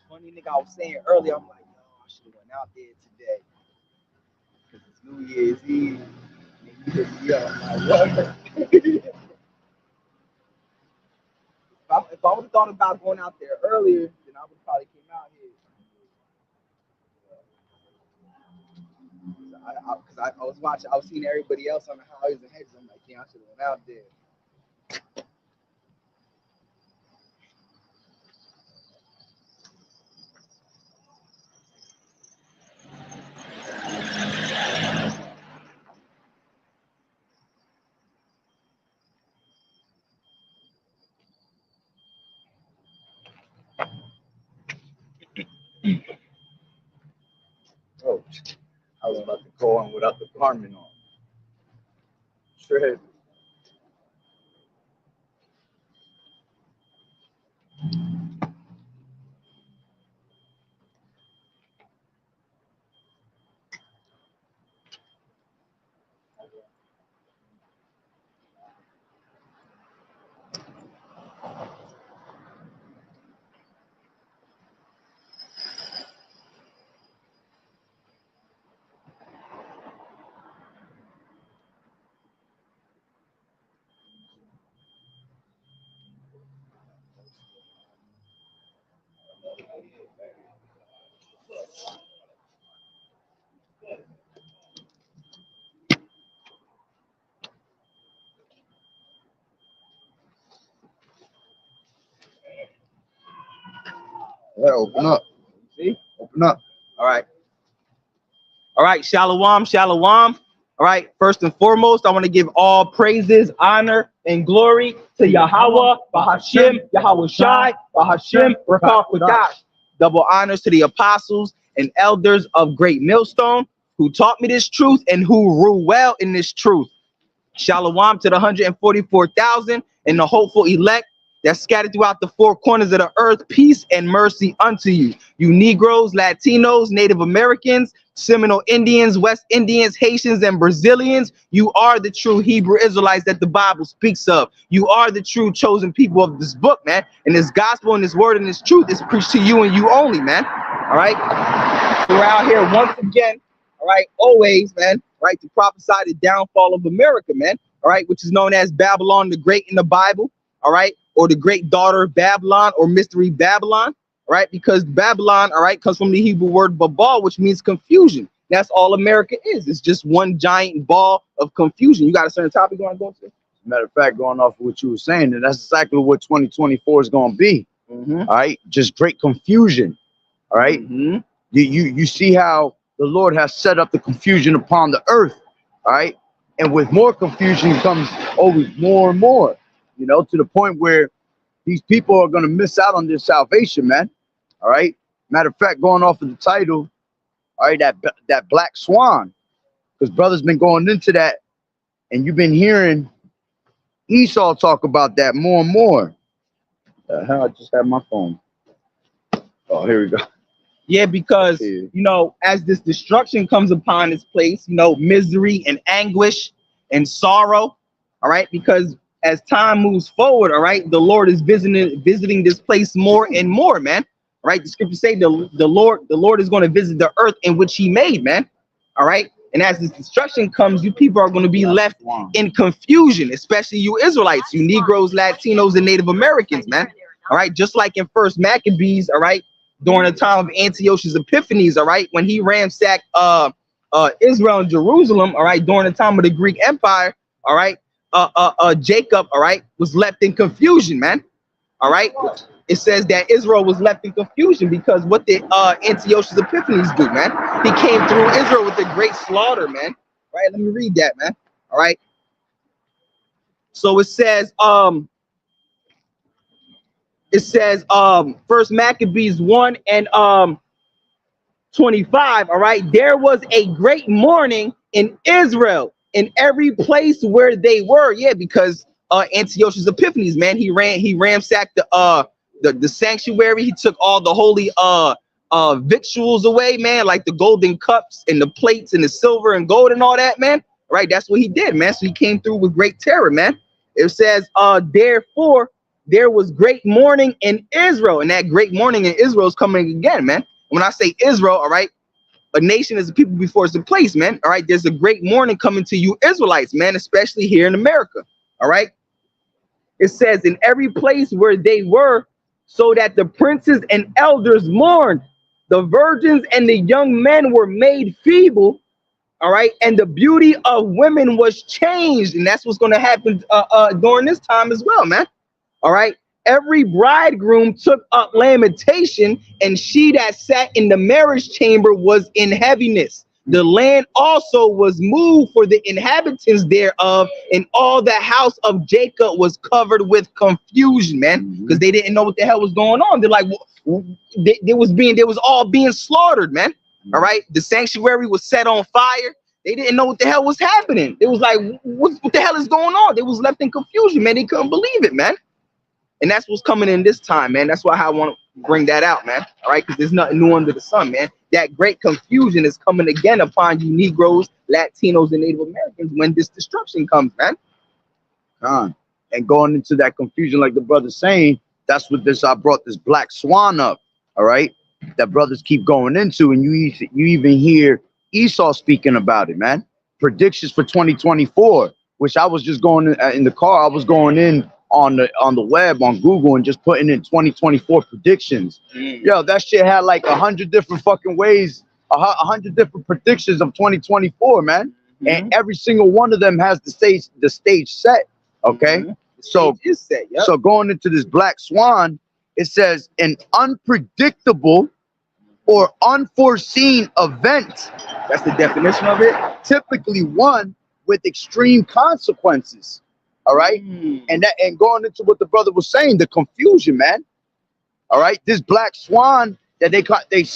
funny, nigga. I was saying earlier, I'm like, yo, I should have went out there today because it's New Year's Eve. And you hit me up. I'm like, what? If I would have thought about going out there earlier, then I would probably came out here. I was watching, I was seeing everybody else on the highways and hedges. I'm like, yeah, I should have went out there. Oh, I was about to go on without the garment on. Shred. Yeah, open up. See? Open up. All right. All right. Shalom, shalom. All right. First and foremost, I want to give all praises, honor, and glory to Yahawah, Bahashim, YAHAWAH'S, Bahashim, Rakakwadash. Double honors to the apostles and elders of Great Millstone who taught me this truth and who rule well in this truth. Shalom to the 144,000 and the hopeful elect that's scattered throughout the four corners of the earth. Peace and mercy unto you. You Negroes, Latinos, Native Americans, Seminole Indians, West Indians, Haitians, and Brazilians. You are the true Hebrew Israelites that the Bible speaks of. You are the true chosen people of this book, man. And this gospel and this word and this truth is preached to you and you only, man. All right. We're out here once again. All right. Always, man. Right. To prophesy the downfall of America, man. All right. Which is known as Babylon the Great in the Bible. All right. Or the great daughter of Babylon or mystery Babylon. Right. Because Babylon, all right, comes from the Hebrew word babal, which means confusion. That's all America is. It's just one giant ball of confusion. You got a certain topic you want to go to? Matter of fact, going off of what you were saying, and that's exactly what 2024 is going to be. All right. Just great confusion. All right. You see how the Lord has set up the confusion upon the earth. All right. And with more confusion comes always more and more, you know, to the point where these people are going to miss out on their salvation, man. All right. Matter of fact, going off of the title, all right, that black swan, because brother's been going into that and you've been hearing Esau talk about that more and more. I just have my phone. Oh, here we go. Yeah, because, you know, as this destruction comes upon this place, you know, misery and anguish and sorrow, all right, because as time moves forward, all right, the Lord is visiting this place more and more, man. All right, the scriptures say the Lord is going to visit the earth in which he made, man. All right, and as this destruction comes, you people are going to be left in confusion, especially you Israelites, you Negroes, Latinos, and Native Americans, man. All right, just like in First Maccabees, all right, during the time of Antiochus Epiphanes, all right, when he ransacked Israel and Jerusalem, all right, during the time of the Greek Empire, all right, Jacob, all right, was left in confusion, man. All right, it says that Israel was left in confusion because what did Antiochus Epiphanes do, man? He came through Israel with a great slaughter, man. All right, let me read that, man. All right, so it says First Maccabees 1 and 25, all right, there was a great mourning in Israel in every place where they were. Yeah, because Antiochus Epiphanes, man, he ransacked the sanctuary. He took all the holy victuals away, man, like the golden cups and the plates and the silver and gold and all that, man. Right, that's what he did, man. So he came through with great terror, man. It says therefore there was great mourning in Israel, and that great mourning in Israel is coming again, man. When I say Israel, all right, a nation is a people before it's a place, man. All right, there's a great mourning coming to you Israelites, man, especially here in America. All right, it says in every place where they were, so that the princes and elders mourned, the virgins and the young men were made feeble. All right, and the beauty of women was changed, and that's what's going to happen during this time as well, man. All right, every bridegroom took up lamentation, and she that sat in the marriage chamber was in heaviness. The land also was moved for the inhabitants thereof, and all the house of Jacob was covered with confusion, man, because they didn't know what the hell was going on. They're like, they was all being slaughtered, man. All right, the sanctuary was set on fire. They didn't know what the hell was happening. It was like, what the hell is going on? They was left in confusion, man. They couldn't believe it, man. And that's what's coming in this time, man. That's why I want to bring that out, man. All right, because there's nothing new under the sun, man. That great confusion is coming again upon you Negroes, Latinos, and Native Americans when this destruction comes, man. And going into that confusion, like the brother's saying, that's what I brought this black swan up, all right, that brothers keep going into, and you even hear Esau speaking about it, man. Predictions for 2024, which I was just going in the car. I was going in on the web on Google and just putting in 2024 predictions. Yo, that shit had like 100 different fucking ways, 100 different predictions of 2024, man. And every single one of them has the stage set. Okay, so so going into this black swan, it says an unpredictable or unforeseen event. That's the definition of it. Typically one with extreme consequences. All right, and going into what the brother was saying, the confusion, man. All right, this black swan that they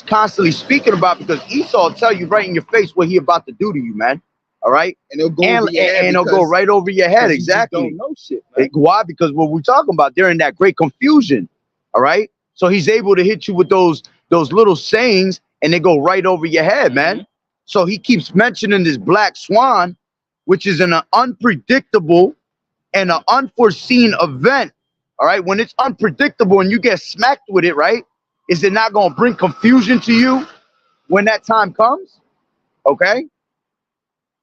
constantly speaking about, because Esau will tell you right in your face what he about to do to you, man. All right, and it'll go right over your head. Exactly. Don't know shit, man. Why? Because what we're talking about, they're in that great confusion. All right, so he's able to hit you with those little sayings, and they go right over your head, man. So he keeps mentioning this black swan, which is an unpredictable and an unforeseen event. All right, when it's unpredictable and you get smacked with it, right? Is it not going to bring confusion to you when that time comes? Okay.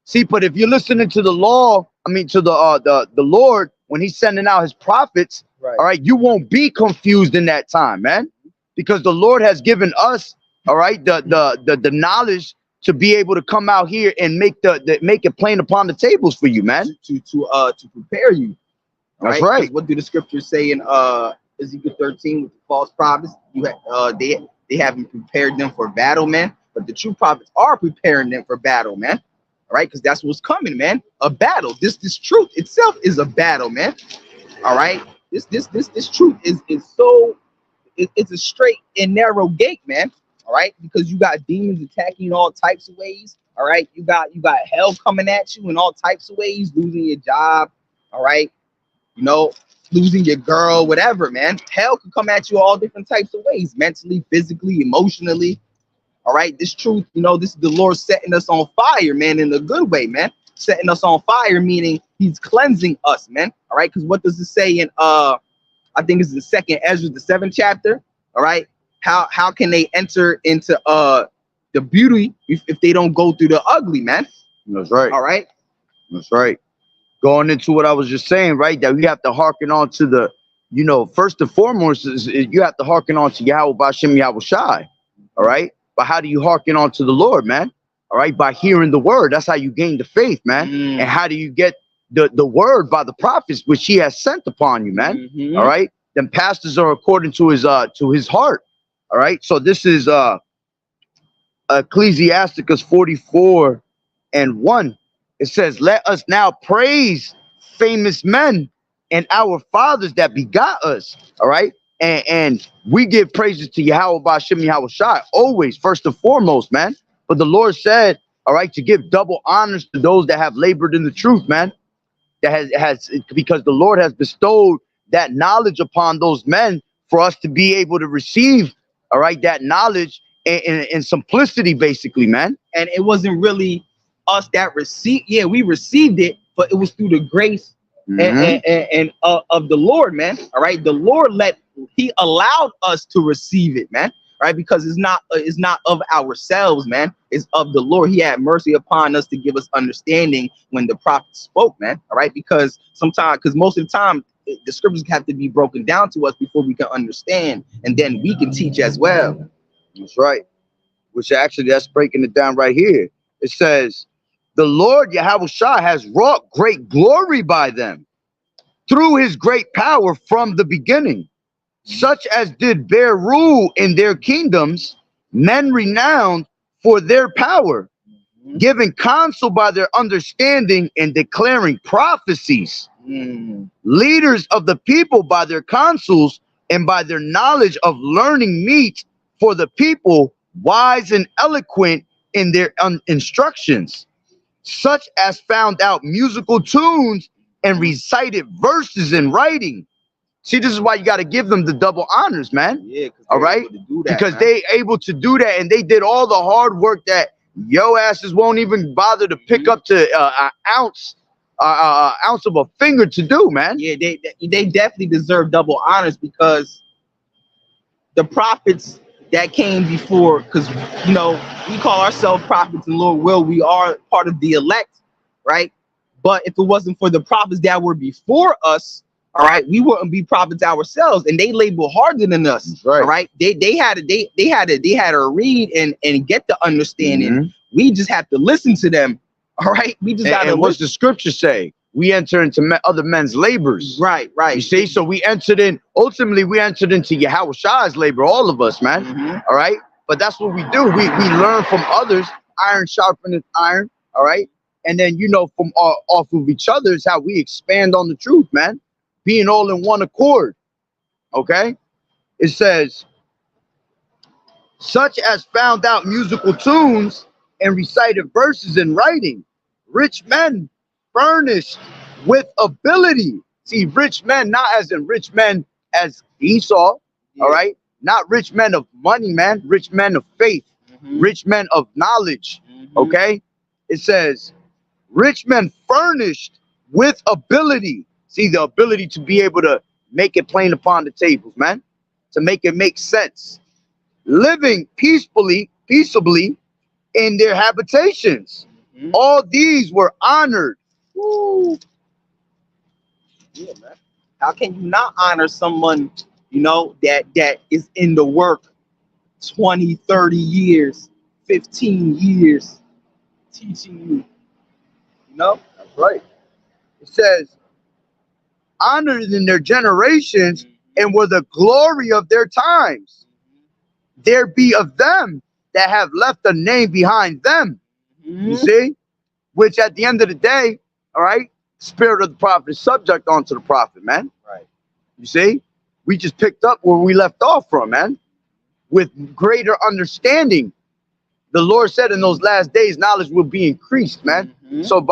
See, but if you're listening to the law, I mean to the Lord when He's sending out His prophets, right. All right, you won't be confused in that time, man, because the Lord has given us, all right, the knowledge to be able to come out here and make it plain upon the tables for you, man. To prepare you. That's right. What do the scriptures say in Ezekiel 13 with the false prophets? They haven't prepared them for battle, man. But the true prophets are preparing them for battle, man. All right, because that's what's coming, man. A battle. This truth itself is a battle, man. All right. This truth is so it's a straight and narrow gate, man. All right, because you got demons attacking in all types of ways. All right, you got hell coming at you in all types of ways, losing your job. All right, you know, losing your girl, whatever, man. Hell can come at you all different types of ways, mentally, physically, emotionally. All right, this truth, you know, this is the Lord setting us on fire, man, in a good way, man. Setting us on fire, meaning He's cleansing us, man. All right, because what does it say in I think it's the 2nd Ezra, the 7th chapter? All right. How can they enter into the beauty if they don't go through the ugly, man? That's right. All right. That's right. Going into what I was just saying, right? That we have to hearken on to the, you know, first and foremost is you have to hearken on to YAHAWAH'S. All right. But how do you hearken on to the Lord, man? All right. By hearing the word. That's how you gain the faith, man. And how do you get the word? By the prophets which He has sent upon you, man. All right. Then pastors are according to his heart. All right, so this is Ecclesiasticus 44:1. It says, "Let us now praise famous men and our fathers that begot us." All right, and we give praises to Yahweh Ba'Shem Yahawashi always, first and foremost, man. But the Lord said, all right, to give double honors to those that have labored in the truth, man. That has because the Lord has bestowed that knowledge upon those men for us to be able to receive. All right, that knowledge in simplicity, basically, man. And it wasn't really us that received. Yeah, we received it, but it was through the grace of the Lord, man. All right, the Lord he allowed us to receive it, man. Right, because it's not of ourselves, man. It's of the Lord. He had mercy upon us to give us understanding when the prophet spoke, man. All right, because most of the time the scriptures have to be broken down to us before we can understand, and then we can teach as well. That's right. Which actually, that's breaking it down right here. It says, the Lord YAHAWAH'S has wrought great glory by them through his great power from the beginning, such as did bear rule in their kingdoms, men renowned for their power, giving counsel by their understanding and declaring prophecies, leaders of the people by their counsels and by their knowledge of learning meet for the people, wise and eloquent in their instructions, such as found out musical tunes and recited verses in writing. See, this is why you got to give them the double honors, man. Yeah, all right, because they able to do that, and they did all the hard work that yo asses won't even bother to pick up to an ounce of a finger to do, man. Yeah, they definitely deserve double honors, because the prophets that came before, because we call ourselves prophets, and Lord will, we are part of the elect, right? But if it wasn't for the prophets that were before us, all right, we wouldn't be prophets ourselves, and they labor harder than us. Right. All right, they had to read and get the understanding. We just have to listen to them. All right, we just got to. And what's the scripture say? We enter into other men's labors. Right. You see, so ultimately we entered into YAHAWAH'S labor, all of us, man. All right, but that's what we do. We learn from others. Iron sharpeneth iron. All right, and then from off of each other is how we expand on the truth, man. Being all in one accord. Okay, it says, such as found out musical tunes and recited verses in writing, rich men furnished with ability. See, rich men, not as in rich men as Esau, all right? Not rich men of money, man. Rich men of faith, rich men of knowledge, okay? It says, rich men furnished with ability. See, the ability to be able to make it plain upon the tables, man, to make it make sense. Living peaceably in their habitations. All these were honored. Woo. Yeah, man. How can you not honor someone, that is in the work 20, 30 years, 15 years teaching you? That's right. It says, honored in their generations and were the glory of their times. There be of them that have left a name behind them. You see? Which at the end of the day, all right, spirit of the prophet is subject onto the prophet, man. Right. You see? We just picked up where we left off from, man. With greater understanding. The Lord said in those last days, knowledge will be increased, man. So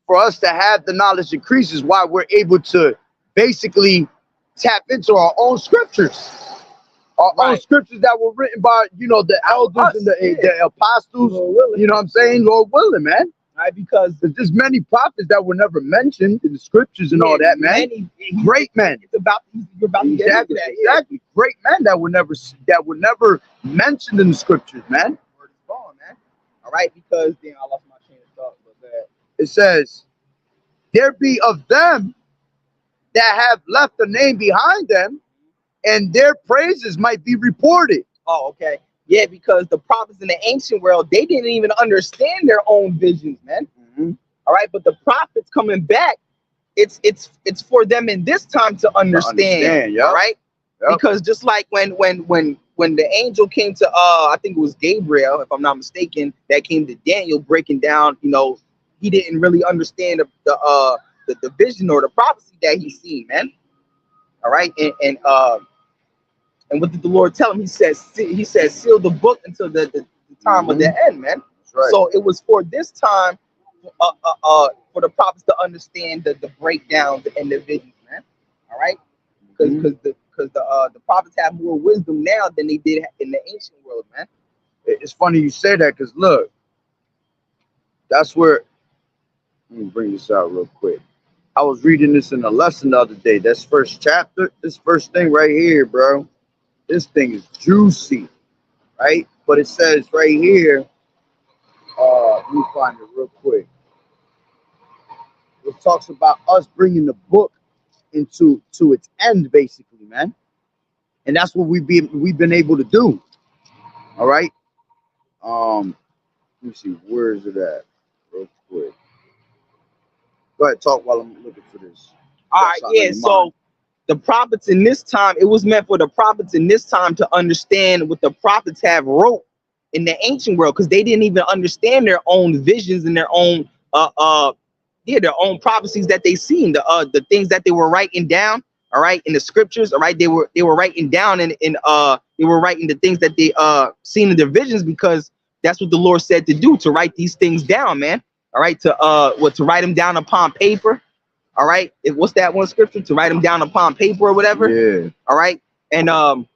for us to have the knowledge increase is why we're able to basically tap into our own scriptures. Our own scriptures that were written by, the elders and the apostles. You know what I'm saying? Lord willing, man. Right, because there's many prophets that were never mentioned in the scriptures and all that, man. Great men. You're about to get into that. Exactly. Great men that were never mentioned in the scriptures, man. Word is gone, man. All right, because then I lost my train of thought. It says, there be of them that have left a name behind them, and their praises might be reported. Oh, okay. Yeah, because the prophets in the ancient world, they didn't even understand their own visions, man. All right, but the prophets coming back, it's for them in this time to understand. All right, because just like when the angel came to I think it was Gabriel, if I'm not mistaken, that came to Daniel breaking down, he didn't really understand the vision or the prophecy that he seen, man. All right, and what did the Lord tell him? He said, seal the book until the time of the end, man. Right. So it was for this time, for the prophets to understand the breakdowns and the visions, man. All right, because the prophets have more wisdom now than they did in the ancient world, man. It's funny you say that, because look, that's where. Let me bring this out real quick. I was reading this in a lesson the other day. That's first chapter. This first thing right here, bro. This thing is juicy, right? But it says right here. Let me find it real quick. It talks about us bringing the book into its end, basically, man. And that's what we've been able to do. All right. Let me see. Where is it at? Real quick. Go ahead, talk while I'm looking for this. All right, yeah. So the prophets in this time, it was meant for the prophets in this time to understand what the prophets have wrote in the ancient world, because they didn't even understand their own visions and their own their own prophecies that they seen, the things that they were writing down, all right, in the scriptures, all right. They were writing down and they were writing the things that they seen in their visions, because that's what the Lord said to do, to write these things down, man. All right, to write them down upon paper. All right, what's that one scripture? To write them down upon paper or whatever. Yeah. All right, and what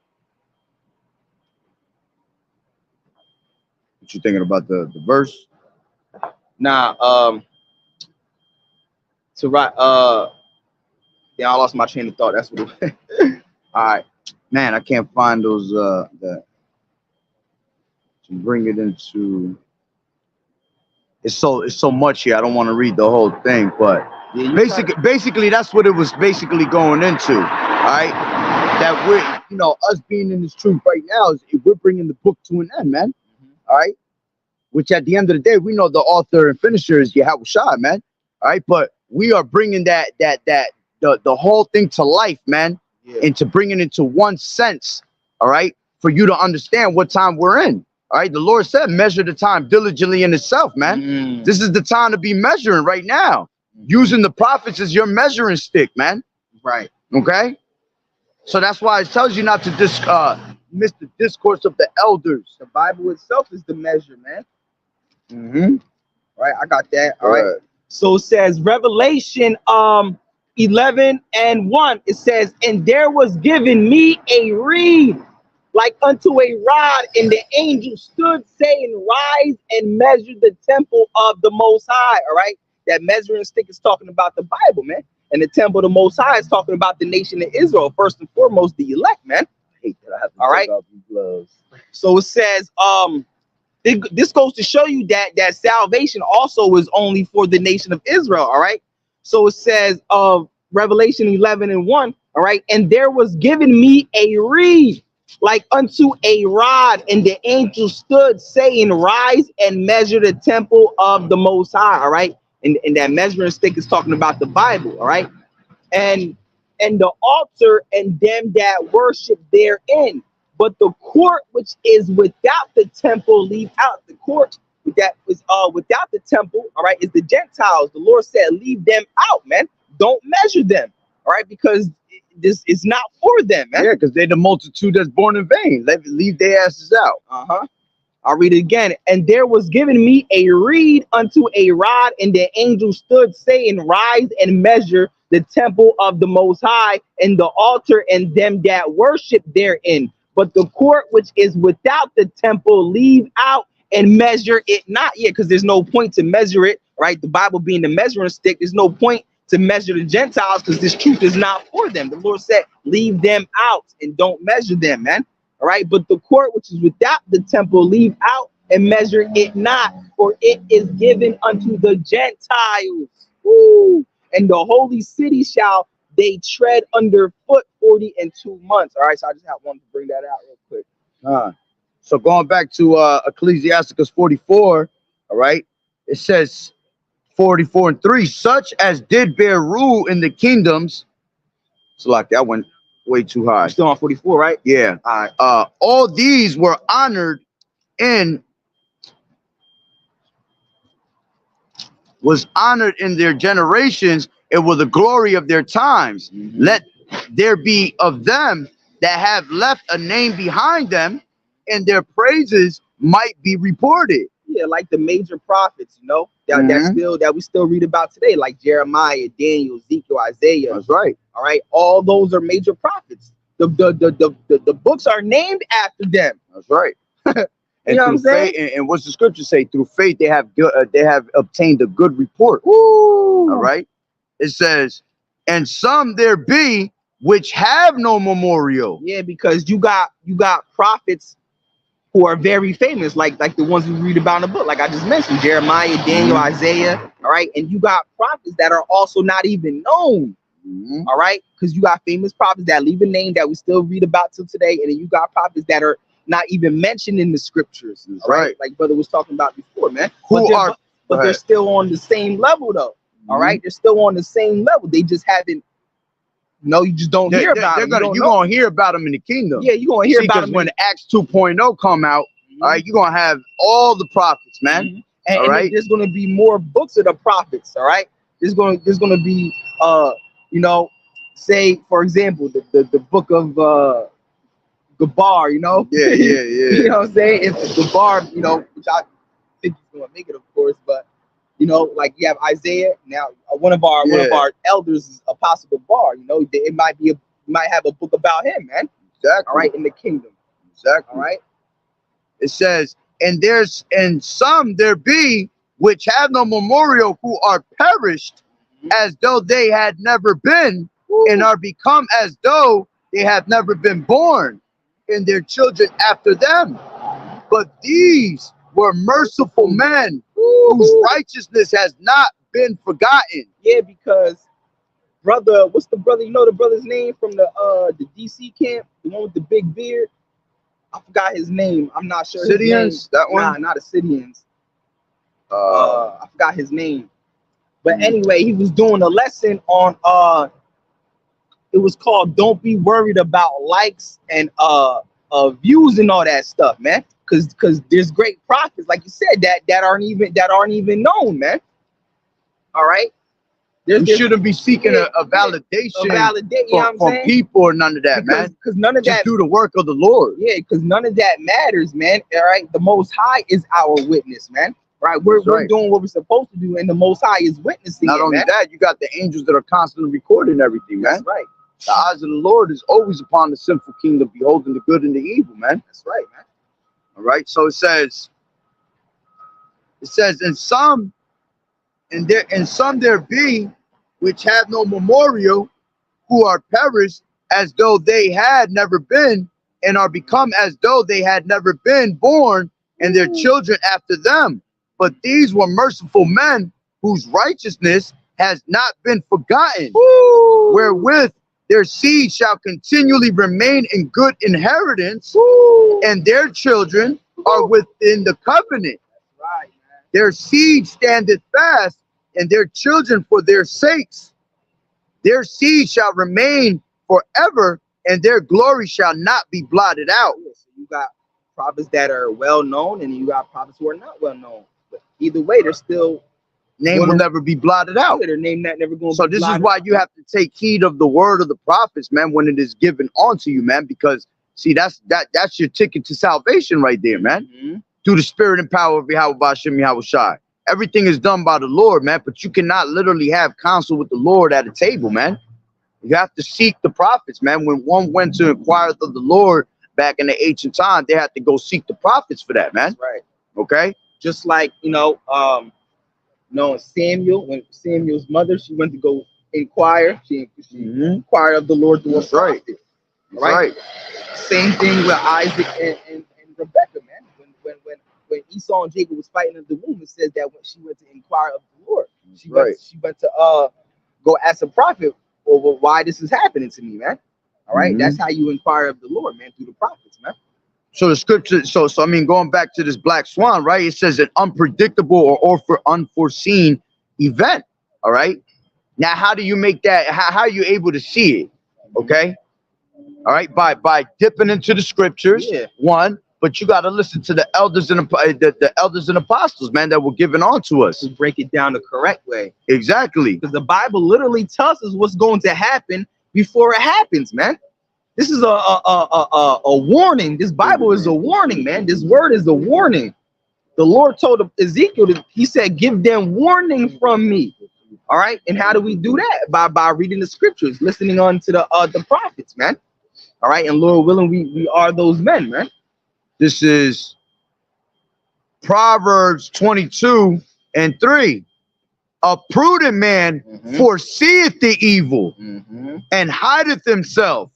you thinking about the verse? Nah, to write yeah, I lost my train of thought. That's what it was. All right, man, I can't find those that to bring it into. It's so much here. I don't want to read the whole thing, but Yeah, basically that's what it was basically going into. All right, that we're, you know, us being in this truth right now is we're bringing the book to an end, man. All right, which at the end of the day, we know the author and finisher is YAHAWAH'S, man. All right, but we are bringing the whole thing to life, man, and to bring it into one sense. All right, for you to understand what time we're in. All right, the Lord said, measure the time diligently in itself, man. This is the time to be measuring right now, using the prophets as your measuring stick, man. Right. Okay. So that's why it tells you not to miss the discourse of the elders. The Bible itself is the measure, man. Right, I got that. All right. So it says Revelation 11:1. It says, and there was given me a reed like unto a rod, and the angel stood, saying, rise and measure the temple of the Most High. All right, that measuring stick is talking about the Bible, man, and the temple of the Most High is talking about the nation of Israel, first and foremost, the elect, man. I hate that I have to all right. Out these gloves. So it says, this goes to show you that salvation also is only for the nation of Israel. All right. So it says Revelation 11:1. All right. And there was given me a reed like unto a rod, and the angel stood, saying, rise and measure the temple of the Most High. All right. And that measuring stick is talking about the Bible. All right. And the altar and them that worship therein. But the court which is without the temple, leave out. The court that is without the temple, all right, is the Gentiles. The Lord said, leave them out, man. Don't measure them, all right, because this is not for them, man. Yeah, because they're the multitude that's born in vain. Leave their asses out. I'll read it again. And there was given me a reed unto a rod, and the angel stood, saying, rise and measure the temple of the Most High, and the altar and them that worship therein. But the court which is without the temple, leave out and measure it not. Yeah, because there's no point to measure it, right? The Bible being the measuring stick, there's no point to measure the Gentiles, because this truth is not for them. The Lord said, leave them out and don't measure them, man. All right. But the court which is without the temple, leave out and measure it not, for it is given unto the Gentiles. Woo. And the holy city shall they tread underfoot 42 months. All right, so I just wanted to bring that out real quick. So going back to Ecclesiasticus 44, all right, it says 44:3, such as did bear rule in the kingdoms. So like that went way too high. You're still on 44, right? Yeah. All right. All these were honored in their generations. It was the glory of their times. Let there be of them that have left a name behind them, and their praises might be reported. Yeah, like the major prophets, you know, that we still read about today, like Jeremiah, Daniel, Ezekiel, Isaiah. That's right. All right, all those are major prophets. The books are named after them. That's right. You know what I'm saying? And what's the scripture say? Through faith, they have obtained a good report. Woo. All right. It says, and some there be which have no memorial. Yeah, because you got prophets who are very famous, like the ones we read about in the book, like I just mentioned, Jeremiah, Daniel, Isaiah. All right, and you got prophets that are also not even known. All right, because you got famous prophets that leave a name that we still read about till today, and then you got prophets that are not even mentioned in the scriptures. All right, like brother was talking about before, man. But they're still on the same level though. All right, they're still on the same level. They just haven't. No, you just don't hear about them. You're gonna hear about them in the kingdom. Yeah, you're gonna hear about them when Acts 2.0 come out. All right, you're gonna have all the prophets, man. And there's gonna be more books of the prophets. All right, there's gonna be you know, say for example the book of Gabar. You know. Yeah. You know what I'm saying? If Gabar, you know, which I think he's gonna make it, of course, but. You know, like you have Isaiah now. One of our elders is Apostle Gabar. You know, it might have a book about him, man. Exactly. All right, in the kingdom. Exactly. All right. It says, and some there be which have no memorial, who are perished as though they had never been, and are become as though they have never been born, and their children after them. But these were merciful men whose righteousness has not been forgotten. Yeah, because brother, what's the brother? You know the brother's name from the DC camp, the one with the big beard. I forgot his name. I'm not sure. Syrians, that one? Nah, not the Syrians. I forgot his name. But anyway, he was doing a lesson on it was called "Don't Be Worried About Likes and Views and all that stuff, man." Because there's great prophets, like you said, that aren't even known, man. All right. You shouldn't be seeking a validation from people or none of that, man. Because none of that. Just do the work of the Lord. Yeah, because none of that matters, man. All right. The Most High is our witness, man. Right. We're doing what we're supposed to do, and the Most High is witnessing. Not only that, you got the angels that are constantly recording everything, man. That's right. The eyes of the Lord is always upon the sinful kingdom, beholding the good and the evil, man. That's right, man. All right. So it says, and some there be which have no memorial, who are perished as though they had never been, and are become as though they had never been born, and their children after them. But these were merciful men whose righteousness has not been forgotten, wherewith their seed shall continually remain in good inheritance, and their children are within the covenant. Right, man. Their seed standeth fast, and their children for their sakes. Their seed shall remain forever, and their glory shall not be blotted out. Yeah, so you got prophets that are well known, and you got prophets who are not well known. But either way, they're still name will never be blotted out. Their name not never going. So this is why you have to take heed of the word of the prophets, man, when it is given onto you, man. Because see, that's your ticket to salvation right there, man. Through the spirit and power of YAHAWAH'S. Everything is done by the Lord, man. But you cannot literally have counsel with the Lord at a table, man. You have to seek the prophets, man. When one went to inquire of the Lord back in the ancient time, they had to go seek the prophets for that, man. That's right. Okay. Just like Samuel, when Samuel's mother, she went to go inquire. She inquired of the Lord through a prophet. Right. Same thing with Isaac and Rebecca, man. When Esau and Jacob was fighting in the womb, it says that when she went to inquire of the Lord, she went to go ask a prophet over why this is happening to me, man. All right, that's how you inquire of the Lord, man, through the prophets, man. So the scripture, so I mean, going back to this black swan, right? It says an unpredictable or unforeseen event. All right. Now, how do you make that? How are you able to see it? Okay. All right. By dipping into the scriptures. Yeah. One, but you got to listen to the elders and the elders and apostles, man, that were given on to us. To break it down the correct way. Exactly. Because the Bible literally tells us what's going to happen before it happens, man. This is a warning. This Bible is a warning, man. This word is a warning. The Lord told Ezekiel, he said, give them warning from me. All right. And how do we do that? By reading the scriptures, listening on to the prophets, man. All right. And Lord willing, we are those men, man. This is Proverbs 22:3. A prudent man foreseeth the evil and hideth himself,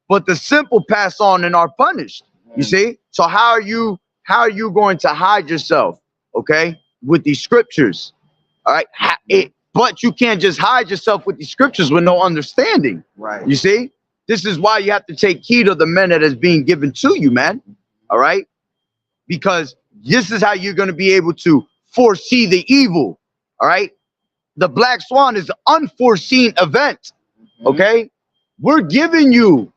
but the simple pass on and are punished. You see? So how are you going to hide yourself? Okay, with these scriptures. All right. But you can't just hide yourself with these scriptures with no understanding. Right. You see? This is why you have to take heed of the men that is being given to you, man. All right. Because this is how you're going to be able to foresee the evil. All right. The Black Swan is an unforeseen event. Okay. We're giving you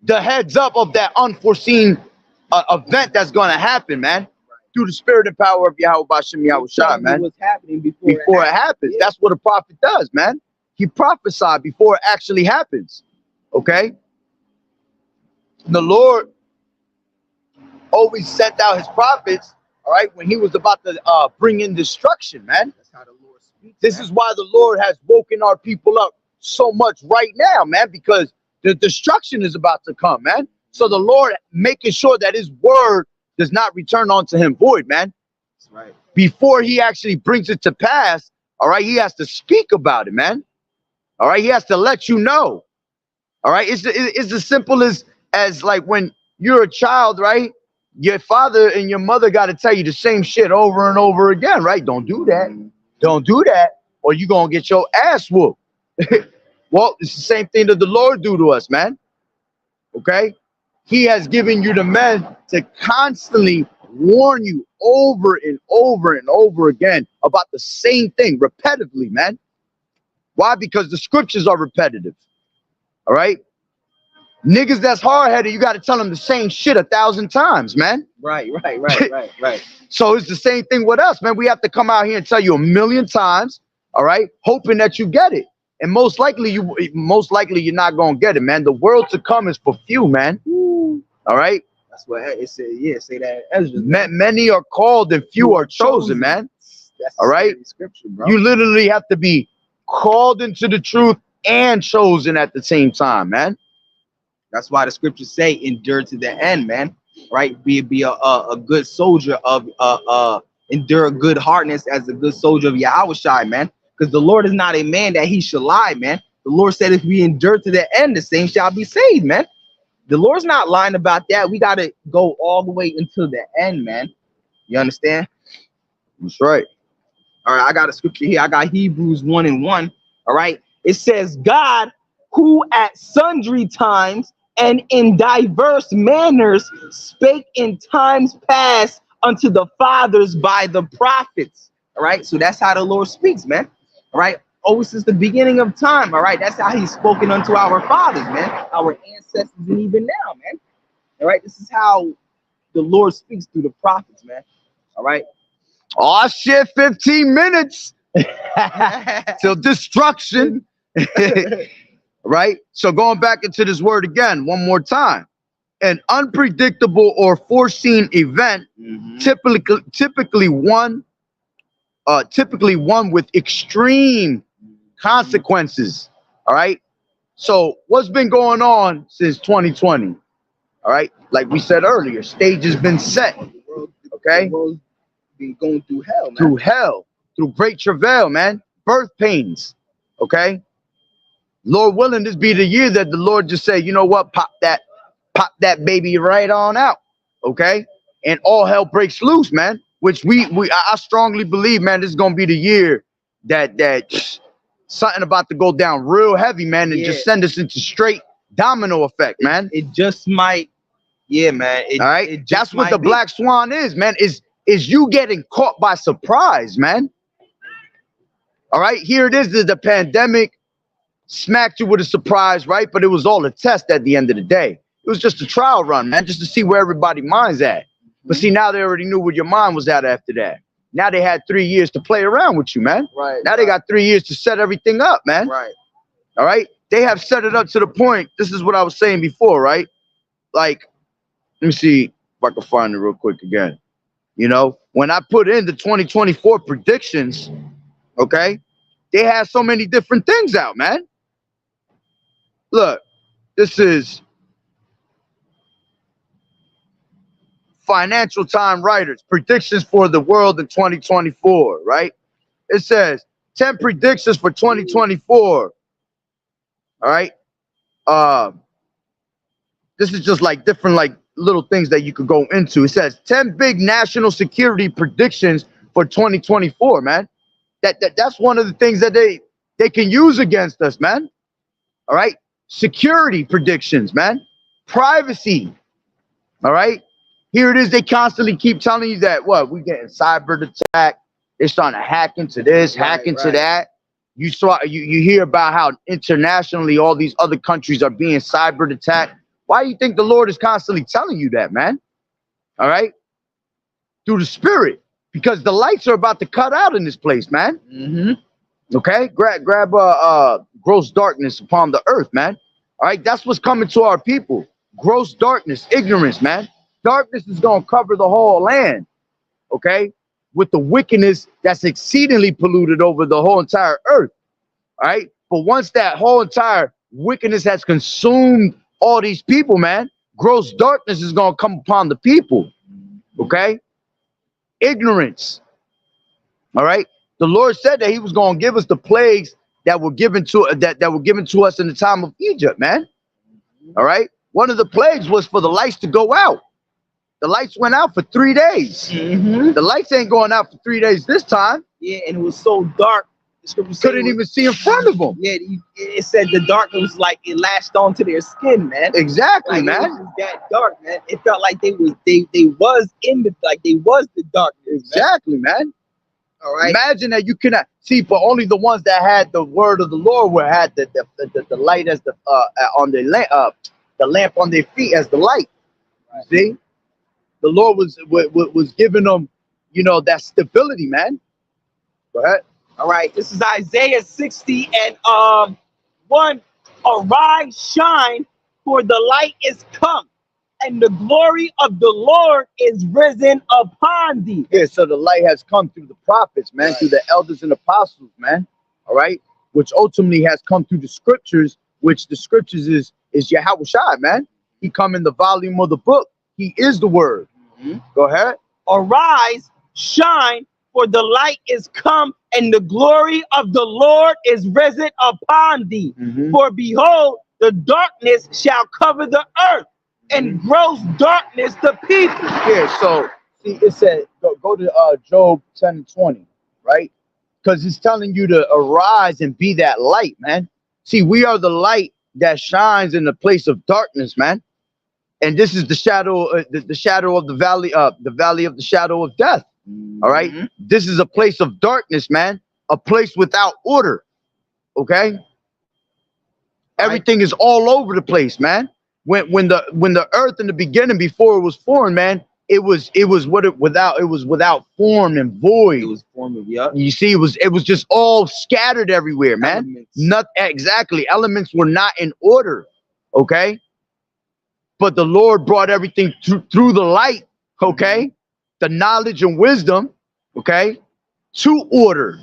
the heads up of that unforeseen event that's going to happen, man. Through the spirit and power of YAHAWAH'S, man. What's happening before it happens. Yeah. That's what a prophet does, man. He prophesied before it actually happens. Okay. The Lord always sent out his prophets, all right, when he was about to bring in destruction, man. That's how the Lord speaks. This is why the Lord has woken our people up so much right now, man, because the destruction is about to come, man. So the Lord making sure that his word does not return unto him void, man. That's right. Before he actually brings it to pass, all right, he has to speak about it, man. All right, he has to let you know. All right, it's as simple as like when you're a child, right? Your father and your mother got to tell you the same shit over and over again, right? Don't do that. Don't do that, or you're gonna get your ass whooped. Well, it's the same thing that the Lord do to us, man. Okay? He has given you the men to constantly warn you over and over and over again about the same thing repetitively, man. Why? Because the scriptures are repetitive. All right? Niggas that's hard-headed, you got to tell them the same shit 1,000 times, man. Right. So it's the same thing with us, man. We have to come out here and tell you 1,000,000 times, all right, hoping that you get it. And most likely you're not gonna get it, man. The world to come is for few, man. All right. That's what it said. Yeah, say that. Ezra. Many are called and few are chosen, man. That's all right. Scripture, bro. You literally have to be called into the truth and chosen at the same time, man. That's why the scriptures say endure to the end, man. Right? Be a good soldier of endure good hardness as a good soldier of YAHAWAH'S, man. Because the Lord is not a man that he should lie, man. The Lord said if we endure to the end, the same shall be saved, man. The Lord's not lying about that. We got to go all the way until the end, man. You understand? That's right. All right, I got a scripture here. I got Hebrews 1:1. All right. It says, God, who at sundry times and in diverse manners spake in times past unto the fathers by the prophets. All right. So that's how the Lord speaks, man. All right. Always since the beginning of time. All right. That's how he's spoken unto our fathers, man. Our ancestors and even now, man. All right. This is how the Lord speaks through the prophets, man. All right. Oh shit, 15 minutes till destruction. Right? So going back into this word again, one more time. An unpredictable or foreseen event, typically one with extreme consequences. All right. So what's been going on since 2020? All right. Like we said earlier, stage has been set. Okay. The world's been going through hell, man. Through hell, through great travail, man. Birth pains. Okay. Lord willing, this be the year that the Lord just say, you know what, pop that baby right on out. Okay. And all hell breaks loose, man. Which I strongly believe, man, this is gonna be the year that something about to go down real heavy, man, and just send us into straight domino effect, man. It just might, yeah, man. All right, that's what the Black Swan is, man. Is you getting caught by surprise, man. All right, here it is. The pandemic smacked you with a surprise, right? But it was all a test at the end of the day. It was just a trial run, man, just to see where everybody's mind's at. But see, now they already knew where your mind was at after that. Now they had 3 years to play around with you, man. Right. Now they got 3 years to set everything up, man. Right. All right. They have set it up to the point. This is what I was saying before, right? Like, let me see if I can find it real quick again. You know, when I put in the 2024 predictions, okay, they had so many different things out, man. Look, this is Financial Times writers predictions for the world in 2024, right? It says 10 predictions for 2024. All right. This is just like different like little things that you could go into. It says 10 big national security predictions for 2024, man. That's one of the things that they can use against us, man. All right. Security predictions, man. Privacy. All right. Here it is. They constantly keep telling you that we getting cyber attack. They're starting to hack into this, hack into that. You hear about how internationally all these other countries are being cyber attacked. Why do you think the Lord is constantly telling you that, man? All right. Through the Spirit, because the lights are about to cut out in this place, man. Okay. Grab gross darkness upon the earth, man. All right. That's what's coming to our people. Gross darkness, ignorance, man. Darkness is going to cover the whole land. Okay. With the wickedness that's exceedingly polluted over the whole entire earth. All right. But once that whole entire wickedness has consumed all these people, man, gross darkness is going to come upon the people. Okay. Ignorance. All right. The Lord said that he was going to give us the plagues that were given to us in the time of Egypt, man. All right. One of the plagues was for the lights to go out. The lights went out for 3 days. The lights ain't going out for 3 days this time. Yeah, and it was so dark. The scripture couldn't even see in front of them. Yeah, it said the darkness was like it latched onto their skin, man. Exactly, like, man. It was that dark, man. It felt like they was the darkness. Exactly, man. All right. Imagine that you cannot see, but only the ones that had the word of the Lord had the light as the on the lamp on their feet as the light. Right. See, the Lord was giving them, that stability, man. Go ahead. All right. This is Isaiah 60 and 1. Arise, shine, for the light is come, and the glory of the Lord is risen upon thee. Yeah, so the light has come through the prophets, man, through the elders and apostles, man. All right, which ultimately has come through the scriptures, which the scriptures is YAHAWAH'S, man. He come in the volume of the book. He is the word. Go ahead. Arise, shine, for the light is come, and the glory of the Lord is risen upon thee. For behold, the darkness shall cover the earth, and gross darkness the people. Yeah, so see, it said go to Job 10 and 20, right? Because it's telling you to arise and be that light, man. See, we are the light that shines in the place of darkness, man. And this is the shadow, the shadow of the valley of the shadow of death. All right. This is a place of darkness, man. A place without order. Okay. Everything is all over the place, man. When the earth in the beginning, before it was formed, man, it was without form and void. It was formed, yeah. You see, it was just all scattered everywhere, man. Elements. Not exactly. Elements were not in order. Okay. But the Lord brought everything through the light, okay? The knowledge and wisdom, okay? To order.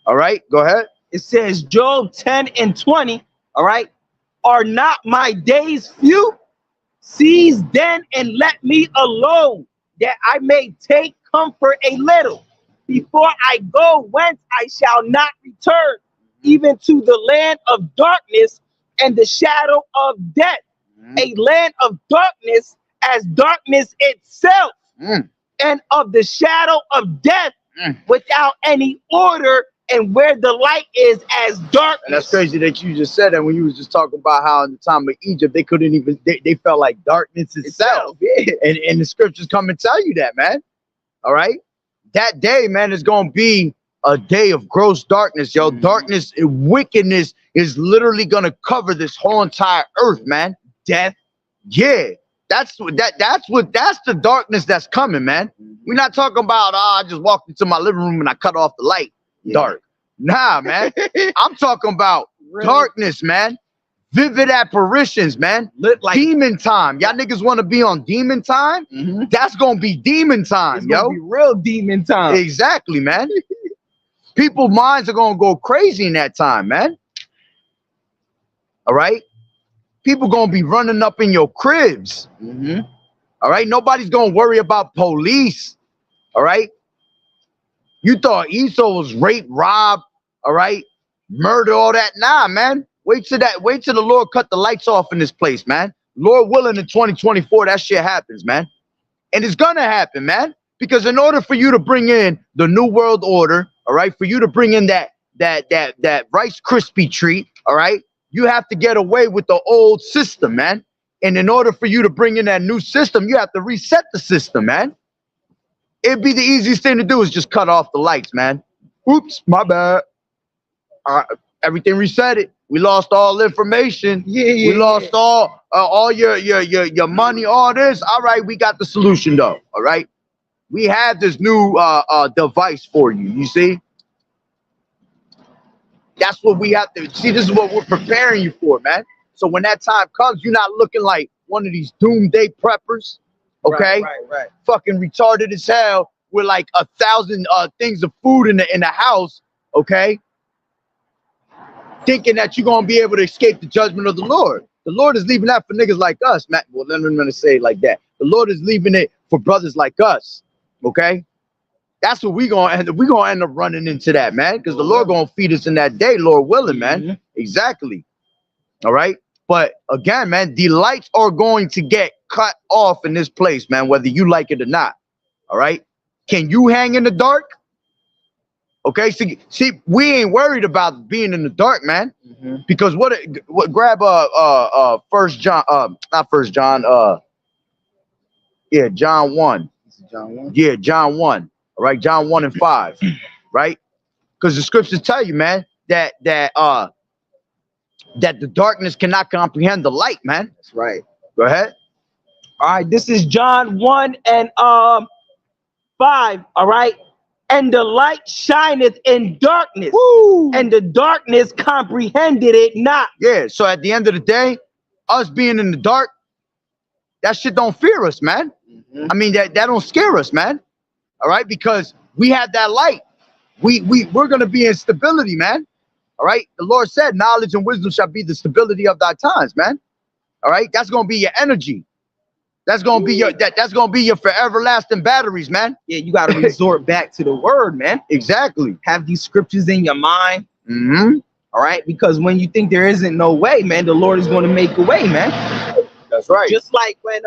All right, go ahead. It says Job 10 and 20, all right? Are not my days few? Cease then and let me alone, that I may take comfort a little. Before I go whence I shall not return, even to the land of darkness and the shadow of death. A land of darkness as darkness itself, and of the shadow of death without any order, and where the light is as darkness. And that's crazy that you just said that when you was just talking about how in the time of Egypt they couldn't even they felt like darkness itself. Yeah. And the scriptures come and tell you that, man. All right, that day, man, is gonna be a day of gross darkness, yo. Darkness and wickedness is literally gonna cover this whole entire earth, man. Death, yeah, that's the darkness that's coming, man. We're not talking about I just walked into my living room and I cut off the light. Dark, nah, man. I'm talking about darkness, man. Vivid apparitions, man. Lit like demon time. Y'all niggas want to be on demon time? That's gonna be demon time, it's gonna be real demon time. Exactly, man. People's minds are gonna go crazy in that time, man. All right. People gonna be running up in your cribs. All right. Nobody's gonna worry about police. All right. You thought Esau was raped, robbed, all right, murder, all that. Nah, man. Wait till the Lord cut the lights off in this place, man. Lord willing, in 2024, that shit happens, man. And it's gonna happen, man. Because in order for you to bring in the New World Order, all right, for you to bring in that Rice Krispie treat, all right, you have to get away with the old system, man. And in order for you to bring in that new system, you have to reset the system, man. It'd be the easiest thing to do is just cut off the lights, man. Oops, my bad. Everything reset it. We lost all information. We lost all your money, all this. All right, we got the solution though. All right, we have this new device for you. You see, that's what we have to see. This is what we're preparing you for, man. So when that time comes, you're not looking like one of these doomsday preppers. Okay, right. Fucking retarded as hell with like 1,000 things of food in the house. Okay. Thinking that you're gonna be able to escape the judgment of the Lord. The Lord is leaving that for niggas like us, man. Well, then I'm gonna say it like that. The Lord is leaving it for brothers like us. Okay, that's what we're gonna end up running into that, man. Because the Lord gonna feed us in that day, Lord willing, man. Exactly. All right. But again, man, the lights are going to get cut off in this place, man, whether you like it or not. All right. Can you hang in the dark? Okay, see, we ain't worried about being in the dark, man. Because what grab First John, not First John, John 1. John 1? Yeah, John 1. All right, John 1 and 5, right? Because the scriptures tell you, man, that the darkness cannot comprehend the light, man. That's right. Go ahead. All right, this is John 1 and 5. All right. And the light shineth in darkness. Woo! And the darkness comprehended it not. Yeah, so at the end of the day, us being in the dark, that shit don't fear us, man. I mean, that don't scare us, man. All right, because we have that light. We're gonna be in stability, man. All right. The Lord said, knowledge and wisdom shall be the stability of thy times, man. All right, that's gonna be your energy. That's gonna be your forever lasting batteries, man. Yeah, you gotta resort back to the word, man. Exactly. Have these scriptures in your mind. All right, because when you think there isn't no way, man, the Lord is going to make a way, man. That's right. Just like when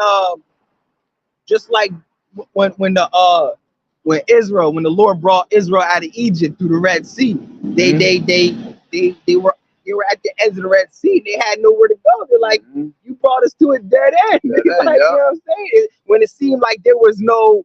when the Lord brought Israel out of Egypt through the Red Sea, they were at the edge of the Red Sea. They had nowhere to go. They're like, you brought us to a dead end. You know what I'm saying? When it seemed like there was no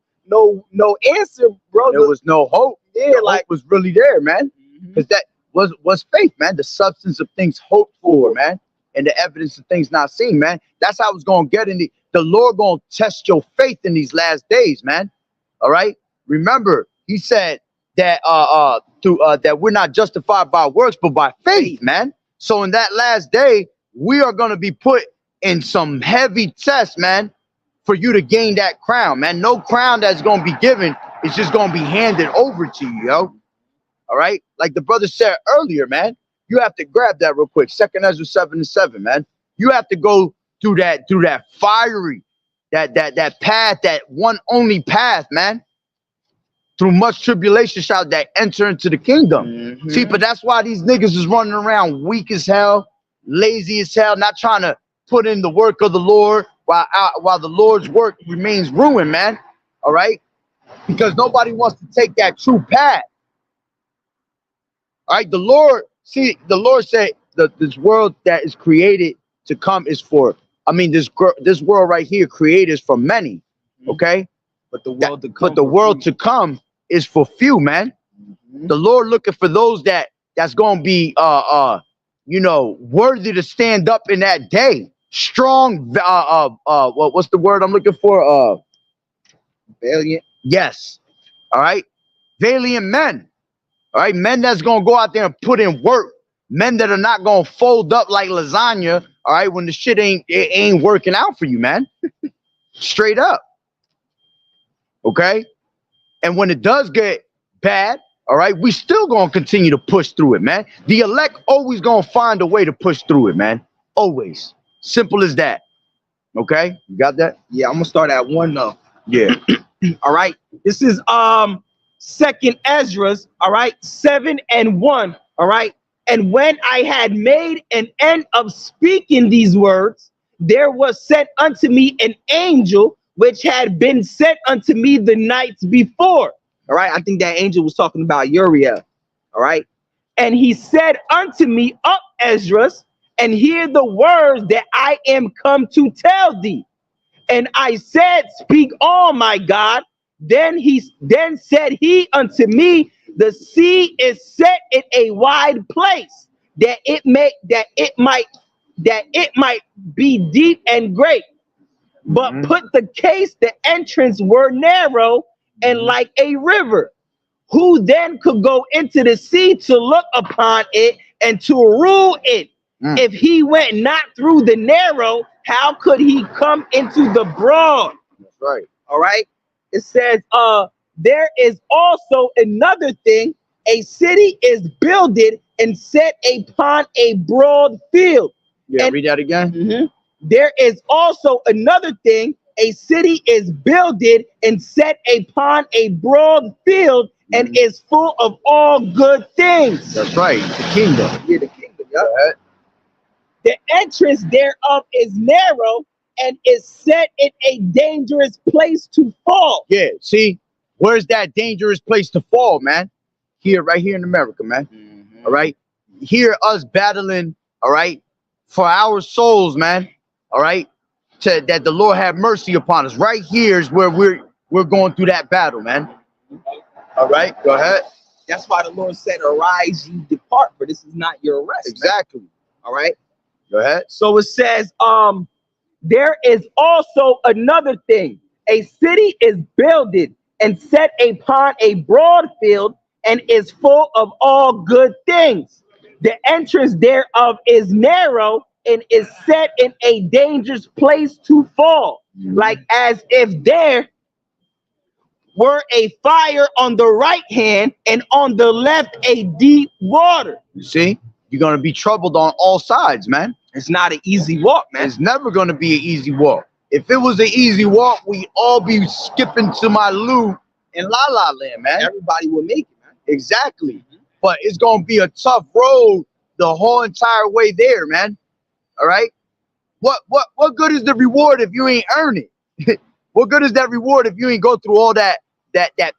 answer, bro. There was no hope. Yeah, the hope was really there, man. Because that was faith, man. The substance of things hoped for, man. And the evidence of things not seen, man. That's how it's gonna get in the Lord gonna test your faith in these last days, man. All right. Remember, he said that that we're not justified by works, but by faith, man. So in that last day, we are gonna be put in some heavy tests, man, for you to gain that crown, man. No crown that's gonna be given is just gonna be handed over to you, yo. All right, like the brother said earlier, man. You have to grab that real quick. 2 Ezra 7:7, man. You have to go through that fiery, that path, that one only path, man. Through much tribulation shall that enter into the kingdom. See, but that's why these niggas is running around weak as hell, lazy as hell, not trying to put in the work of the Lord while the Lord's work remains ruined, man. All right, because nobody wants to take that true path. All right, the Lord said that this world that is created to come is for, I mean, this world right here created is for many, okay? But the world to come is for few, man. The Lord looking for those that's gonna be worthy to stand up in that day. Strong, what's the word I'm looking for? Valiant. Yes. All right. Valiant men. All right, men that's gonna go out there and put in work. Men that are not gonna fold up like lasagna. All right, when the shit ain't working out for you, man. Straight up. Okay, and when it does get bad, all right, we still gonna continue to push through it, man. The elect always gonna find a way to push through it, man. Always. Simple as that. Okay, you got that? Yeah, I'm gonna start at 1 though. Yeah. All right. This is 2 Ezra's, all right, 7 and 1. All right. And when I had made an end of speaking these words, there was sent unto me an angel which had been sent unto me the nights before. All right. I think that angel was talking about Uriel. All right. And he said unto me, Up, Esdras, and hear the words that I am come to tell thee. And I said, Speak on, my God. Then said he unto me, The sea is set in a wide place, that it might be deep and great. But put the case, the entrance were narrow and like a river. Who then could go into the sea to look upon it and to rule it? If he went not through the narrow, how could he come into the broad? That's right. All right. It says, there is also another thing. A city is builded and set upon a broad field. Yeah, And- read that again. There is also another thing. A city is builded and set upon a broad field and is full of all good things. That's right. The kingdom. Yeah, the kingdom. Yeah. The entrance thereof is narrow and is set in a dangerous place to fall. Yeah, see, where's that dangerous place to fall, man? Here, right here in America, man. All right. Here, us battling, all right, for our souls, man. All right. That the Lord have mercy upon us. Right here is where we're going through that battle, man. All right, go ahead. That's why the Lord said, Arise, ye depart, for this is not your rest. Exactly. Man. All right. Go ahead. So it says, there is also another thing. A city is builded and set upon a broad field and is full of all good things. The entrance thereof is narrow and is set in a dangerous place to fall, like as if there were a fire on the right hand and on the left a deep water. You see, you're going to be troubled on all sides, man. It's not an easy walk, man. It's never going to be an easy walk. If it was an easy walk, we all be skipping to my Lou in La La Land, man. Everybody will make it, man. Exactly. But it's going to be a tough road the whole entire way there, man. All right. What good is the reward if you ain't earn it? What good is that reward if you ain't go through all that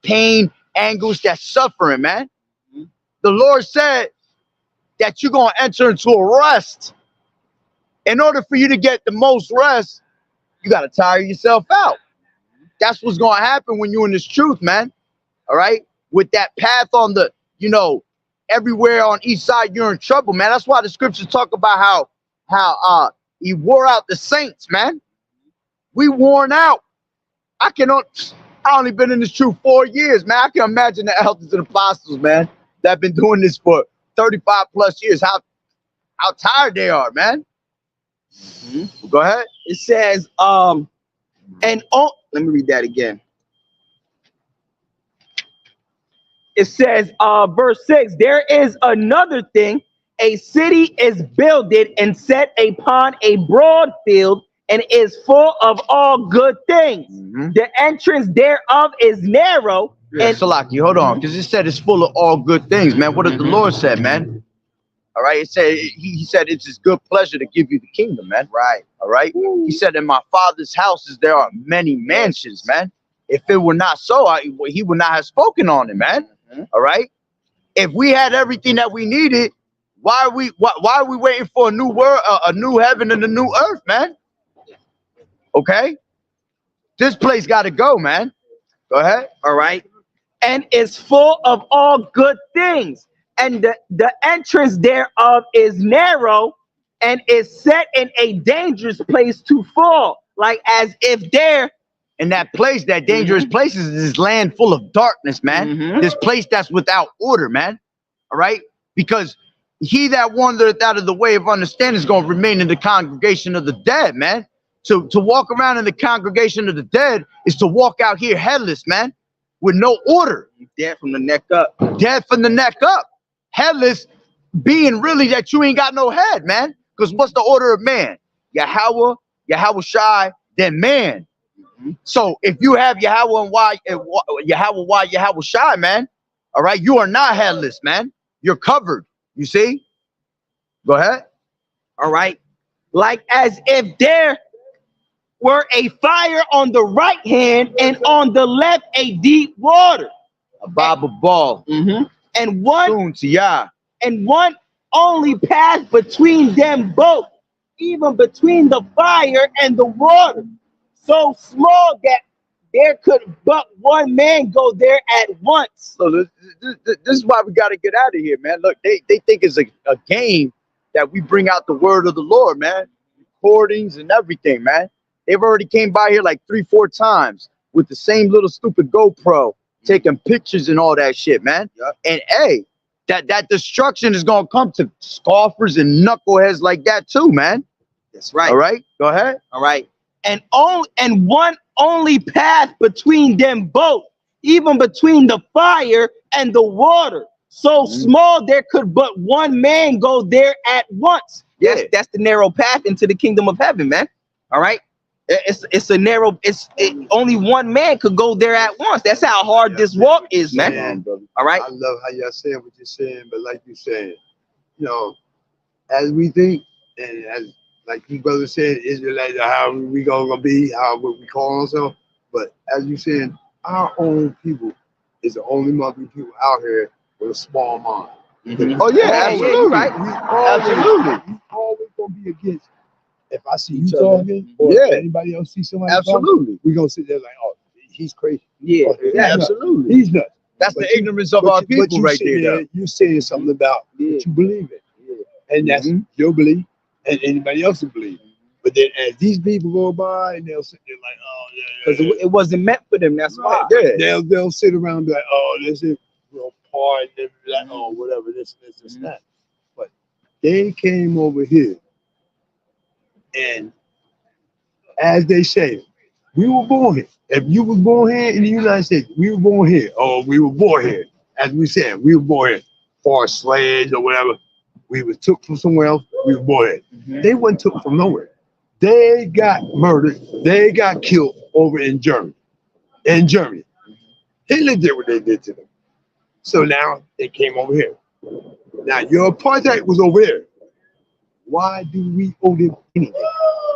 pain, anguish, that suffering, man? The Lord said that you're going to enter into a rest. In order for you to get the most rest, you got to tire yourself out. That's what's going to happen when you're in this truth, man. All right. With that path on the, everywhere on each side, you're in trouble, man. That's why the scriptures talk about how he wore out the saints, man. We worn out. I only been in this truth 4 years, man. I can imagine the elders and apostles, man, that have been doing this for 35 plus years, how tired they are, man. Go ahead. It says, let me read that again. It says, verse 6, there is another thing. A city is builded and set upon a broad field and is full of all good things. The entrance thereof is narrow. And Salaki, hold on, because it said it's full of all good things, man. What did the Lord say, man? All right, it said he said it's his good pleasure to give you the kingdom, man. Right. All right. He said, in my Father's houses there are many mansions, man. If it were not so, he would not have spoken on it, man. All right. If we had everything that we needed, why are we waiting for a new world, a new heaven and a new earth, man? Okay. This place got to go, man. Go ahead. All right. And is full of all good things. And the entrance thereof is narrow and is set in a dangerous place to fall. Like as if there. In that place, that dangerous place is this land full of darkness, man. This place that's without order, man. All right. Because he that wandereth out of the way of understanding is going to remain in the congregation of the dead, man. To walk around in the congregation of the dead is to walk out here headless, man, with no order. Dead from the neck up. Dead from the neck up. Headless being really that you ain't got no head, man. Because what's the order of man? Yahawah, Yahawah, then man. So if you have Yahawah and Yahawah, Yahawah, man, all right, you are not headless, man. You're covered. You see? Go ahead. All right. Like as if there were a fire on the right hand and on the left a deep water. A Bible ball. And one Soon to Yah. and one only passed between them both, even between the fire and the water, so small that there could but one man go there at once. So this is why we got to get out of here, man. Look, they think it's a game that we bring out the word of the Lord, man. Recordings and everything, man. They've already came by here like 3-4 times with the same little stupid GoPro, taking pictures and all that shit, man. And hey, that destruction is gonna come to scoffers and knuckleheads like that too, man. That's right. All right, go ahead. All right. And one only path between them both, even between the fire and the water, so small there could but one man go there at once. That's the narrow path into the kingdom of heaven, man. All right. It's a narrow. Only one man could go there at once. That's how hard this walk is, man. All right. I love how y'all saying what you're saying, but like you said, you know, as we think, and as like you brother said, Israelites are how we gonna be, how we call ourselves. But as you said, our own people is the only Muslim people out here with a small mind. Oh yeah, absolutely. Right. Absolutely. We always gonna be against. If I see you talking, or if anybody else see somebody talking, we're gonna sit there like, oh, he's crazy. Yeah, absolutely. He's nuts. That's the ignorance of our people right there. You're saying something about what you believe in. And that's your belief and anybody else's belief. But then as these people go by and they'll sit there like, oh yeah, because it wasn't meant for them. That's why. They'll sit around and be like, oh, this is real part, and be like, oh, whatever, this, that. But they came over here. And as they say, we were born here. If you was born here in the United States, we were born here, or we were born here. As we said, we were born here for slaves or whatever. We were took from somewhere else. We were born here. They weren't took from nowhere. They got murdered. They got killed over in Germany. Hitler did what they did to them. So now they came over here. Now your apartheid was over here. Why do we owe them anything?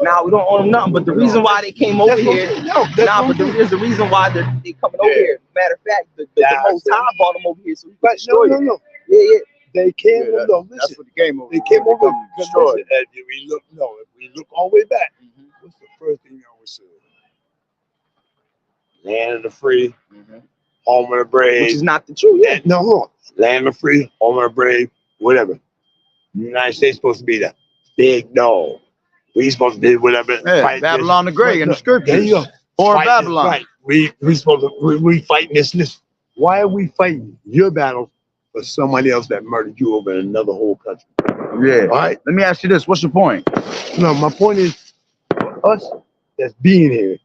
Now we don't owe them nothing, but the reason why they came over here, there's the reason why they're coming over here. Matter of fact, the most high brought them over here, so we can destroy them. No. Yeah. They came over. No, listen. That's what the game over. They came over. Listen, if we look all the way back, what's the first thing you always say? Land of the free, home of the brave. Which is not the truth. Yeah. No, hold on. Land of the free, home of the brave, whatever. The United States supposed to be the big dog. We supposed to be whatever. Yeah, Babylon the Great in the scriptures. There you go. Or Babylon. Right. We supposed to we fighting this. Why are we fighting your battle for somebody else that murdered you over in another whole country? Yeah. All right. Let me ask you this. What's your point? No, my point is, for us that's being here,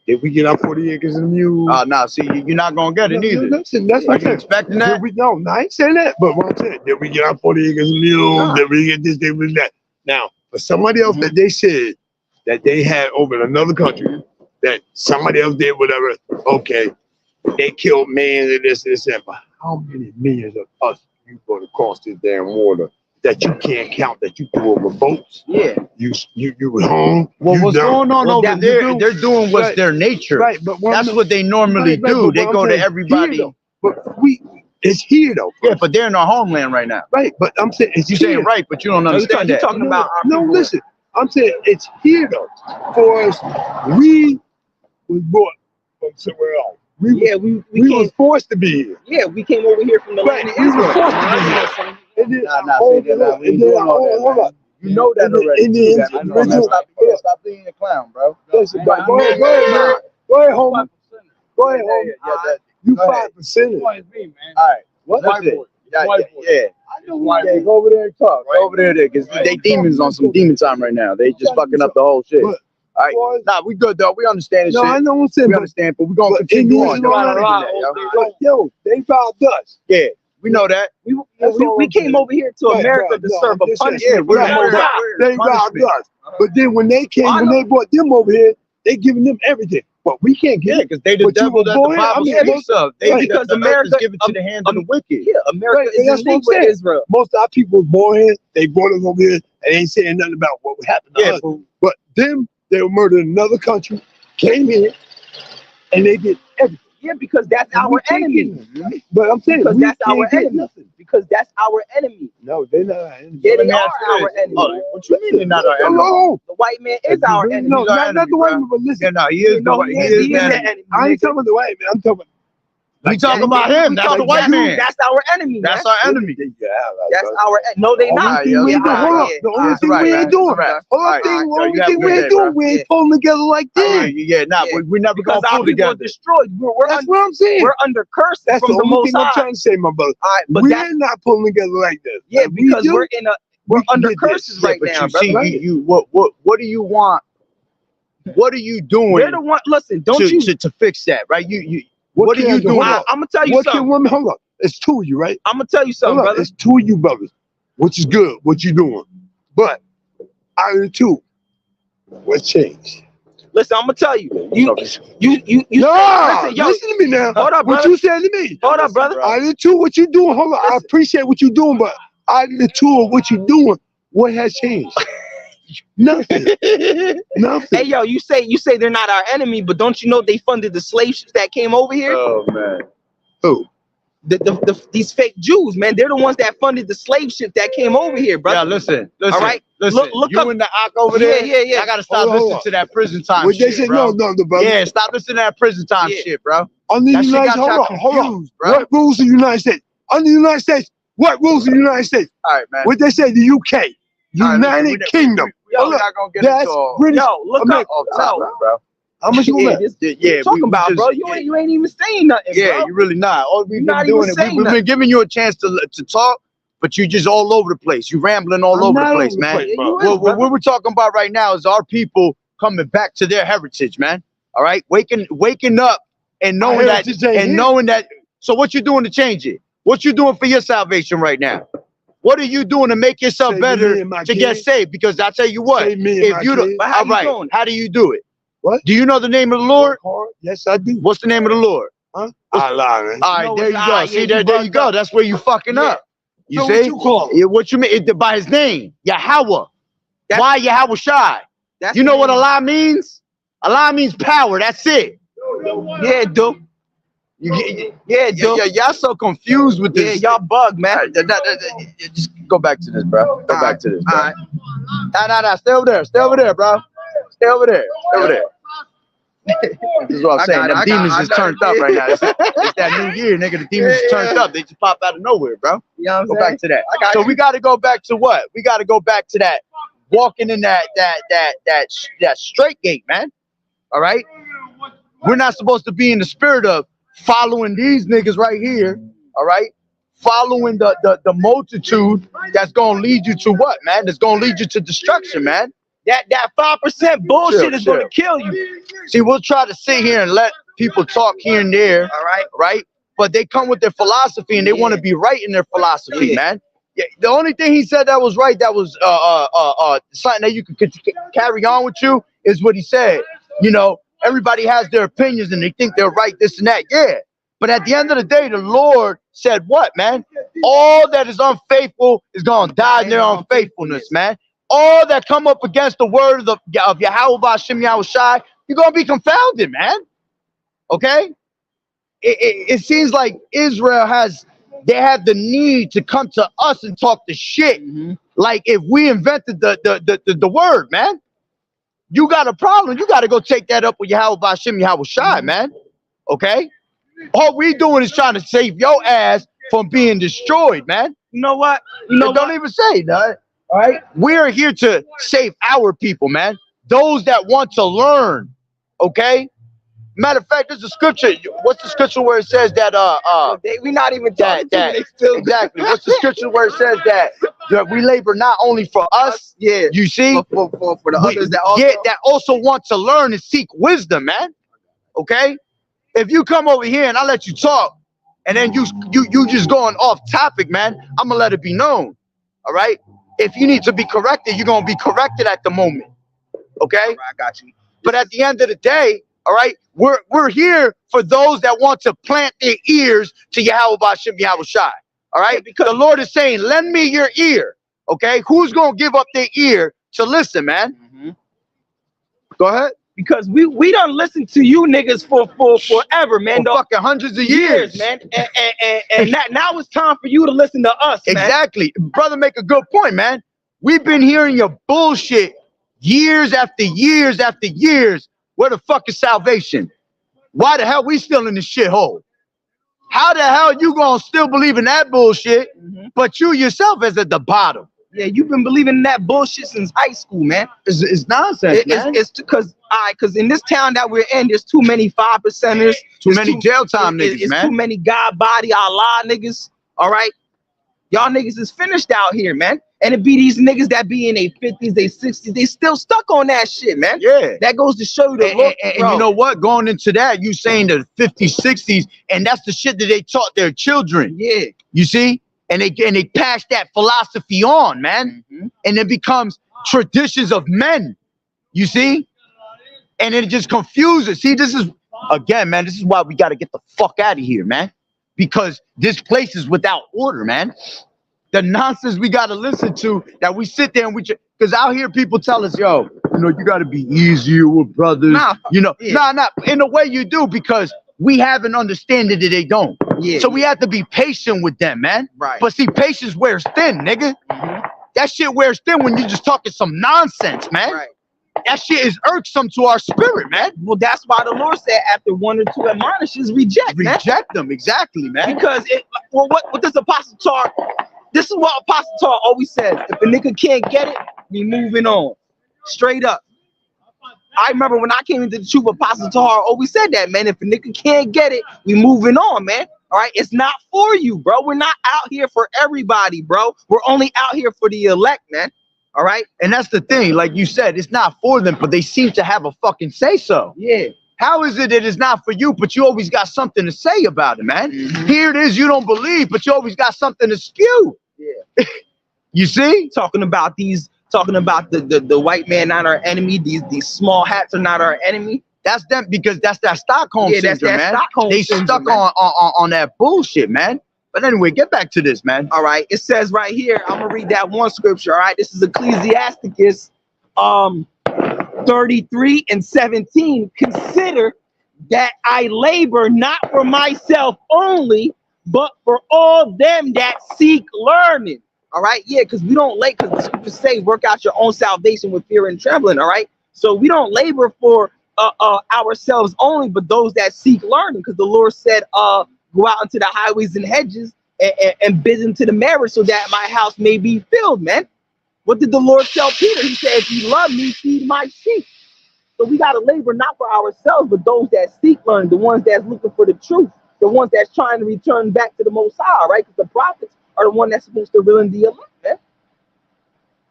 if we get our 40 acres and a mule. Nah, see, you're not going to get it either. Listen, that's what I'm expecting that? No, I ain't saying that. But what I'm saying, did we get our 40 acres and a mule? Did we get this, did we that? Now, for somebody else that they said that they had over in another country, that somebody else did whatever, okay, they killed millions of this, that. But how many millions of us you going to cross this damn water that you can't count, that you threw over boats? Yeah. You were home. Well, what's going on over there? They're doing what's their nature. Right, but that's what they normally do. They go to everybody. But it's here though. Yeah, but they're in our homeland right now. Right, but I'm saying it's you saying right, but you don't understand that. You're talking about listen. I'm saying it's here though. For us, we was brought from somewhere else. We was forced to be here. Yeah, we came over here from the land of Israel. Hold on. You know that already. Stop being a clown, bro. Listen, go ahead, man. Go ahead, homie. Go ahead, homie. You 5%. All right. What? Yeah. I know why. Go over there and talk. Go over there, because they demons on some demon time right now. They just fucking up the whole shit. All right. Nah, we good though. We understand this shit. I know what I'm saying. We understand, but we're gonna continue on. Yo, they robbed us. Yeah. We know that. We came over here to America to serve a punishment. They robbed us. But then when they came, when they brought them over here, they giving them everything. but we can't Yeah, get it. because they the But you devil were that the born here, Bible I mean, speaks of. They right, because the earth America- is given to the hand of the wicked. Yeah, America Right, is that's in what I'm league with saying. Israel. Most of our people was born here. They brought us over here, and they ain't saying nothing about what happened to Yeah, us. But them, they were murdered in another country, came here, and they did everything. Yeah, because that's And we our can't enemy. get nothing. But I'm saying Because we that's can't our get enemy. nothing. Because that's our enemy. No, they're not our enemy. Yeah, Let they me are ask you our this. enemy. Oh, what you mean they're not our enemy? No, The white man is our enemy. no, He's our not enemy, the white bro. man, but Yeah, listen. no, he is No, the he he is is the the enemy. enemy. I ain't nigga. talking about the white man. I'm talking We talking about him. That's the white man. That's our enemy. That's man. our enemy. That's our. No, they Only not. thing we ain't doing, hold up. The only That's thing right, we man. ain't doing, That's right. hold All up, right, thing, yo, only you have a thing good we day, ain't doing, bro. we ain't pulling together like that. Yeah, nah, Yeah. we never Because gonna our pull people are together. destroyed. That's what I'm saying. We're under curse That's from the the only Most thing I'm High. trying to say, my brother. All right, but We're that's not pulling together like that. yeah, Like, we because do, we're we can under get this. curses Yeah, right but now, you brother. see, you what do you want? What are you doing They're the one. Listen, don't you? to fix that, right? You what are can I you do? doing? Hold up. I'm gonna tell you What can something. women, hold up. It's two of you, right? I'm gonna tell you something, Hold up, brother. it's two of you brothers, which is good, what you doing. But out of the two, what changed? Listen, I'm gonna tell you. You. No, Listen, yo, listen to me now. hold up, What brother. you said to me. Hold up, brother. Out of the two, what you doing? Hold up. I appreciate what you doing, but out of the two of what you doing, what has changed? Nothing. Nothing. Hey, yo, you say they're not our enemy, but don't you know they funded the slave ships that came over here? Oh man, Who? These fake Jews, man. They're the ones that funded the slave ship that came over here, brother. yeah. Listen. All right, listen. look you up. and the Ak over there. Yeah. I gotta stop Hold listening on. to that prison time What they shit, say? bro. No, brother. Yeah, stop listening to that prison time Yeah. shit, bro. Under That the shit United got States, y'all hold on. confused, bro. What rules of the United States? Under the United States, what rules of the United States? All right, man. What they say, the UK, All right, United listen, Kingdom. We're Hold up. not gonna get That's into all British. Yo, look America. up. off No. topic, bro. How much you Yeah, bet? this, Yeah, what you talking we about, just- bro? You ain't even saying nothing, Yeah, bro. you're really not. All we've You're been not doing even is saying we've nothing. been giving you a chance to talk, but you just all over the place. You rambling all I'm over the not place, over the man. place, bro. You is, What brother. we're talking about right now is our people coming back to their heritage, man. All right, waking up and knowing that heritage ain't here. knowing that. So what you doing to change it? What you doing for your salvation right now? What are you doing to make yourself Save better me and my to get kids. saved? Because I tell you what, Save me and if my you don't, kids. But how all you right, doing it? how do you do it? What? Do you know the name of the Lord? Hard? Yes, I do. What's the name of the Lord? Huh? Allah, man. All right, No, there it's you all go. right. See, Yeah, there you you go. bugged That's where you fucking Yeah. up. You So see? what you call it? Yeah, what you mean? By his name, Yahawah. That's- Why Yahawah? That's You know the what name. Allah means? Allah means power. That's it. Yeah, dude. Yeah, dude. Y'all so confused with Yeah, this. y'all bug, man. Just go back to this, bro. Go back to this, bro. All right. Nah. Stay over there. Stay over there, bro. Stay over there. Stay over there. This is what I'm I saying. got it, Them I got demons it, I is got turned it. up right now. It's that new year, nigga. The demons is turned up. They just pop out of nowhere, bro. You know what I'm Go saying? back to that. I got So you. we got to go back to what? We got to go back to that walking in that straight gate, man. All right. We're not supposed to be in the spirit of following these niggas right here. All right. Following the multitude that's gonna lead you to what, man? That's gonna lead you to destruction, man. That 5% bullshit is gonna kill you. See, we'll try to sit here and let people talk here and there, All right. right? But they come with their philosophy and they want to be right in their philosophy, Yeah. man. Yeah, the only thing he said that was right, that was something that you could carry on with you, is what he said. You know, everybody has their opinions and they think they're right, this and that. Yeah. But at the end of the day, the Lord said what, man? All that is unfaithful is gonna die in their unfaithfulness, man. All that come up against the word of Yahawah Ba'Shem Yahushai, you're gonna be confounded, man. Okay? It seems like Israel they have the need to come to us and talk the shit. Like if we invented the word, man. You got a problem, you gotta go take that up with Yahawah Ba'Shem Yahushai, man. Okay? All we doing is trying to save your ass from being destroyed, man. You know what? You know Don't what? even say that. All right, we're here to save our people, man. Those that want to learn. Okay. Matter of fact, there's a scripture. What's the scripture where it says that We not even talking that to they still exactly? What's the scripture where it says that we labor not only for us? Yeah. You see, For the others that also. yeah, that also want to learn and seek wisdom, man. Okay. If you come over here and I let you talk, and then you just going off topic, man, I'm gonna let it be known. All right. If you need to be corrected, you're gonna be corrected at the moment. Okay. I got you. But at the end of the day, All right, we're here for those that want to plant their ears to YAHAWAH'S, YAHAWAH'S. All right, because the Lord is saying, lend me your ear. Okay, who's gonna give up their ear to listen, man? Go ahead. Because we done listened to you niggas for forever, man. For fucking hundreds of years, man. And now it's time for you to listen to us, man. Exactly. Brother, make a good point, man. We've been hearing your bullshit years after years after years. Where the fuck is salvation? Why the hell we still in this shithole? How the hell you gonna still believe in that bullshit, but you yourself is at the bottom? Yeah, you've been believing in that bullshit since high school, man. It's nonsense, man. It's because in this town that we're in, there's too many 5%ers, too many jail time niggas, it's man. Too many God body Allah niggas. All right, y'all niggas is finished out here, man. And it be these niggas that be in their 50s, they 60s, they still stuck on that shit, man. Yeah, that goes to show you the look. And you know what? Going into that, you saying the 50s, 60s, and that's the shit that they taught their children. Yeah, you see. And they pass that philosophy on, man. And it becomes traditions of men, you see? And it just confuses. See, this is, again, man, this is why we got to get the fuck out of here, man. Because this place is without order, man. The nonsense we got to listen to, that we sit there and because out here people tell us, yo, you know, you got to be easier with brothers. Nah, you know, nah, in a way you do, because we have an understanding that they don't. Yeah. So we have to be patient with them, man. Right. But see, patience wears thin, nigga. That shit wears thin when you just talking some nonsense, man. Right. That shit is irksome to our spirit, man. Well, that's why the Lord said after 1 or 2 admonishes, reject them, exactly, man. Because what does Apostle Tar? This is what Apostle Tar always says. If a nigga can't get it, we moving on. Straight up. I remember when I came into the truth, Apostle Tar always said that, man. If a nigga can't get it, we moving on, man. All right, it's not for you, bro. We're not out here for everybody, bro. We're only out here for the elect, man. All right, and that's the thing. Like you said, it's not for them, but they seem to have a fucking say so. Yeah. How is it that it's not for you, but you always got something to say about it, man? Here it is, you don't believe, but you always got something to spew. Yeah. You see, talking about the white man not our enemy. These small hats are not our enemy. That's them, because that's that Stockholm syndrome, man. They stuck on that bullshit, man. But anyway, get back to this, man. All right, it says right here, I'm gonna read that one scripture. All right, this is Ecclesiasticus 33:17. Consider that I labor not for myself only, but for all them that seek learning. All right, yeah, because we don't because the scriptures say work out your own salvation with fear and trembling. All right, so we don't labor for ourselves only, but those that seek learning, because the Lord said, go out into the highways and hedges and bid into the marriage so that my house may be filled, man. What did the Lord tell Peter? He said, if you love me, feed my sheep. So we got to labor not for ourselves, but those that seek learning, the ones that's looking for the truth, the ones that's trying to return back to the Most High, right? Because the prophets are the one that's supposed to reel in the elect, man.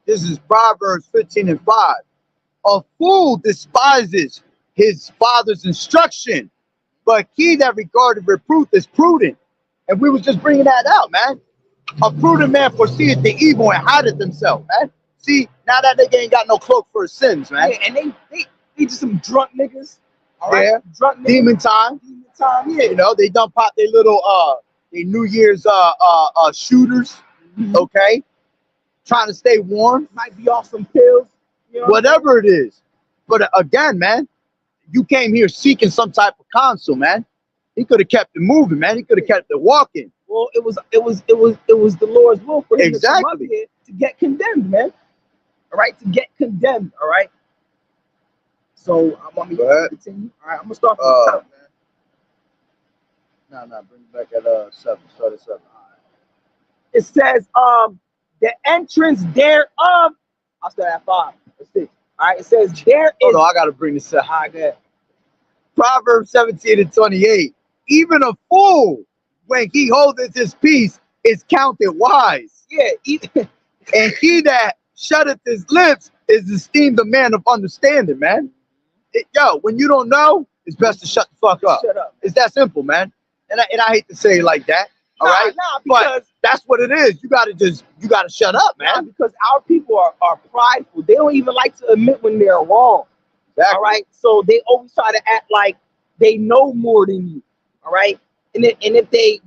This is Proverbs 15:5. A fool despises his father's instruction, but he that regardeth reproof is prudent. And we was just bringing that out, man. A prudent man foreseeth the evil and hideth himself, man. See, now that nigga ain't got no cloak for his sins, man. Yeah, and they just some drunk niggas. All right, yeah, drunk niggas. Demon time, yeah. You know, they done pop their little their New Year's shooters, okay? Trying to stay warm. Might be off some pills, you know, whatever it is. But again, man, you came here seeking some type of counsel, man. He could have kept it moving, man. He could have kept it walking. Well, it was the Lord's will for him to come up here to get condemned, man. All right, to get condemned. All right. So I want me to continue. All right, I'm gonna start from the top, man. No, bring it back at 7. Start at 7. All right. It says the entrance thereof. I'll start at 5 or 6. All right. It says there is. Hold on, I gotta bring this up. All right, go ahead. Proverbs 17:28. Even a fool, when he holdeth his peace, is counted wise. Yeah. And he that shutteth his lips is esteemed a man of understanding, man. Yo, when you don't know, it's best to shut the fuck up. Shut up. It's that simple, man. And I hate to say it like that. All right? Because but that's what it is. You gotta shut up, man. Because our people are prideful. They don't even like to admit when they're wrong. Exactly. All right. So they always try to act like they know more than you. All right. And if they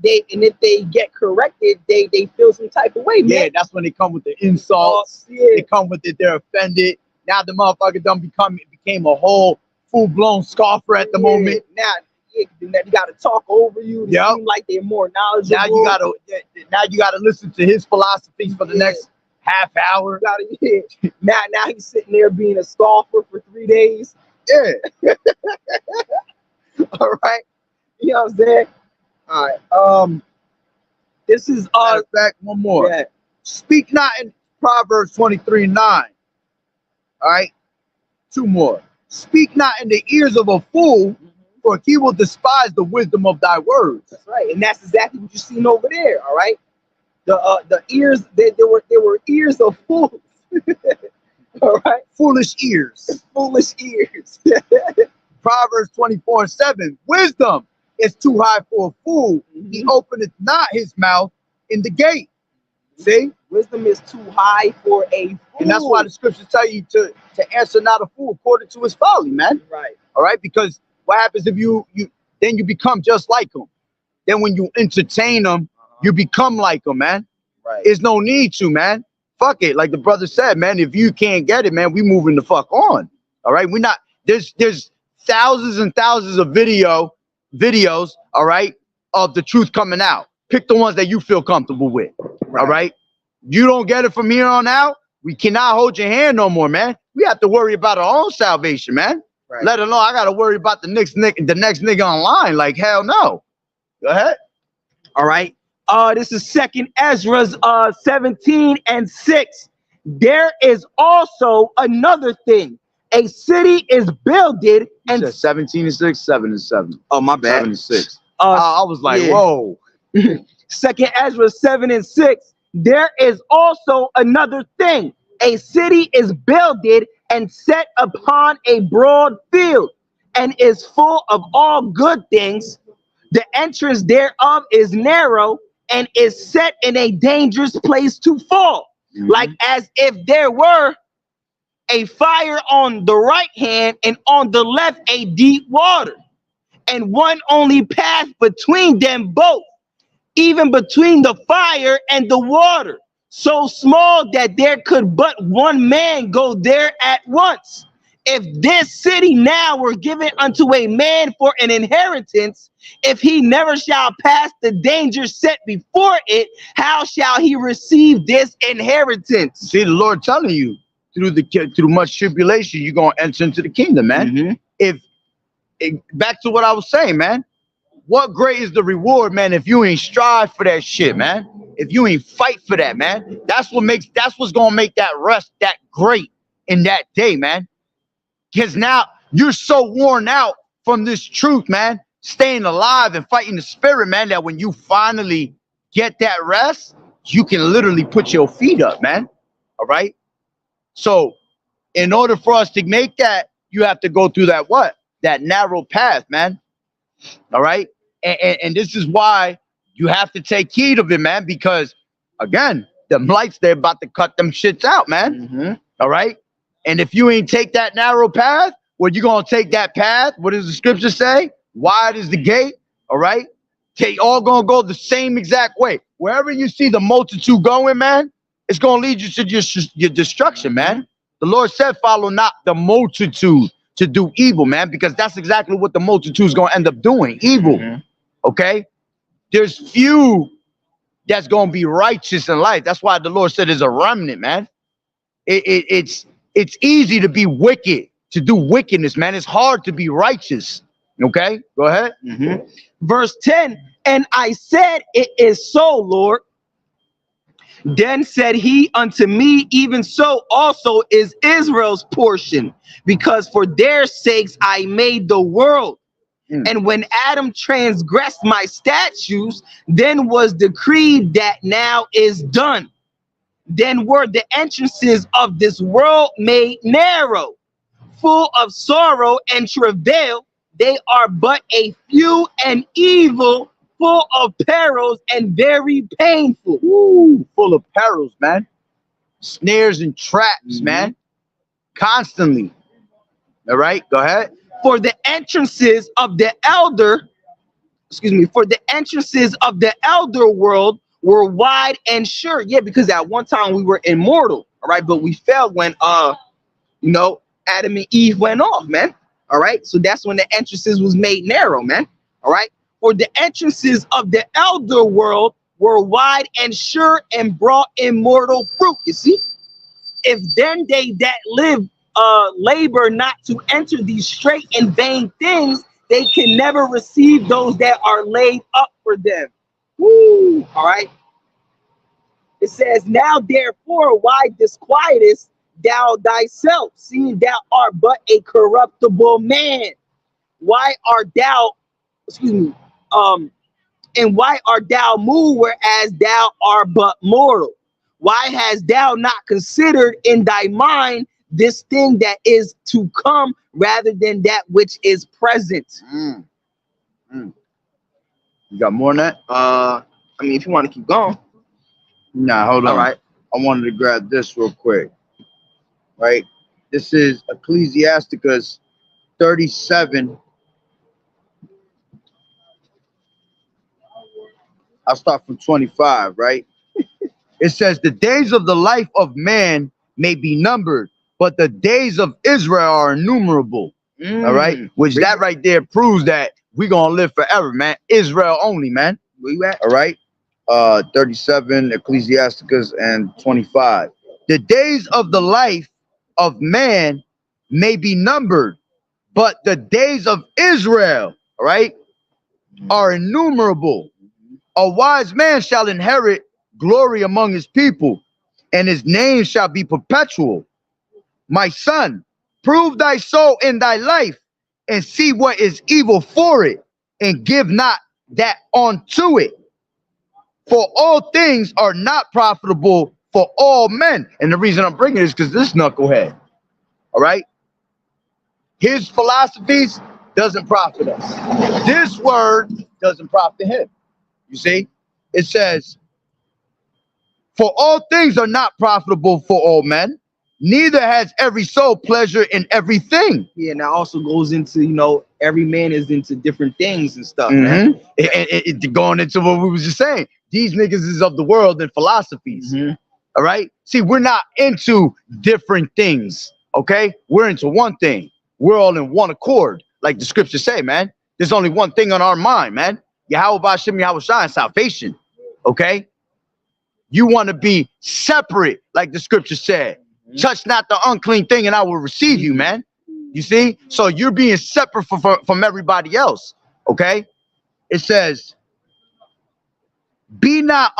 get corrected, they feel some type of way, man. Yeah, that's when they come with the insults. Yeah. They come with it. They're offended. Now the motherfucker done became a whole full-blown scoffer at the moment. Now you got to talk over you. They seem like they're more knowledgeable. Now you gotta listen to his philosophies for the next half hour. Now he's sitting there being a scoffer for 3 days. Yeah. All right. You know what I'm saying? All right. This is back one more. Yeah. Speak not in Proverbs 23:9. All right. 2 more. Speak not in the ears of a fool, for he will despise the wisdom of thy words. That's right, and that's exactly what you seen over there. All right. The ears, there were ears of fools. All right. Foolish ears. Foolish ears. Proverbs 24:7. Wisdom is too high for a fool. He openeth not his mouth in the gate. See? Wisdom is too high for a fool. And that's why the scriptures tell you to answer not a fool according to his folly, man. Right. All right. Because what happens if you become just like him? Then when you entertain them, you become like them, man. Right. There's no need to, man. Fuck it. Like the brother said, man, if you can't get it, man, we moving the fuck on. All right. We're not, there's thousands and thousands of videos, all right, of the truth coming out. Pick the ones that you feel comfortable with. All right. You don't get it from here on out, we cannot hold your hand no more, man. We have to worry about our own salvation, man. Right. Let alone I gotta worry about the next nigga online. Like, hell no. Go ahead. All right. This is 2nd Ezra's 17:6. There is also another thing. A city is builded and 17:6, 7:7. Oh, my bad. 7:6. I was like, whoa. 2nd Ezra 7:6. There is also another thing. A city is builded and set upon a broad field, and is full of all good things. The entrance thereof is narrow, and is set in a dangerous place to fall, like as if there were a fire on the right hand and on the left a deep water, and one only path between them both, even between the fire and the water, so small that there could but one man go there at once. If this city now were given unto a man for an inheritance, if he never shall pass the danger set before it, how shall he receive this inheritance? See, the Lord telling you through much tribulation, you're gonna enter into the kingdom, man. Back to what I was saying, man. What great is the reward, man, if you ain't strive for that shit, man. If you ain't fight for that, man. That's what's gonna make that rest that great in that day, man. Because now you're so worn out from this truth, man, staying alive and fighting the spirit, man, that when you finally get that rest, you can literally put your feet up, man. All right. So in order for us to make that, you have to go through that narrow path, man. All right. And this is why you have to take heed of it, man, because again, them lights, they're about to cut them shits out, man. All right. And if you ain't take that narrow path, well, you're going to take that path. What does the scripture say? Wide is the gate. All right. They all going to go the same exact way. Wherever you see the multitude going, man, it's going to lead you to your destruction, man. The Lord said, follow not the multitude to do evil, man, because that's exactly what the multitude is going to end up doing. Evil. Okay. There's few that's going to be righteous in life. That's why the Lord said there's a remnant, man. It's easy to be wicked, to do wickedness, man. It's hard to be righteous. Okay, go ahead. Verse 10, and I said, it is so, Lord. Then said he unto me, even so also is Israel's portion, because for their sakes I made the world. And when Adam transgressed my statutes, then was decreed that now is done. Then were the entrances of this world made narrow, full of sorrow and travail. They are but a few and evil, full of perils and very painful. Ooh, full of perils, man. Snares and traps, man. Constantly. All right, go ahead. For the entrances of the elder world were wide and sure. Yeah, because at one time we were immortal, all right, but we fell when Adam and Eve went off, man. All right, so that's when the entrances was made narrow, man. All right, for the entrances of the elder world were wide and sure and brought immortal fruit. You see, if then they that live labor not to enter these straight and vain things, they can never receive those that are laid up for them. Woo! All right. It says, now therefore, why disquietest thou thyself, seeing thou art but a corruptible man? Why art thou, and why art thou moved, whereas thou art but mortal? Why hast thou not considered in thy mind this thing that is to come rather than that which is present? You got more than that? I mean, if you want to keep going. Nah, hold on. All right. I wanted to grab this real quick. Right? This is Ecclesiasticus 37. I'll start from 25, right? It says, the days of the life of man may be numbered, but the days of Israel are innumerable. All right? Which that right there proves that we're going to live forever, man. Israel only, man. Where you at? All right? 37, Ecclesiasticus, and 25. The days of the life of man may be numbered, but the days of Israel, all right, are innumerable. A wise man shall inherit glory among his people, and his name shall be perpetual. My son, prove thy soul in thy life, and see what is evil for it, and give not that unto it. For all things are not profitable for all men. And the reason I'm bringing this is because this knucklehead, all right, his philosophies doesn't profit us. This word doesn't profit him. You see, it says, for all things are not profitable for all men, neither has every soul pleasure in everything. Yeah, and that also goes into, every man is into different things and stuff, man. Going into what we was just saying, these niggas is of the world and philosophies. All right. See, we're not into different things. Okay. We're into one thing. We're all in one accord. Like the scriptures say, man, there's only one thing on our mind, man. YAHAWAH'S, YAHAWAH'S, salvation. Okay. You want to be separate, like the scripture said. Touch not the unclean thing and I will receive you, man. You see? So you're being separate from everybody else. Okay. It says, be not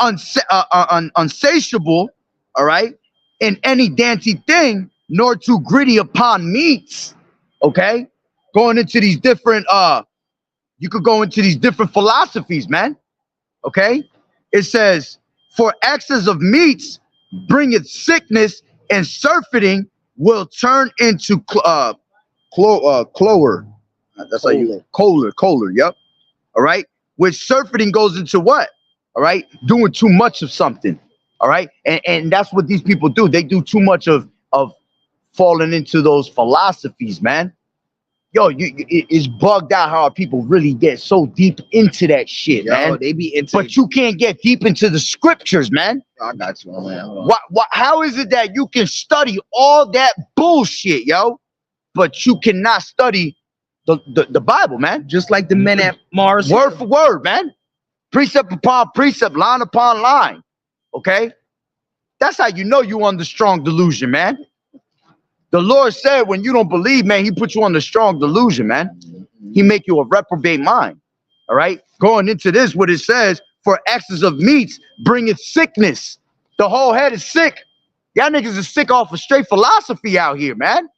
unsatiable, all right, in any dainty thing, nor too gritty upon meats. Okay. Going into these different, you could go into these different philosophies, man. Okay. It says, for excess of meats bringeth sickness, and surfeiting will turn into clower. That's how you Kohler. Yep. All right. Which surfeiting goes into what? All right. Doing too much of something. All right. And that's what these people do. They do too much of falling into those philosophies, man. Yo, it's bugged out how people really get so deep into that shit, man. They be into But you can't get deep into the scriptures, man. I got you, man. How is it that you can study all that bullshit, yo, but you cannot study the Bible, man? Just like the men at Mars. Word for word, man. Precept upon precept, line upon line. Okay? That's how you know you under strong delusion, man. The Lord said when you don't believe, man, he put you on the strong delusion, man. He make you a reprobate mind. All right? Going into this, what it says, for excess of meats bringeth sickness. The whole head is sick. Y'all niggas is sick off of straight philosophy out here, man.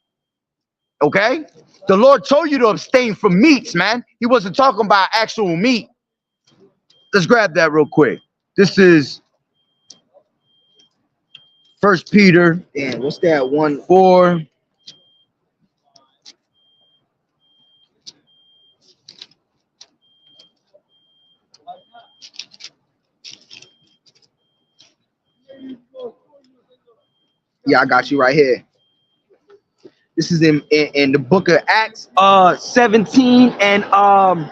Okay? The Lord told you to abstain from meats, man. He wasn't talking about actual meat. Let's grab that real quick. This is 1 Peter. Damn, what's that 1:4. Yeah, I got you right here. This is in the book of Acts 17, and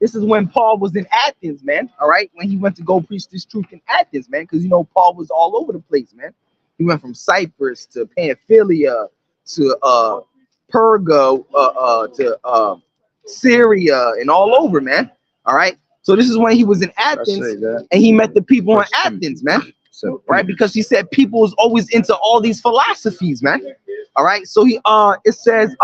this is when Paul was in Athens, man. All right, when he went to go preach this truth in Athens, man, because you know Paul was all over the place, man. He went from Cyprus to Pamphylia to Perga to Syria and all over, man. All right. So this is when he was in Athens and he met the people in Athens, man. Right, because he said people was always into all these philosophies, man. All right. So he it says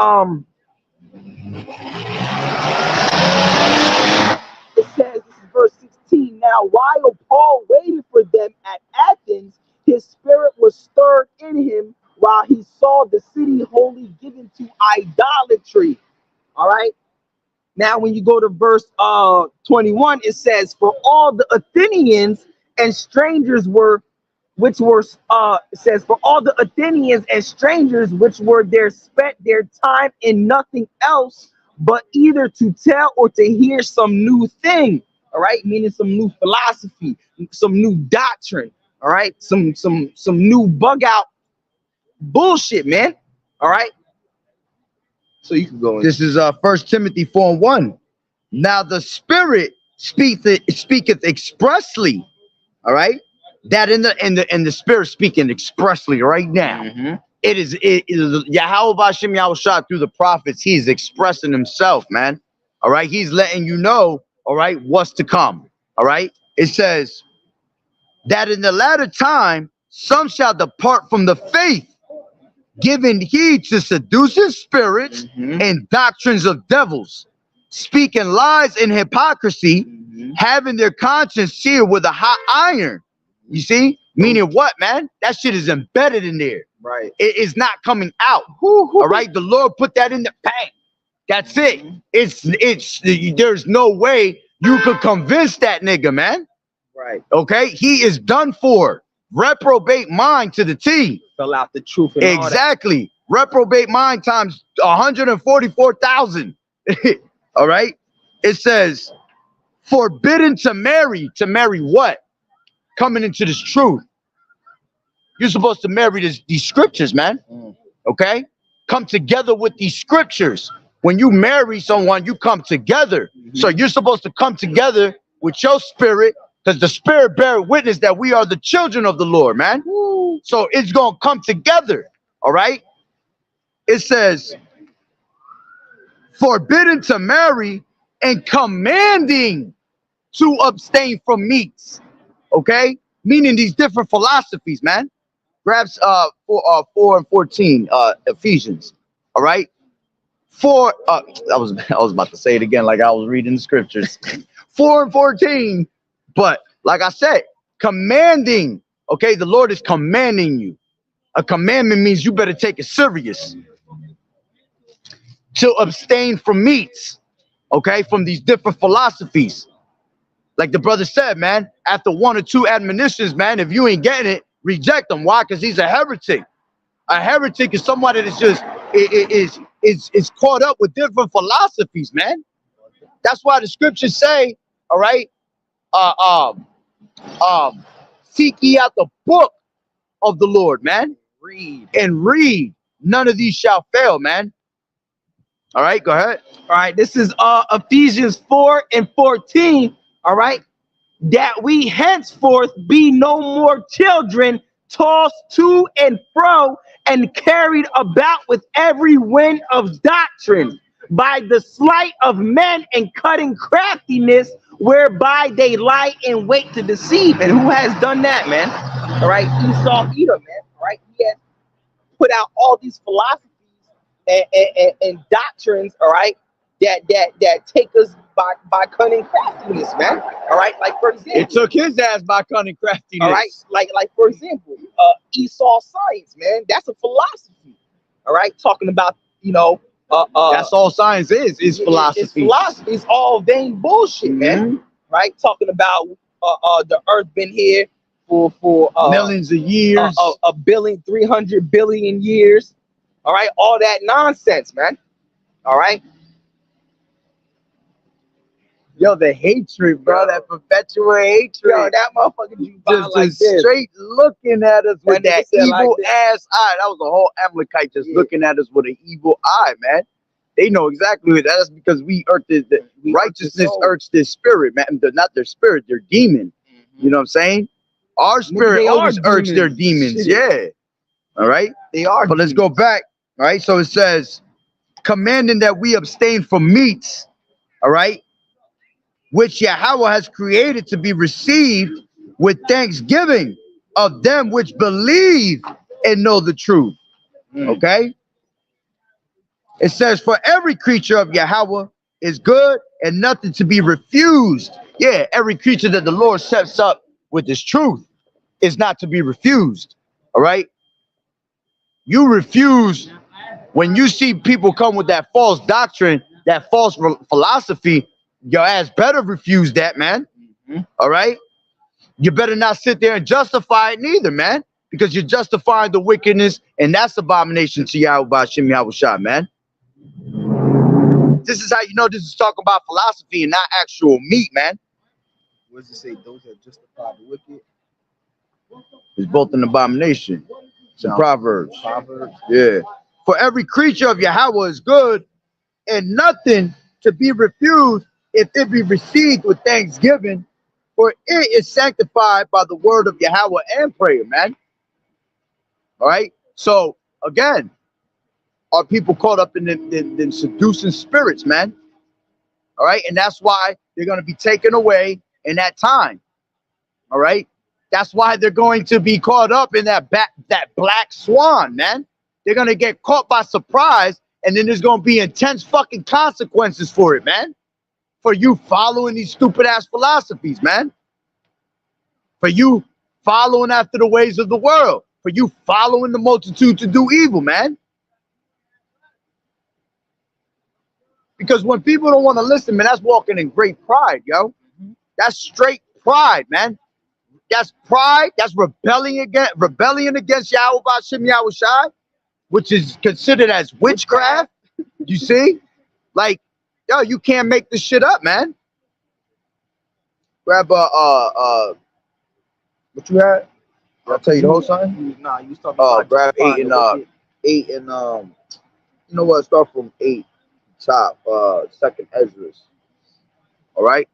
this is verse 16. Now, while Paul waited for them at Athens, his spirit was stirred in him while he saw the city wholly given to idolatry. All right. Now, when you go to verse 21, it says, for all the Athenians and strangers were, which were, it says, for all the Athenians and strangers which were there spent their time in nothing else but either to tell or to hear some new thing. All right, meaning some new philosophy, some new doctrine. All right, some new bug out bullshit, man. All right. So you can go in. This is 1 Timothy 4:1. Now the Spirit speaketh expressly, all right, that in the Spirit speaking expressly right now. It is YAHAWAH'S through the prophets. He's expressing himself, man. All right, he's letting you know, all right, what's to come. All right, it says that in the latter time some shall depart from the faith, giving heed to seducing spirits and doctrines of devils, speaking lies and hypocrisy, having their conscience seared with a hot iron. You see? Meaning what, man? That shit is embedded in there. Right. It is not coming out. All right? The Lord put that in the bank. That's it. There's no way you could convince that nigga, man. Right. Okay? He is done for. Reprobate mind to the T. Fell out the truth. And exactly. Reprobate mind times 144,000. All right. It says, forbidden to marry. To marry what? Coming into this truth. You're supposed to marry these scriptures, man. Okay. Come together with these scriptures. When you marry someone, you come together. So you're supposed to come together with your spirit, because the Spirit bear witness that we are the children of the Lord, man. So it's going to come together. All right. It says, forbidden to marry and commanding to abstain from meats. Okay. Meaning these different philosophies, man. Grabs 4 and 14, Ephesians. All right. I was about to say it again like I was reading the scriptures. 4 and 14. But like I said, commanding, okay, the Lord is commanding you. A commandment means you better take it serious. To abstain from meats, okay, from these different philosophies. Like the brother said, man, after 1 or 2 admonitions, man, if you ain't getting it, reject them. Why? Because he's a heretic. A heretic is somebody that's just is caught up with different philosophies, man. That's why the scriptures say, all right, seek ye out the book of the Lord, man. Read. None of these shall fail, man. All right, go ahead. All right, this is Ephesians 4 and 14. All right, that we henceforth be no more children, tossed to and fro and carried about with every wind of doctrine, by the sleight of men and cunning craftiness, whereby they lie in wait to deceive. And who has done that, man? All right, Esau, Edom, man. All right, he has put out all these philosophies and doctrines, all right, that take us by cunning craftiness, man. All right, like for example, it took his ass by cunning craftiness. All right, like for example, Esau science, man. That's a philosophy. All right, talking about, you know, that's all science is philosophy. It's philosophy. It's all vain bullshit, man. Right, talking about the earth been here for millions of years, a billion, 300 billion years. All right, all that nonsense, man. All right. Yo, the hatred, bro, Yo. that perpetual hatred. Yo, that motherfucker just, like just this. straight looking at us with That nigga that said evil like this. ass eye. That was a whole Amalekite just Yeah. looking at us with an evil eye, man. They know exactly what that is because we irked the We righteousness irked irks their spirit, man. Not their spirit, their demon. You know what I'm saying? Our spirit they always are irks their demons. Shit. Yeah. All right. They are. But let's go back. All right. So it says, commanding that we abstain from meats. All right. Which Yahweh has created to be received with thanksgiving of them which believe and know the truth. Okay? It says, for every creature of Yahweh is good and nothing to be refused. Yeah, every creature that the Lord sets up with his truth is not to be refused. All right? You refuse when you see people come with that false doctrine, that false philosophy. Your ass better refuse that, man. All right? You better not sit there and justify it neither, man, because you're justifying the wickedness, and that's abomination to Yahweh Ba'Shem Yahushua, man. This is how you know this is talking about philosophy and not actual meat, man. What does it say? Those that justify the wicked. It's both an abomination. It's in Proverbs. Proverbs. Yeah. For every creature of Yahweh is good, and nothing to be refused if it be received with thanksgiving, for it is sanctified by the word of Yahweh and prayer, man. All right. So again, are people caught up in the seducing spirits, man? All right. And that's why they're going to be taken away in that time. All right. That's why they're going to be caught up in that black swan, man. They're going to get caught by surprise. And then there's going to be intense fucking consequences for it, man. For you following these stupid ass philosophies, man. For you following after the ways of the world. For you following the multitude to do evil, man. Because when people don't want to listen, man, that's walking in great pride, yo. That's straight pride, man. That's pride. That's rebellion against Yahweh Ba'Shem Yahushai, which is considered as witchcraft. You see? Like, yo, you can't make this shit up, man. Grab what you had? I'll tell you the whole sign. Nah, you was talking about Grab justifying the wicked. 8 and you know what? Start from 8 top, second Ezra's. All right.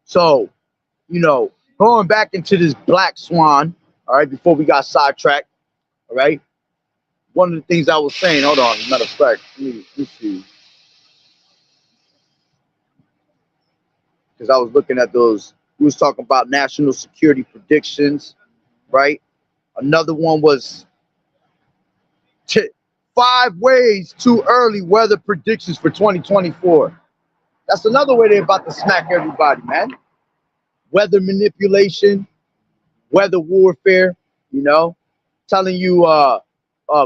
So, you know, going back into this black swan. All right, before we got sidetracked. All right. One of the things I was saying, hold on, matter of fact, let me see. Because I was looking at those, we was talking about national security predictions, right? Another one was 5 ways too early weather predictions for 2024. That's another way they're about to smack everybody, man. Weather manipulation, weather warfare, you know, telling you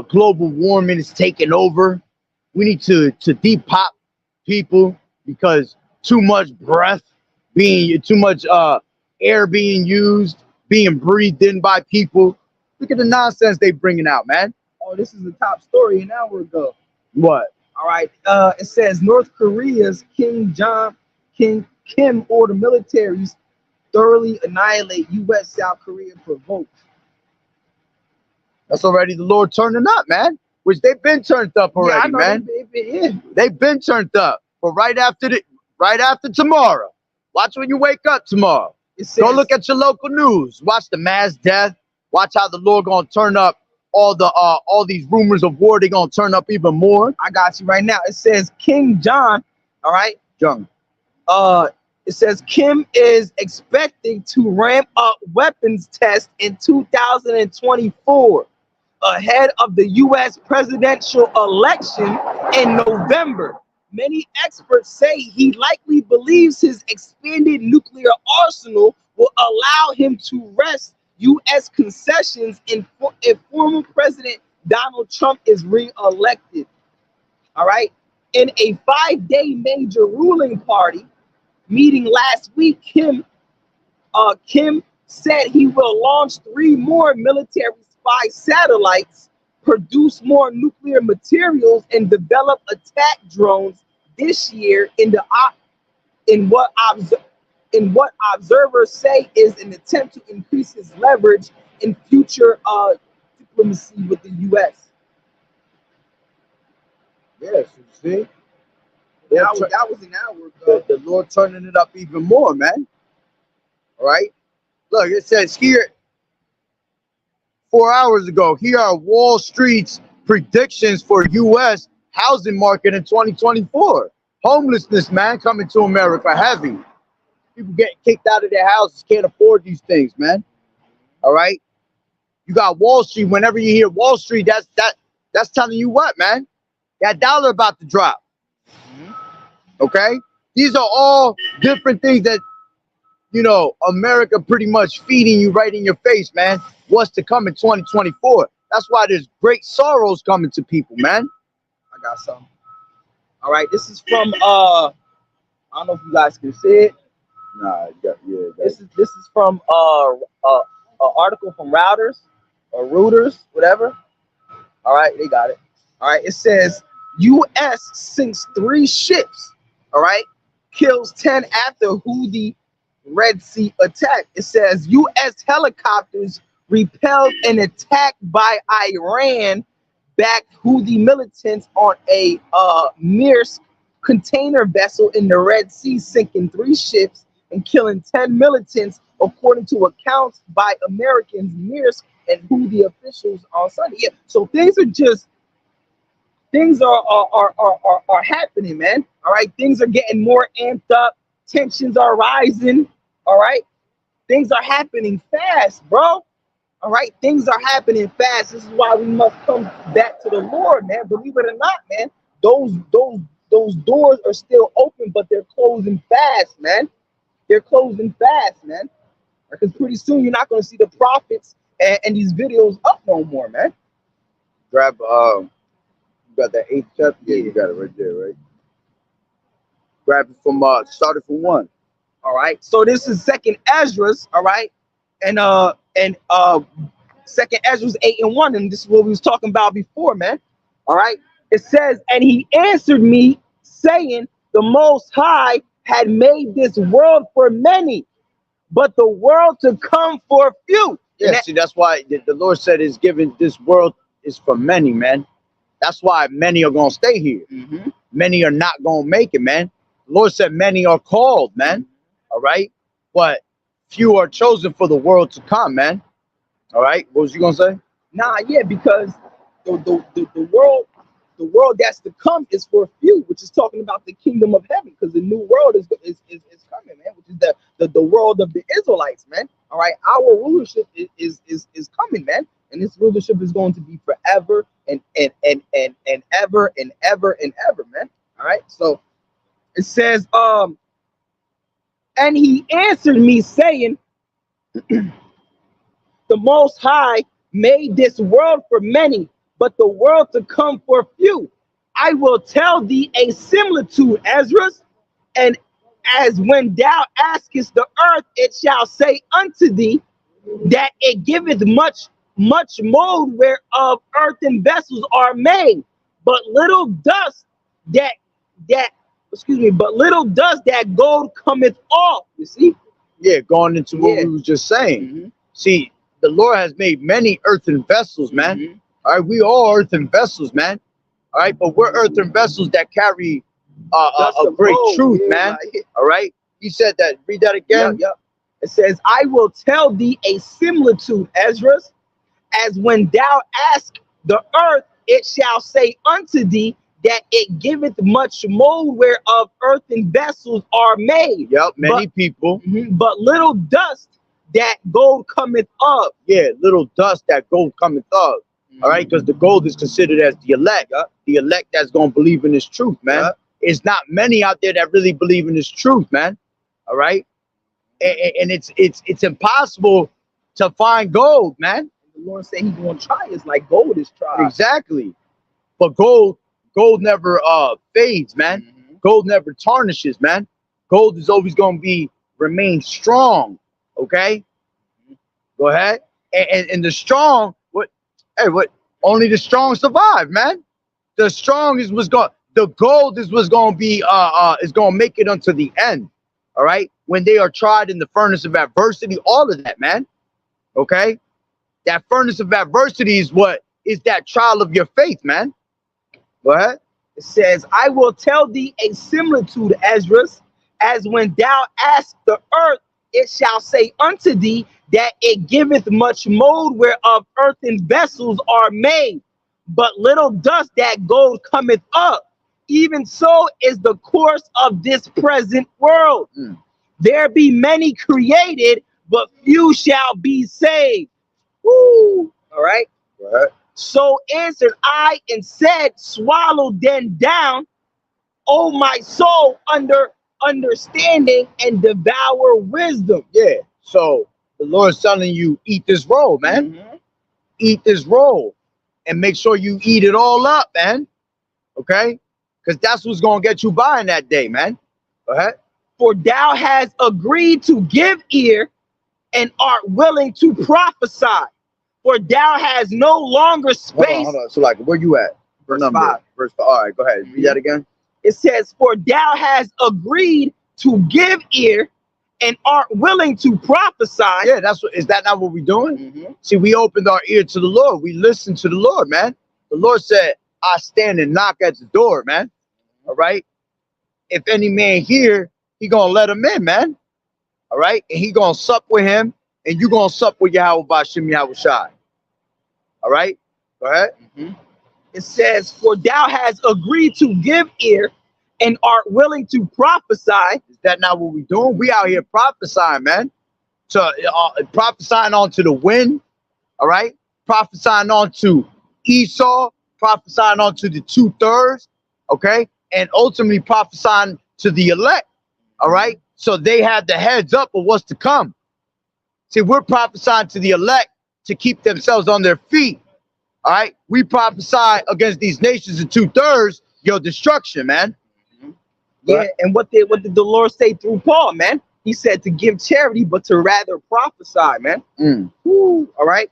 global warming is taking over. We need to depop people because too much too much air being used, being breathed in by people. Look at the nonsense they bringing out, man. Oh, this is the top story an hour ago. What? All right. It says North Korea's Kim ordered militaries thoroughly annihilate U.S. South Korea provoked. That's already the Lord turning up, man. Which they've been turned up already, man. They've been turned up. But right after tomorrow. Watch when you wake up tomorrow. Go look at your local news. Watch the mass death. Watch how the Lord gonna turn up all these rumors of war. They're gonna turn up even more. I got you right now. It says King John. All right. Jung. It says Kim is expecting to ramp up weapons tests in 2024 ahead of the U.S. presidential election in November. Many experts say he likely believes his expanded nuclear arsenal will allow him to wrest U.S. concessions if former President Donald Trump is re-elected. All right. In a 5-day major ruling party meeting last week, Kim said he will launch 3 more military spy satellites, produce more nuclear materials, and develop attack drones this year in the in what observers say is an attempt to increase his leverage in future diplomacy with the U.S. Yes, you see, That was an hour ago. the Lord turning it up even more, man. All right. Look, it says here 4 hours ago. Here are Wall Street's predictions for U.S. housing market in 2024. Homelessness, man, coming to America heavy. People getting kicked out of their houses, can't afford these things, man. All right. You got Wall Street. Whenever you hear Wall Street, that's telling you what, man? That dollar about to drop. Okay. These are all different things that, you know, America pretty much feeding you right in your face, man. What's to come in 2024? That's why there's great sorrows coming to people, man. I got some. All right, this is from I don't know if you guys can see it. Nah, yeah. This is from an article from Reuters or Reuters, whatever. All right, they got it. All right, it says U.S. sinks 3 ships. All right, kills 10 after Houthi Red Sea attack. It says U.S. helicopters repelled an attack by Iran-backed Houthi militants on a Maersk container vessel in the Red Sea, sinking 3 ships and killing 10 militants, according to accounts by Americans, Maersk, and Houthi officials on Sunday. Yeah, so things are happening, man. All right, things are getting more amped up. Tensions are rising. All right, things are happening fast, bro. All right, things are happening fast. This is why we must come back to the Lord, man. Believe it or not, man, those doors are still open, but they're closing fast, man. They're closing fast, man. Because pretty soon you're not going to see the prophets and these videos up no more, man. Grab you got that 8th chapter? Yeah, you got it right there, right? Grab it from started from 1. All right. So this is Second Ezra's, all right, and Second Ezra's 8:1, and this is what we was talking about before, man. All right. It says, and he answered me, saying, the Most High had made this world for many, but the world to come for few. Yeah, see, that's why the Lord said is given this world is for many, man. That's why many are gonna stay here. Many are not gonna make it, man. The Lord said many are called, man. All right, but few are chosen for the world to come, man. All right, what was you gonna say? Nah, yeah, because the world that's to come is for few, which is talking about the kingdom of heaven, because the new world is coming, man, which is the world of the Israelites, man. All right, our rulership is coming, man, and this rulership is going to be forever and ever and ever and ever, man. All right, so it says, and he answered me, saying, the Most High made this world for many, but the world to come for few. I will tell thee a similitude, Ezra, and as when thou askest the earth, it shall say unto thee that it giveth much mold whereof earthen vessels are made, but little dust that gold cometh off. You see? Yeah, going into what we was just saying. See, the Lord has made many earthen vessels, man. All right, we all earthen vessels, man. All right, but we're earthen vessels that carry a great truth, man. All right, he said that. Read that again. Yep. It says, I will tell thee a similitude, Ezra, as when thou ask the earth, it shall say unto thee that it giveth much mold whereof earthen vessels are made. Yep, many people. But little dust that gold cometh up. Yeah, little dust that gold cometh up. All right, because the gold is considered as the elect. The elect that's going to believe in this truth, man. It's not many out there that really believe in this truth, man. All right, and it's impossible to find gold, man. The Lord said He's going to try us like gold is tried. Exactly, but gold never fades, man. Gold never tarnishes, man. Gold is always going to remain strong. Okay, go ahead. And the strong, only the strong survive, man. The strong is what's going. The gold is what's going to be is going to make it unto the end. all right, when they are tried in the furnace of adversity, all of that, man. Okay, that furnace of adversity is what is that trial of your faith, man. Go ahead. It says, I will tell thee a similitude, Esdras, as when thou askest the earth, it shall say unto thee that it giveth much mold whereof earthen vessels are made, but little dust that gold cometh up. Even so is the course of this present world. There be many created, but few shall be saved. Woo! All right. Go ahead. So answered I and said, swallow then down, O my soul, under understanding and devour wisdom. Yeah. So the Lord's telling you, eat this roll, man. Eat this roll, and make sure you eat it all up, man. Okay, because that's what's gonna get you by in that day, man. Go ahead. For thou hast agreed to give ear and art willing to prophesy. For thou hast no longer space. Hold on. So, like, where you at? Verse Number. 5. Verse 5. All right, go ahead. Read that again. It says, for thou hast agreed to give ear and art willing to prophesy. Yeah, that's what. Is that not what we're doing? See, we opened our ear to the Lord. We listened to the Lord, man. The Lord said, I stand and knock at the door, man. All right. If any man here, he gonna let him in, man. All right. And he gonna sup with him, and you gonna sup with YAHAWAH'S YAHAWAH'S. All right. Go ahead. It says, for thou hast agreed to give ear and art willing to prophesy. Is that not what we're doing? We out here prophesying, man. So prophesying onto the wind, all right? Prophesying onto Esau, prophesying onto the 2/3, okay? And ultimately prophesying to the elect, all right? So they have the heads up of what's to come. See, we're prophesying to the elect to keep themselves on their feet, all right? We prophesy against these nations in 2/3, your destruction, man. Yeah, and what did the Lord say through Paul, man? He said to give charity, but to rather prophesy, man. Woo, all right.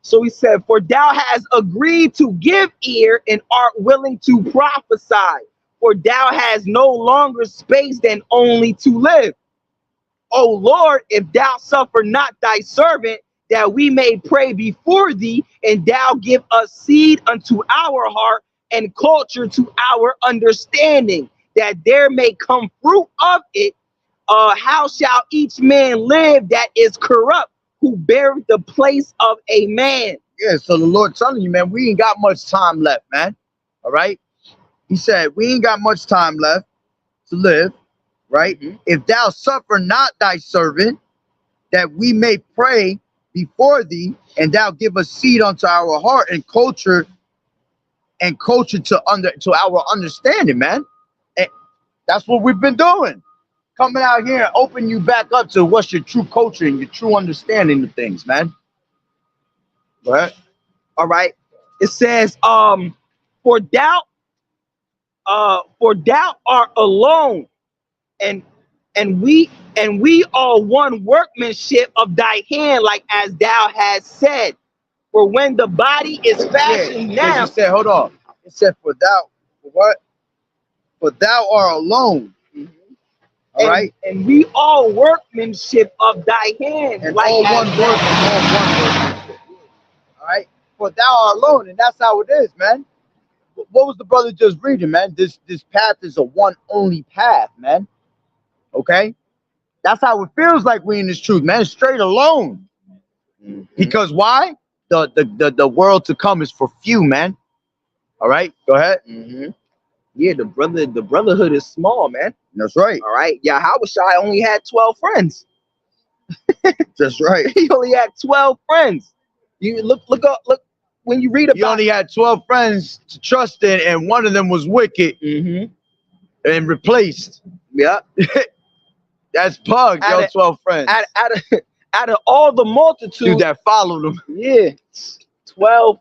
So he said, for thou hast agreed to give ear and art willing to prophesy. For thou hast no longer space than only to live. O Lord, if thou suffer not thy servant, that we may pray before thee, and thou give us seed unto our heart and culture to our understanding, that there may come fruit of it. How shall each man live that is corrupt, who beareth the place of a man? Yeah, so the Lord telling you, man, we ain't got much time left, man. All right. He said, we ain't got much time left to live, right? If thou suffer not thy servant, that we may pray before thee, and thou give us seed unto our heart and culture to our understanding, man. And that's what we've been doing. Coming out here and open you back up to what's your true culture and your true understanding of things, man. Go ahead. All right. It says, for thou art alone, and we are one workmanship of thy hand, like as thou hast said. For when the body is fashioned now. It said, hold on. It said, for thou art alone. All right. And we all workmanship of thy hand. And like all one workmanship. All right. For thou art alone. And that's how it is, man. What was the brother just reading, man? This path is a one only path, man. Okay. That's how it feels like we in this truth, man. Straight alone. Because why? The world to come is for few, man. All right. Go ahead. Yeah, the brotherhood is small, man. That's right. All right. Yahawashi only had 12 friends. That's right. He only had 12 friends. You look when you read about. He only had 12 friends to trust in, and one of them was wicked and replaced. Yeah. That's Pug, yo, 12 friends. Out of all the multitude Dude that followed him. Yeah. 12.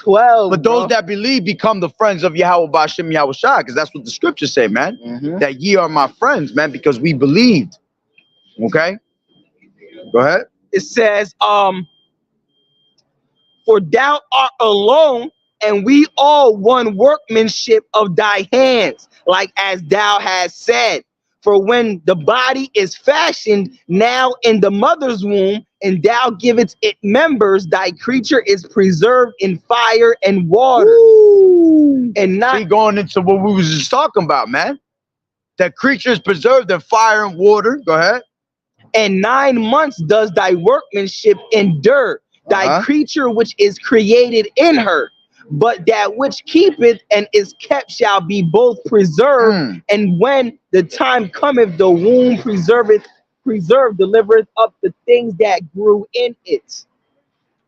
But those that believe become the friends of YAHAWAH'S YAHAWAH'S, because that's what the scriptures say, man. That ye are my friends, man, because we believed. Okay? Go ahead. It says, for thou art alone, and we all one workmanship of thy hands, like as thou hast said. For when the body is fashioned now in the mother's womb, and thou givest it members, thy creature is preserved in fire and water. Woo. And not See, going into what we was just talking about, man. That creature is preserved in fire and water. Go ahead. and 9 months does thy workmanship endure, thy creature which is created in her. But that which keepeth and is kept shall be both preserved, and when the time cometh, the womb preserved, delivereth up the things that grew in it.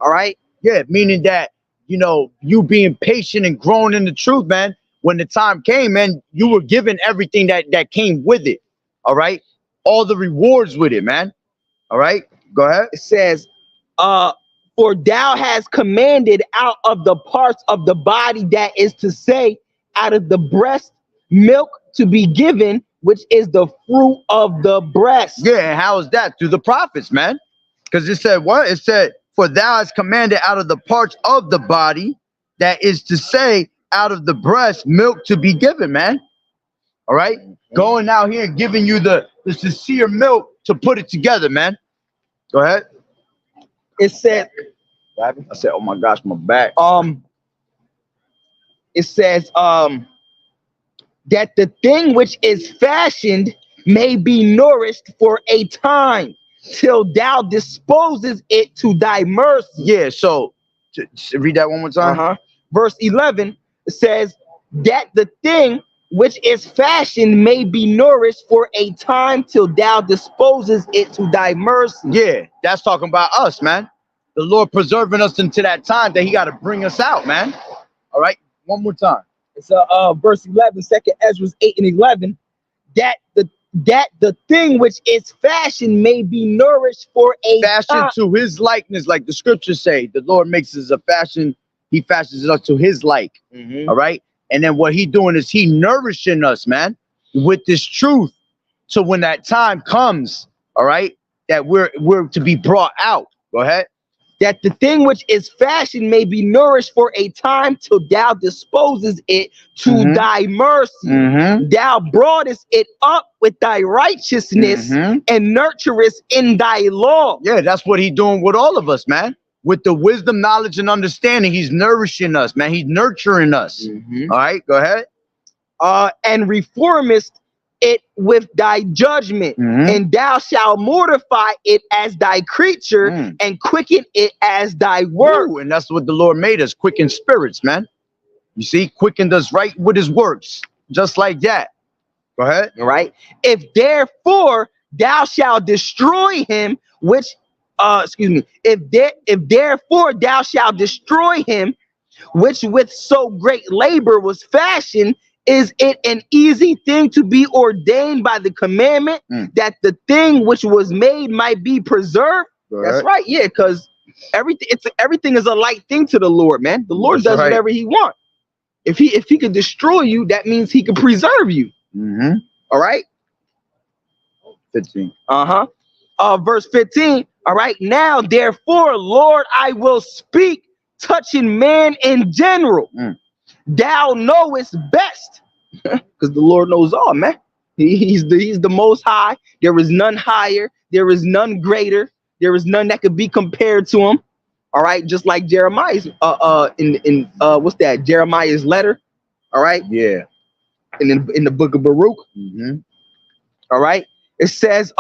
All right. Yeah, meaning that, you know, you being patient and growing in the truth, man. When the time came, man, you were given everything that came with it. All right. All the rewards with it, man. All right. Go ahead. It says, for thou hast commanded out of the parts of the body, that is to say, out of the breast, milk to be given, which is the fruit of the breast. Yeah, and how is that? Through the prophets, man. Because it said what? It said, for thou hast commanded out of the parts of the body, that is to say, out of the breast, milk to be given, man. All right? Going out here and giving you the sincere milk to put it together, man. Go ahead. It said, I said, oh my gosh, my back. It says, that the thing which is fashioned may be nourished for a time, till thou disposes it to thy mercy. Yeah, so read that one more time. Verse 11 says that the thing which is fashioned may be nourished for a time, till thou disposes it to thy mercy. Yeah, that's talking about us, man. The Lord preserving us into that time that he got to bring us out, man. All right, one more time. It's verse 11, 2nd Ezra 8 and 11, that the thing which is fashioned may be nourished for a fashion time. To his likeness, like the scriptures say. The Lord makes us a fashion. He fashions us to his like. All right. And then what he doing is he nourishing us, man, with this truth. So when that time comes, all right, that we're to be brought out. Go ahead. That the thing which is fashioned may be nourished for a time, till thou disposes it to thy mercy. Thou broughtest it up with thy righteousness and nurturest in thy law. Yeah, that's what he's doing with all of us, man. With the wisdom, knowledge, and understanding, he's nourishing us, man. He's nurturing us. All right, go ahead. And reformest it with thy judgment, and thou shalt mortify it as thy creature, and quicken it as thy work. Ooh, and that's what the Lord made us, quicken spirits, man. You see, quickened us right with his works, just like that. Go ahead. All right. If therefore thou shalt destroy him, which if therefore thou shalt destroy him, which with so great labor was fashioned, is it an easy thing to be ordained by the commandment that the thing which was made might be preserved? That's right. Yeah, because everything is a light thing to the Lord, man. The Lord does whatever he wants. If he could destroy you, that means he could preserve you. All right. 15. Verse 15. All right. Now, therefore, Lord, I will speak touching man in general. Thou knowest best, because the Lord knows all, man. He's the most high. There is none higher. There is none greater. There is none that could be compared to him. All right, just like Jeremiah's in what's that? Jeremiah's letter. All right. Yeah. And in the book of Baruch. All right. It says,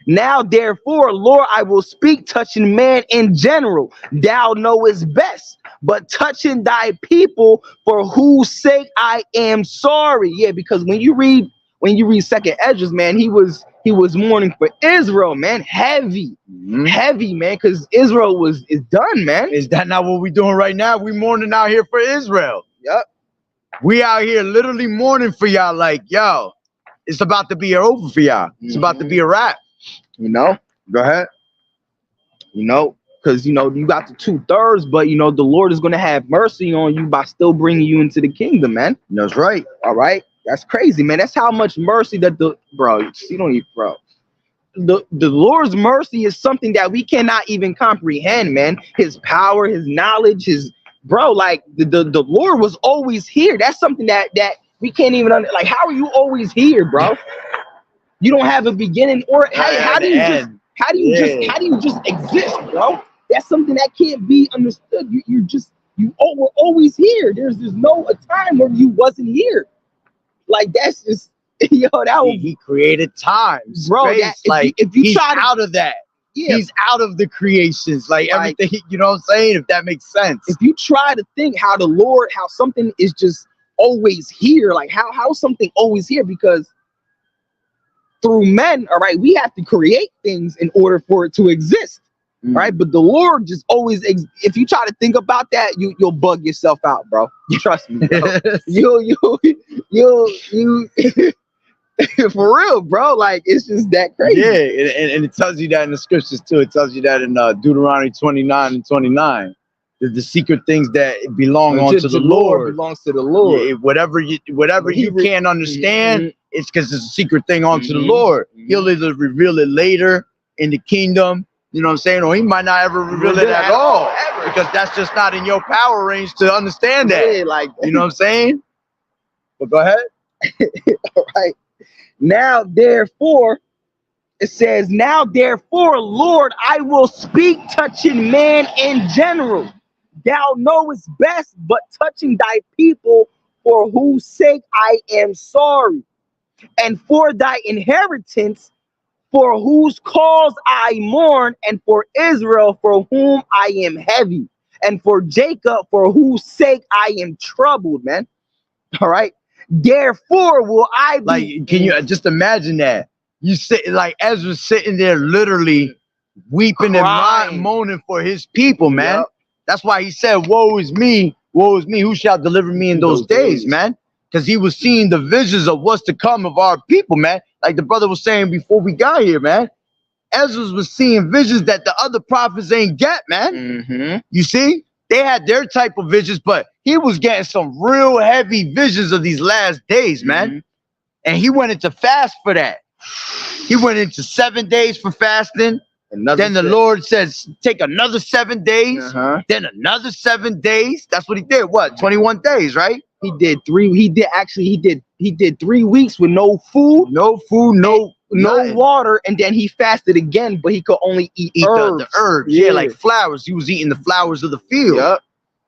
now therefore, Lord, I will speak touching man in general. Thou knowest best. But touching thy people, for whose sake I am sorry. Yeah, because when you read 2nd Ezra, man, he was mourning for Israel, man. Heavy, man, because Israel is done, man. Is that not what we're doing right now? We mourning out here for Israel. Yep. We out here literally mourning for y'all, like, yo, it's about to be over for y'all. It's about to be a wrap. You know? Go ahead. You know? Because, you got the 2/3, but, the Lord is going to have mercy on you by still bringing you into the kingdom, man. That's right. All right. That's crazy, man. That's how much mercy that the Lord's mercy is something that we cannot even comprehend, man. His power, his knowledge, like the Lord was always here. That's something that we can't even, like, how are you always here, bro? You don't have a beginning, or how do you just And how do you just exist, bro? That's something that can't be understood. We're always here. There's no a time where you wasn't here. Like that's just yo, that was, he created times, bro. space, That like if you he's try to, out of that. yeah, He's out of the creations, like Like- everything. You know what I'm saying? If that makes sense. if you try to think how the Lord, how something is just always here, like how something always here, because through men, all right, we have to create things in order for it to exist. Right, but the Lord just always. If you try to think about that, you'll bug yourself out, bro. Trust me, bro. you for real, bro. Like it's just that crazy. Yeah, and it tells you that in the scriptures too. It tells you that in Deuteronomy 29 and 29. The secret things that belong unto the Lord belongs to the Lord. Yeah, whatever you can't understand, it's because it's a secret thing unto the Mhm. Lord. He'll either reveal it later in the kingdom, you know what I'm saying, or he might not ever reveal it at all, ever. because that's just not in your power range to understand that. Yeah, like You know what I'm saying? But go ahead. all right. Now, therefore, it says, now, therefore, Lord, I will speak touching man in general. Thou knowest best, but touching thy people, for whose sake I am sorry, and for thy inheritance, for whose cause I mourn, and for Israel, for whom I am heavy, and for Jacob, for whose sake I am troubled, man. All right. Therefore will I be. Like, can you just imagine that? You sit like Ezra sitting there literally weeping Crying. and moaning for his people, man. Yep. That's why he said, woe is me, who shall deliver me in those days, man? Because he was seeing the visions of what's to come of our people, man. Like the brother was saying before we got here, man. Ezra was seeing visions that the other prophets ain't get, man. Mm-hmm. You see? They had their type of visions, but he was getting some real heavy visions of these last days, man. Mm-hmm. And he went into fast for that. He went into 7 days for fasting. Then the Lord says, take another 7 days. Then another 7 days. That's what he did. What? 21 days, right? He did 3 weeks with no food, no nothing. water, and then he fasted again, but he could only eat herbs. The herbs. Yeah, like flowers. He was eating the flowers of the field. Yep.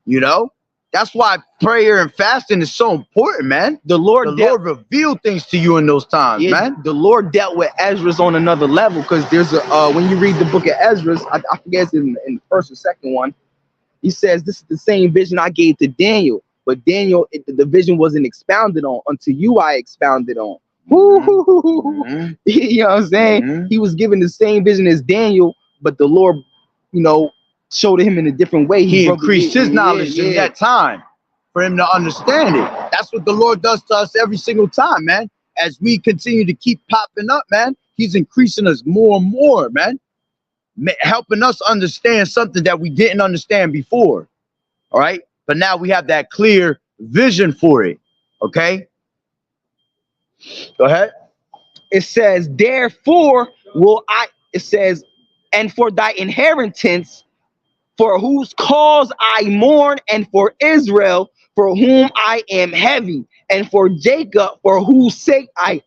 You know? That's why prayer and fasting is so important, man. The Lord revealed things to you in those times, man. The Lord dealt with Ezra on another level, because there's a when you read the book of Ezra, I forget it's in the first or second one, he says this is the same vision I gave to Daniel, but Daniel, the vision wasn't expounded on until I expounded on. Mm-hmm. You know what I'm saying? Mm-hmm. He was given the same vision as Daniel, but the Lord, showed him in a different way. He increased his knowledge in that time for him to understand it. That's what the Lord does to us every single time, man. As we continue to keep popping up, man, he's increasing us more and more, man. Helping us understand something that we didn't understand before. All right. But now we have that clear vision for it. Okay. Go ahead. It says, therefore it says, and for thy inheritance, for whose cause I mourn, and for Israel, for whom I am heavy, and for Jacob, for whose sake I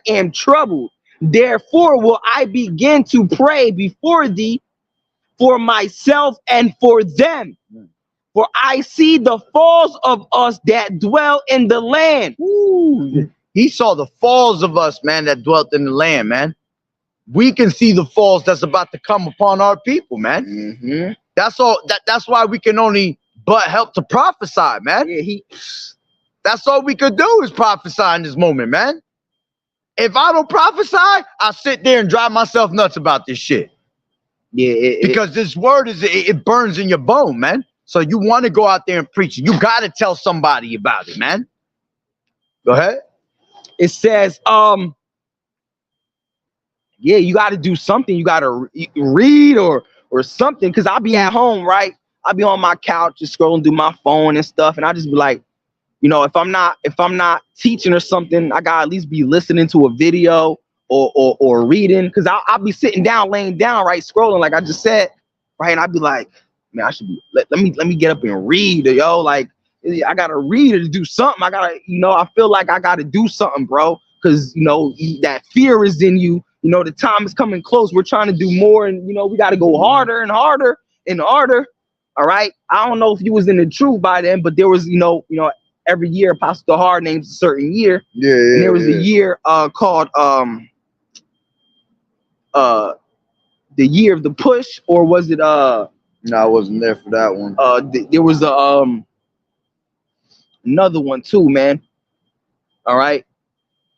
am troubled. Therefore will I begin to pray before thee for myself and for them. For I see the falls of us that dwell in the land. Ooh. He saw the falls of us, man, that dwelt in the land, man. We can see the falls that's about to come upon our people, man. Mm-hmm. That's all. That's why we can only but help to prophesy, man. Yeah, that's all we could do is prophesy in this moment, man. If I don't prophesy, I sit there and drive myself nuts about this shit. Yeah, because this word it burns in your bone, man. So you want to go out there and preach it. You got to tell somebody about it, man. Go ahead. It says, yeah, you got to do something. You got to read or something. Because I'll be at home, right? I'll be on my couch just scrolling through my phone and stuff. And I just be like, if I'm not teaching or something, I got to at least be listening to a video or reading. Because I'll be sitting down, laying down, right? Scrolling, like I just said, right? And I'd be like, man, I should be, let me get up and read, yo. Like, I got to read or do something. I got to, I feel like I got to do something, bro. because that fear is in you. The time is coming close. We're trying to do more, and we got to go harder and harder and harder. All right. I don't know if you was in the truth by then, but there was every year Apostle Tahar names a certain year. Yeah. And there was a year called the year of the push, or was it No, I wasn't there for that one. There was another one too, man. All right.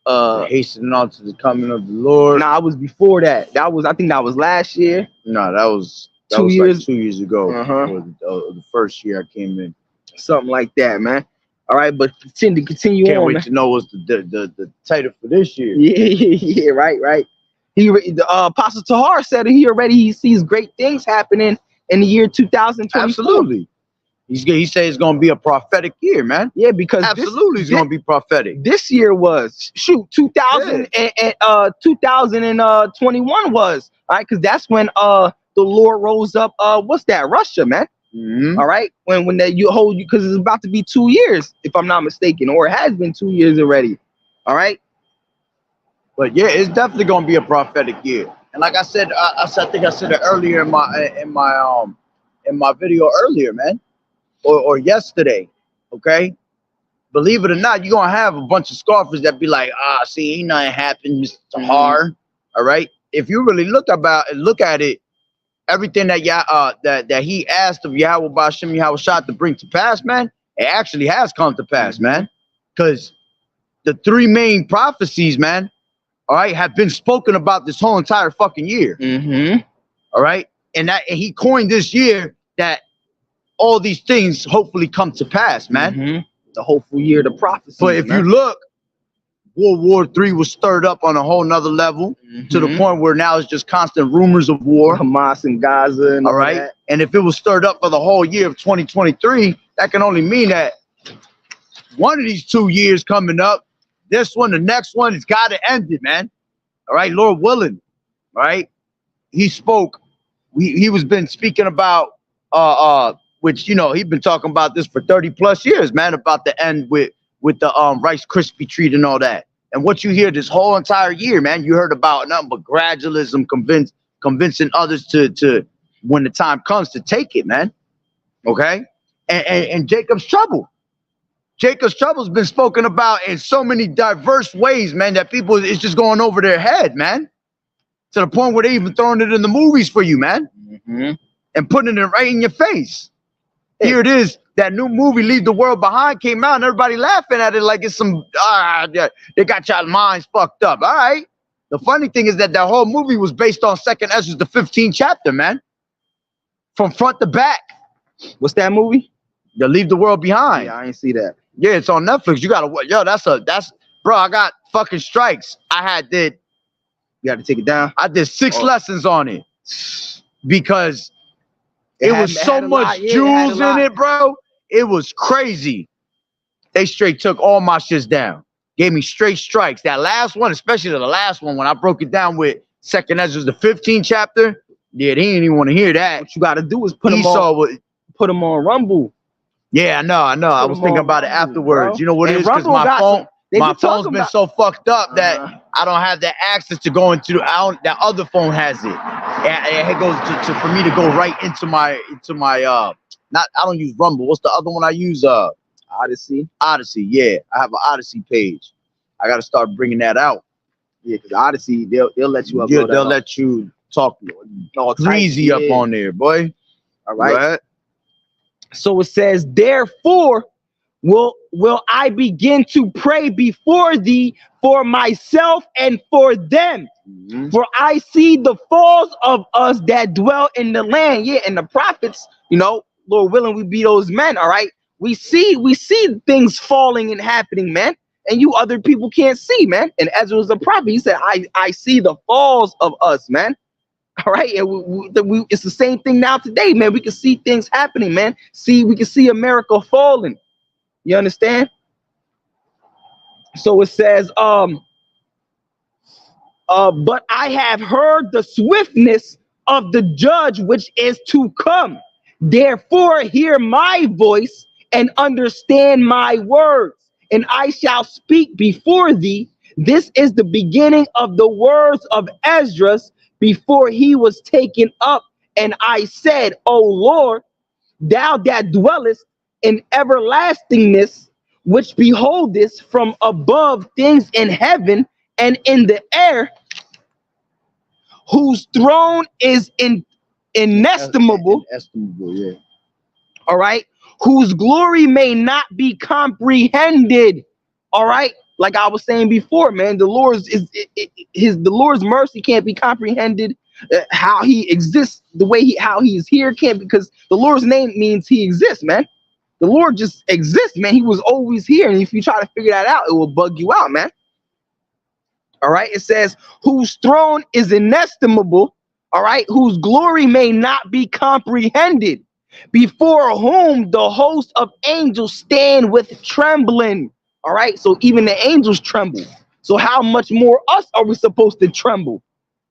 Hastening on to the coming of the Lord. Nah, I was before that. I think that was last year. No, that was 2 years. like 2 years ago. Uh-huh. Or the first year I came in. Something like that, man. All right, but continue Can't on. wait Man. to know what's the title for this year. Yeah, right. The Apostle Tahar said he sees great things happening in the year 2024. Absolutely. He said it's gonna be a prophetic year, man. Yeah, because absolutely it's gonna be prophetic. This year was 2000 and 2021 was, all right, because that's when the Lord rose up what's that, Russia, man. All right, when that because it's about to be 2 years, if I'm not mistaken, or it has been 2 years already. All right, but yeah, it's definitely gonna be a prophetic year. And like I said, I think I said it earlier in my video earlier, man, or yesterday. Okay, believe it or not, you're gonna have a bunch of scoffers that be like, see, ain't nothing happened, Mr. Tahar. All right, if you really look at it. Everything that that he asked of YAHAWAH'S to bring to pass, man, it actually has come to pass, man. Because the 3 main prophecies, man, all right, have been spoken about this whole entire fucking year. All right, and he coined this year that all these things hopefully come to pass, man. The hopeful year, the prophecy. But if you look, World War III was stirred up on a whole nother level to the point where now it's just constant rumors of war. Hamas and Gaza and all right. That. And if it was stirred up for the whole year of 2023, that can only mean that one of these 2 years coming up, this one, the next one, it's got to end it, man. All right, Lord willing. All right. He spoke. He was been speaking about which he'd been talking about this for 30 plus years, man, about the end with the Rice Krispie treat and all that. And what you hear this whole entire year, man, you heard about nothing but gradualism, convincing others to when the time comes to take it, man. Okay? And Jacob's trouble. Jacob's trouble has been spoken about in so many diverse ways, man, that people, it's just going over their head, man. To the point where they even throwing it in the movies for you, man. And putting it right in your face. Here it is. That new movie, Leave the World Behind, came out and everybody laughing at it like it's some, they got y'all minds fucked up. All right. The funny thing is that whole movie was based on 2nd Ezra, the 15th chapter, man. From front to back. What's that movie? The Leave the World Behind. Yeah, I ain't see that. Yeah, it's on Netflix. You gotta, that's, bro, I got fucking strikes. You gotta take it down. I did 6 lessons on it. Because it was so much jewels in it, bro. It was crazy. They straight took all my shits down. Gave me straight strikes. That last one, especially the last one, when I broke it down with 2nd Ezra, the 15th chapter. Yeah, they didn't even want to hear that. What you got to do is put them on Rumble. Yeah, I know. I was thinking about it afterwards. Bro. You know what it is? Because my phone's been so fucked up that I don't have the access to go into that other phone has it. And it goes for me to go right into my I don't use Rumble. What's the other one I use? Odyssey. Odyssey, yeah. I have an Odyssey page. I got to start bringing that out. Yeah, because Odyssey, they'll let you upload. Yeah, they'll let you talk crazy up on there, boy. All right. So it says, therefore, will I begin to pray before thee for myself and for them. For I see the falls of us that dwell in the land. Yeah, and the prophets, Lord willing, we be those men, all right? We see things falling and happening, man. And you other people can't see, man. And Ezra was a prophet. He said, I see the falls of us, man. All right. And it's the same thing now today, man. We can see things happening, man. We can see America falling. You understand? So it says, but I have heard the swiftness of the judge which is to come. Therefore, hear my voice and understand my words, and I shall speak before thee. This is the beginning of the words of Esdras before he was taken up. And I said, O Lord, thou that dwellest in everlastingness, which beholdest from above things in heaven and in the air, whose throne is inestimable. Inestimable, yeah. All right, whose glory may not be comprehended. All right, like I was saying before, man, the Lord's mercy can't be comprehended. How he exists, the way how he is here can't, because the Lord's name means he exists, man. The Lord just exists, man. He was always here, and if you try to figure that out, it will bug you out, man. All right, it says, whose throne is inestimable, all right, whose glory may not be comprehended, before whom the host of angels stand with trembling. All right, so even the angels tremble. So how much more us are we supposed to tremble?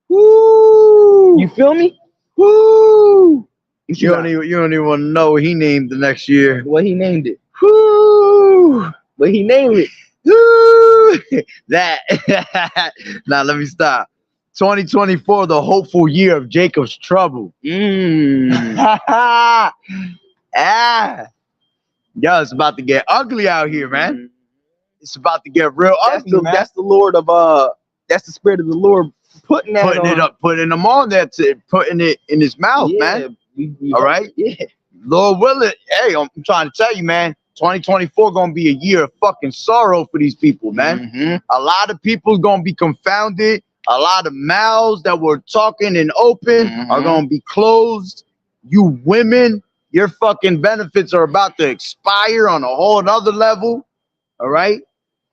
Woo! You feel me? Woo! You don't even want to know what he named the next year. What he named it? Woo! What he named it? Woo! That. Now let me stop. 2024, the hopeful year of Jacob's trouble. Ah, yo, it's about to get ugly out here, man. It's about to get real ugly, man. That's the Lord of that's the Spirit of the Lord putting them on there, putting it in his mouth, man. All right, yeah. Lord willing, hey, I'm trying to tell you, man. 2024 gonna be a year of fucking sorrow for these people, man. A lot of people gonna be confounded. A lot of mouths that were talking and open are gonna be closed. You women, your fucking benefits are about to expire on a whole nother level. All right,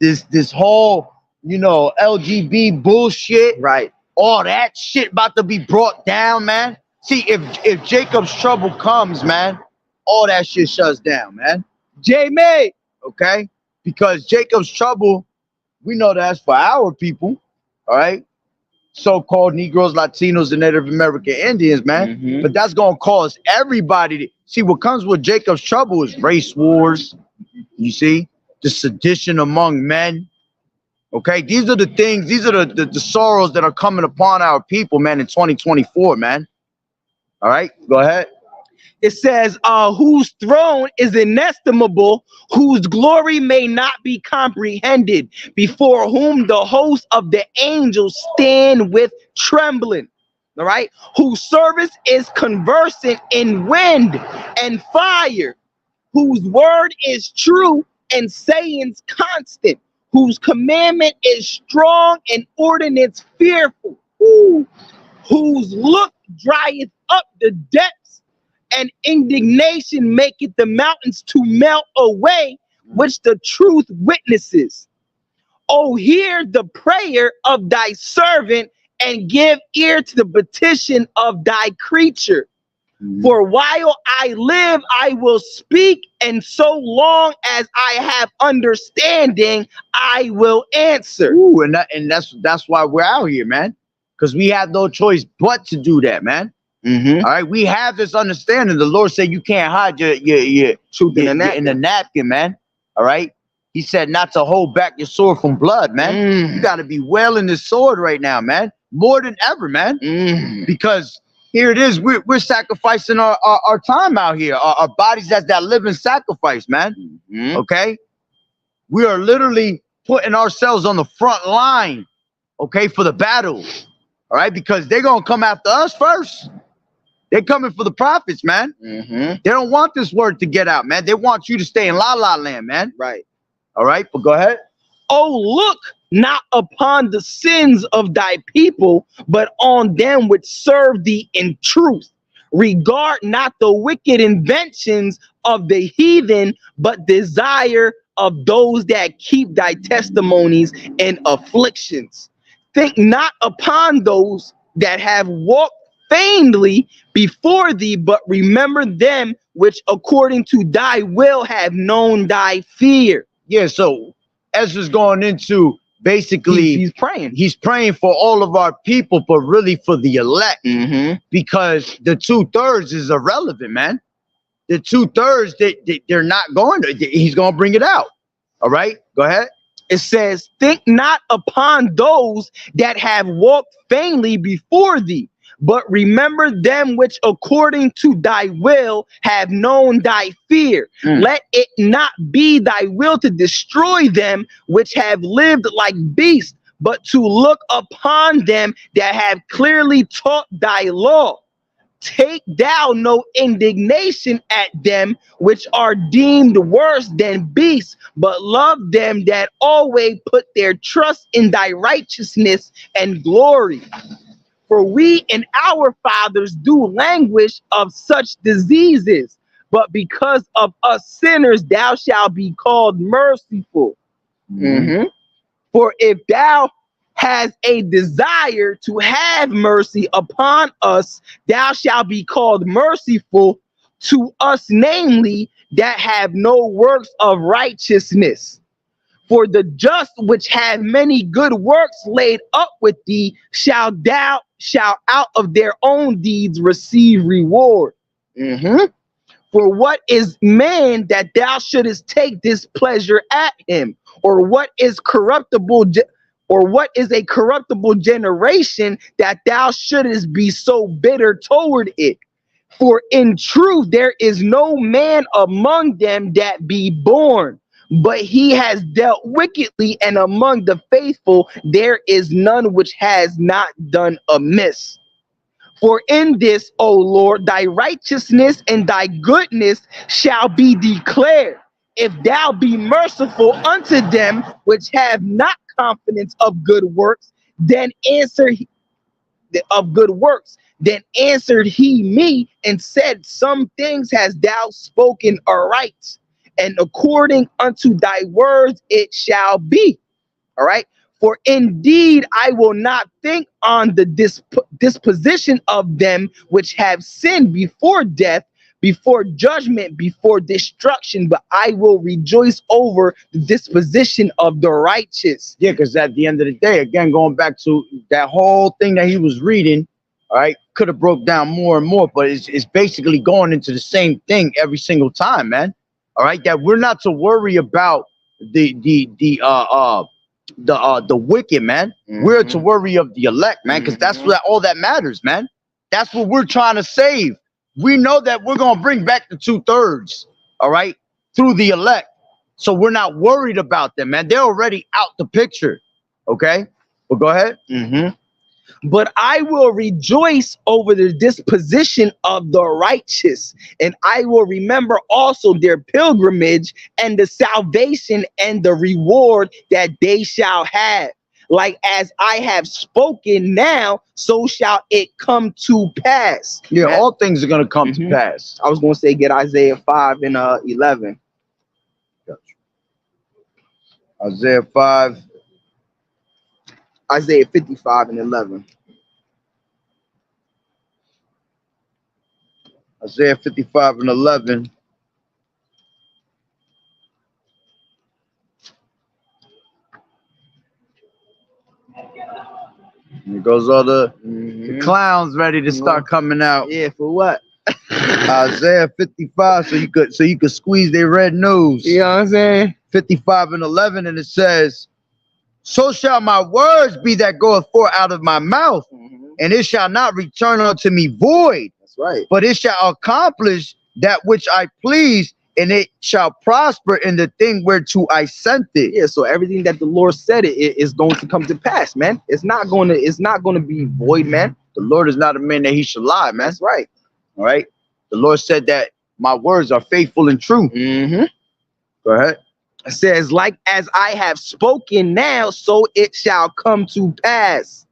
this whole, you know, LGBT bullshit, right? All that shit about to be brought down, man. See, if Jacob's trouble comes, man, all that shit shuts down, man. J-May, okay? Because Jacob's trouble, we know that's for our people, all right? So-called Negroes, Latinos, and Native American Indians, man. But that's gonna cause everybody to see what comes with Jacob's trouble is race wars. You see, the sedition among men. Okay, these are the things, these are the sorrows that are coming upon our people, man, in 2024, man. All right, go ahead. It says, whose throne is inestimable, whose glory may not be comprehended, before whom the hosts of the angels stand with trembling. All right, whose service is conversant in wind and fire, whose word is true and sayings constant, whose commandment is strong and ordinance fearful, whose look drieth up the depths, and indignation maketh the mountains to melt away, which the truth witnesses. Oh, hear the prayer of thy servant, and give ear to the petition of thy creature. For while I live, I will speak, and so long as I have understanding, I will answer. Ooh, and that's why we're out here, man. Because we have no choice but to do that, man. All right, we have this understanding. The Lord said you can't hide your truth in the napkin, man. All right, He said not to hold back your sword from blood, man. You got to be wielding this sword right now, man, more than ever, man. Because here it is, we're sacrificing our time out here, our bodies as that living sacrifice, man. Okay, we are literally putting ourselves on the front line, okay, for the battle. All right, because they're gonna come after us first. They're coming for the prophets, man. They don't want this word to get out, man. They want you to stay in la la land, man. Right. All right, but go ahead. Oh, look not upon the sins of thy people, but on them which serve thee in truth. Regard not the wicked inventions of the heathen, but desire of those that keep thy testimonies and afflictions. Think not upon those that have walked vainly before thee, but remember them which according to thy will have known thy fear. Yeah, so Ezra's going into basically he's praying. He's praying for all of our people, but really for the elect, because the 2/3 is irrelevant, man. The 2/3 they're not going to. He's going to bring it out. All right, go ahead. It says, think not upon those that have walked vainly before thee, but remember them which according to thy will have known thy fear. Let it not be thy will to destroy them which have lived like beasts, but to look upon them that have clearly taught thy law. Take thou no indignation at them which are deemed worse than beasts, but love them that always put their trust in thy righteousness and glory. For we and our fathers do languish of such diseases, but because of us sinners, thou shalt be called merciful. For if thou has a desire to have mercy upon us, thou shalt be called merciful to us, namely, that have no works of righteousness. For the just which have many good works laid up with thee, shall out of their own deeds receive reward. For what is man that thou shouldest take this pleasure at him? Or what is a corruptible generation that thou shouldest be so bitter toward it? For in truth there is no man among them that be born, but he has dealt wickedly, and among the faithful there is none which has not done amiss. For in this, O Lord, thy righteousness and thy goodness shall be declared, if thou be merciful unto them which have not confidence of good works. Then answered he me and said, some things hast thou spoken aright, and according unto thy words it shall be. All right. For indeed I will not think on the disposition of them which have sinned before death, before judgment, before destruction, but I will rejoice over the disposition of the righteous. Yeah, because at the end of the day, again, going back to that whole thing that he was reading, all right, could have broke down more and more, but it's basically going into the same thing every single time, man. All right, that we're not to worry about the wicked, man. We're to worry of the elect, man, because that's what all that matters, man. That's what we're trying to save. We know that we're gonna bring back the 2/3, all right, through the elect. So we're not worried about them, man. They're already out the picture. Okay, well, go ahead. But I will rejoice over the disposition of the righteous, and I will remember also their pilgrimage and the salvation and the reward that they shall have. Like as I have spoken now, so shall it come to pass. Yeah, all things are gonna come to pass. I was gonna say get Isaiah 5 and 11. Gotcha. Isaiah 5. Isaiah 55 and 11. Isaiah 55 and 11. Here goes all the clowns ready to start coming out. Yeah, for what? Isaiah 55, so you could squeeze their red nose. You know what I'm saying? 55 and 11, and it says, so shall my words be that goeth forth out of my mouth, and it shall not return unto me void. That's right. But it shall accomplish that which I please, and it shall prosper in the thing whereto I sent it. Yeah, so everything that the Lord said it is going to come to pass, man. It's not going to be void, man. The Lord is not a man that he should lie, man. That's right. All right. The Lord said that my words are faithful and true. Go ahead. It says, like as I have spoken now, so it shall come to pass.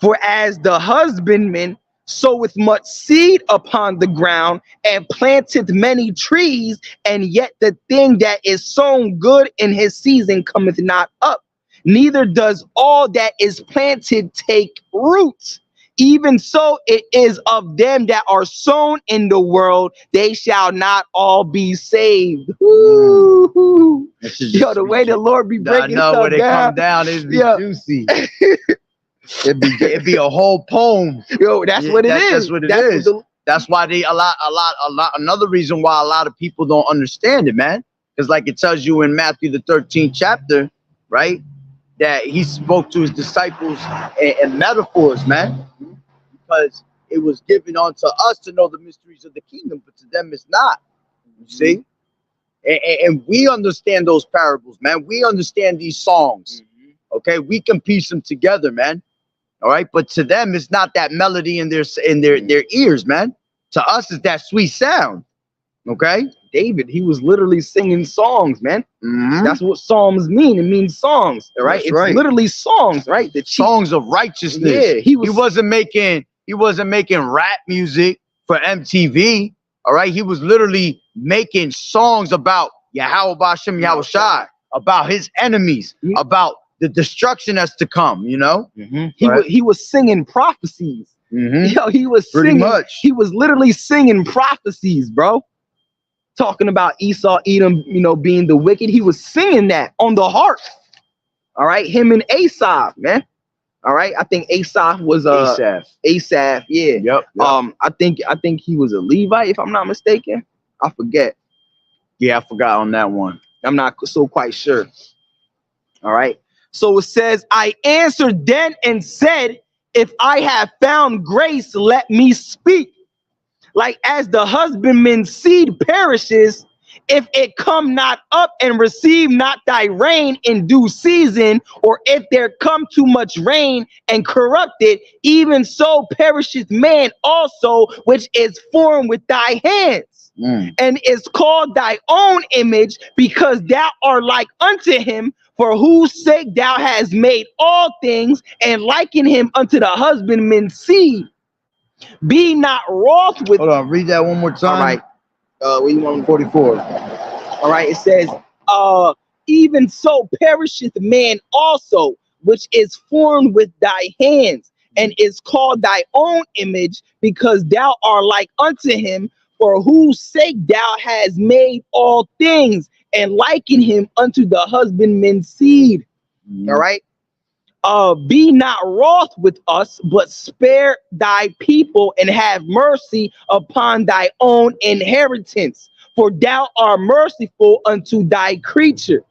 For as the husbandman soweth much seed upon the ground and planteth many trees, and yet the thing that is sown good in his season cometh not up, neither does all that is planted take root. Even so it is of them that are sown in the world, they shall not all be saved. Yo, the way the Lord be breaking stuff down. I know when they come down, it'd be juicy. It'd be a whole poem. Yo, that's what it is. That's what it is. That's why another reason why a lot of people don't understand it, man. Because like it tells you in Matthew the 13th chapter, right? That he spoke to his disciples in metaphors, man, because it was given unto us to know the mysteries of the kingdom, but to them it's not. You see? And we understand those parables, man. We understand these songs. Okay, we can piece them together, man. All right, but to them, it's not that melody in their ears, man. To us, it's that sweet sound. Okay, David, he was literally singing songs, man. That's what psalms mean. It means songs, all right? That's It's right. literally songs, right? The songs of righteousness. Yeah, he wasn't making rap music for MTV. All right, he was literally making songs about YAHAWAH'S, YAHAWAH'S, about his enemies, about the destruction that's to come. You know, he was singing prophecies. Yo, he was pretty singing, much. He was literally singing prophecies, bro. Talking about Esau, Edom, you know, being the wicked. He was singing that on the harp. All right, him and Asaph, man. All right, I think Asaph was Asaph, yeah. Yep. I think he was a Levite, if I'm not mistaken. I forget. Yeah, I forgot on that one. I'm not so quite sure. All right. So it says, I answered then and said, if I have found grace, let me speak. Like as the husbandman's seed perishes, if it come not up and receive not thy rain in due season, or if there come too much rain and corrupt it, even so perisheth man also, which is formed with thy hands, and is called thy own image, because thou art like unto him, for whose sake thou hast made all things, and liken him unto the husbandman's seed. Be not wroth with. Hold on, read that one more time. All right. What you want? 44. All right. It says, even so perisheth man also, which is formed with thy hands, and is called thy own image, because thou art like unto him, for whose sake thou hast made all things, and liken him unto the husbandman's seed. All right. Be not wroth with us, but spare thy people, and have mercy upon thy own inheritance, for thou art merciful unto thy creature.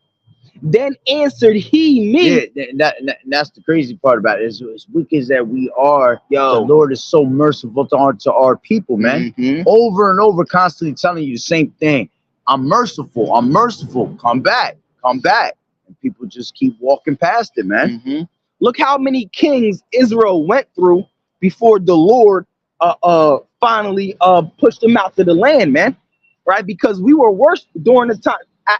Then answered he me. Yeah, that's the crazy part about it. As wicked as we are, Yo, the Lord is so merciful to our people, man. Over and over, constantly telling you the same thing. I'm merciful. I'm merciful. Come back. Come back. And people just keep walking past it, man. Look how many kings Israel went through before the Lord finally pushed them out to the land, man. Right? Because we were worse during the time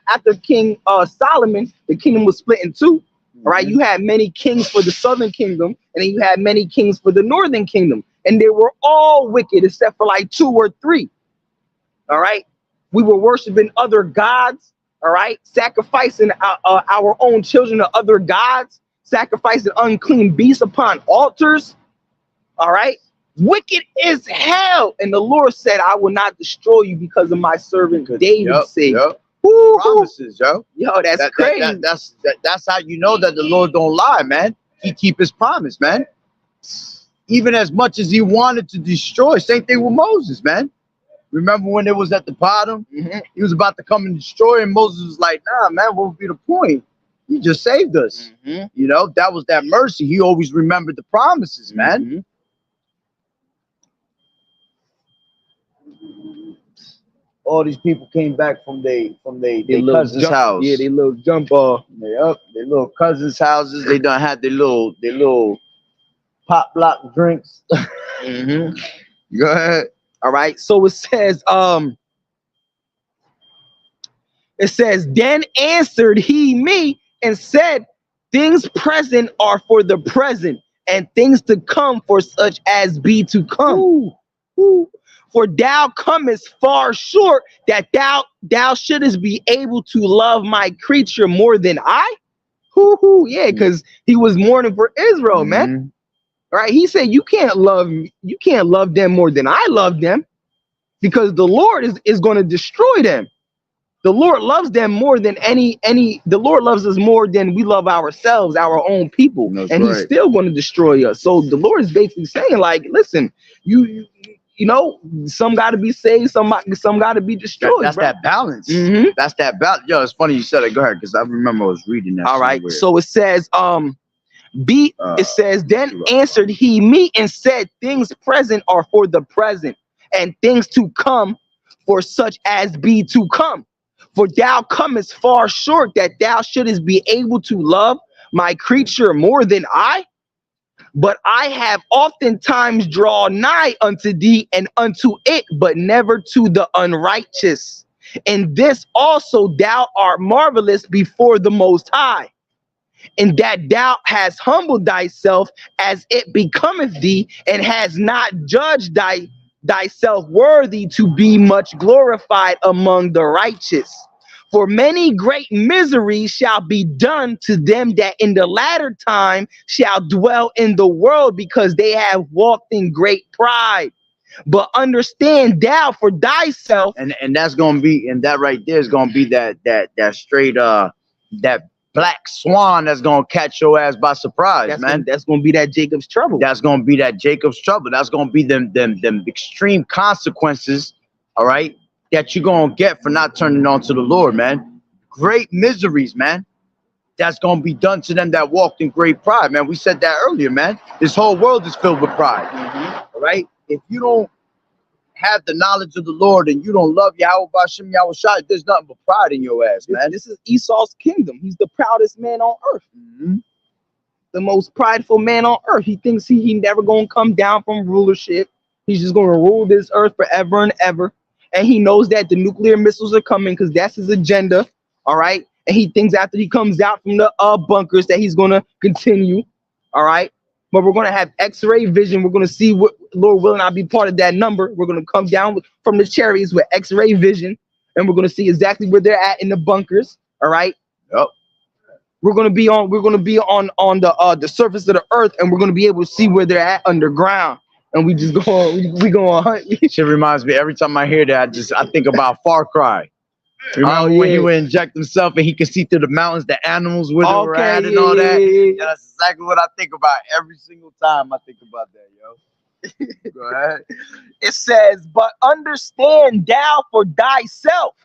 after King Solomon. The kingdom was split in two. Right? You had many kings for the southern kingdom, and then you had many kings for the northern kingdom, and they were all wicked except for like 2 or 3. All right? We were worshiping other gods. All right? Sacrificing our own children to other gods. Sacrificing unclean beasts upon altars. All right, wicked as hell. And the Lord said, I will not destroy you because of my servant David's sake. Promises, yo. Yo, that's crazy. That's how you know that the Lord don't lie, man. He keep his promise, man. Even as much as he wanted to destroy. Same thing with Moses, man. Remember when it was at the bottom? He was about to come and destroy, and Moses was like, nah, man, what would be the point? He just saved us. You know, that was that mercy. He always remembered the promises, man. All these people came back from their cousin's house. Yeah, they little jump off. Yep, their little cousins' houses. They done had their little pop block drinks. Go ahead. All right. So it says, then answered he me and said, things present are for the present, and things to come for such as be to come. For thou comest far short, that thou shouldest be able to love my creature more than I. Yeah, because he was mourning for Israel, man. All right, he said, you can't love them more than I love them, because the Lord is going to destroy them. The Lord loves them more than the Lord loves us more than we love ourselves, our own people. That's and right. He's still going to destroy us. So the Lord is basically saying, like, listen, you you know, some got to be saved, some got to be destroyed. That's bro. that balance. Mhm. That's that balance. Yo, it's funny you said it. Go ahead, because I remember I was reading that. All right. somewhere. So it says, it says, then answered he me and said, things present are for the present, and things to come for such as be to come. For thou comest far short that thou shouldest be able to love my creature more than I. But I have oftentimes drawn nigh unto thee and unto it, but never to the unrighteous. And this also thou art marvelous before the Most High, in that thou hast humbled thyself as it becometh thee, and has not judged thyself worthy to be much glorified among the righteous. For many great miseries shall be done to them that in the latter time shall dwell in the world, because they have walked in great pride. But understand thou for thyself, and that's gonna be, and that right there is gonna be that straight that black swan that's gonna catch your ass by surprise, man. That's gonna be that Jacob's trouble. That's gonna be that Jacob's trouble. That's gonna be them extreme consequences, all right, that you're gonna get for not turning on to the Lord, man. Great miseries, man. That's gonna be done to them that walked in great pride, man. We said that earlier, man. This whole world is filled with pride. All right. If you don't have the knowledge of the Lord and you don't love YAHAWAH'S, there's nothing but pride in your ass, man. This is Esau's kingdom. He's the proudest man on earth. The most prideful man on earth. He thinks he never gonna come down from rulership. He's just gonna rule this earth forever and ever. And he knows that the nuclear missiles are coming because that's his agenda. All right. And he thinks after he comes out from the bunkers that he's gonna continue. All right. But we're gonna have X-ray vision. We're gonna see what, Lord willing, I'll be part of that number. We're gonna come down from the chariots with X-ray vision, and we're gonna see exactly where they're at in the bunkers. All right. Yep. We're gonna be on the surface of the earth, and we're gonna be able to see where they're at underground. And we just go we go on hunt. Shit reminds me, every time I hear that, I think about Far Cry. Remember when he would inject himself and he could see through the mountains, the animals where they were at and all that? Yeah, that's exactly what I think about every single time I think about that, yo. Go ahead. It says, but understand thou for thyself,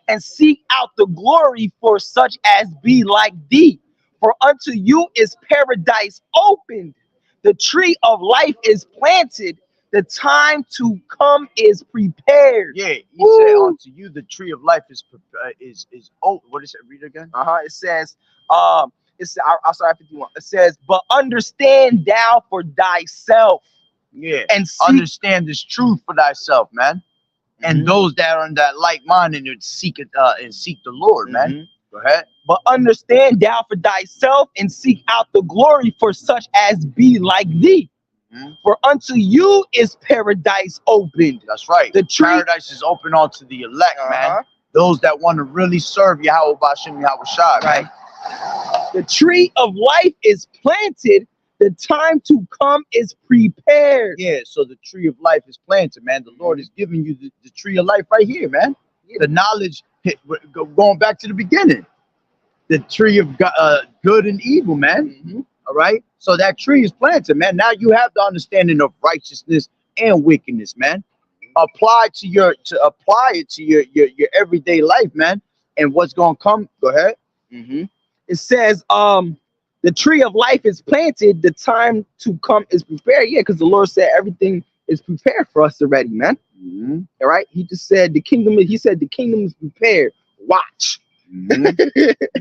and seek out the glory for such as be like thee. For unto you is paradise opened, the tree of life is planted, the time to come is prepared. Yeah, he said unto you the tree of life is oh, what is it? Read it again. It says, I'll start at 51. It says, but understand thou for thyself. Yeah, and understand this truth for thyself, man. And those that are in that like mind and seek it and seek the Lord, man. Go ahead. But understand thou for thyself and seek out the glory for such as be like thee. For unto you is paradise opened. That's right. The tree, paradise is open unto the elect, man. Those that want to really serve YAHAWAH'S, right? The tree of life is planted. The time to come is prepared. Yeah, so the tree of life is planted, man. The Lord is giving you the tree of life right here, man. The knowledge, going back to the beginning. The tree of good and evil, man. All right. So that tree is planted, man. Now you have the understanding of righteousness and wickedness, man. Apply it to your everyday life, man. And what's gonna come? Go ahead. It says, the tree of life is planted. The time to come is prepared. Yeah, because the Lord said everything is prepared for us already, man. All right. He just said the kingdom. He said the kingdom is prepared. Watch. Yeah.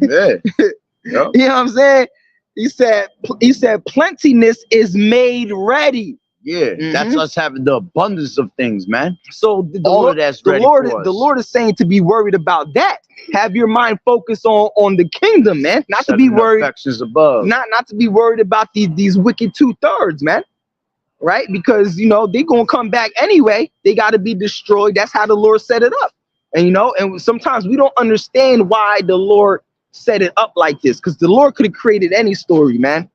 You know what I'm saying? He said plentiness is made ready. Yeah, that's us having the abundance of things, man. So the Lord is saying to be worried about that. Have your mind focused on the kingdom, man. Not to be worried. Affections above. Not to be worried about these wicked 2/3, man. Right? Because they're gonna come back anyway. They got to be destroyed. That's how the Lord set it up. And and sometimes we don't understand why the Lord set it up like this, because the Lord could have created any story, man.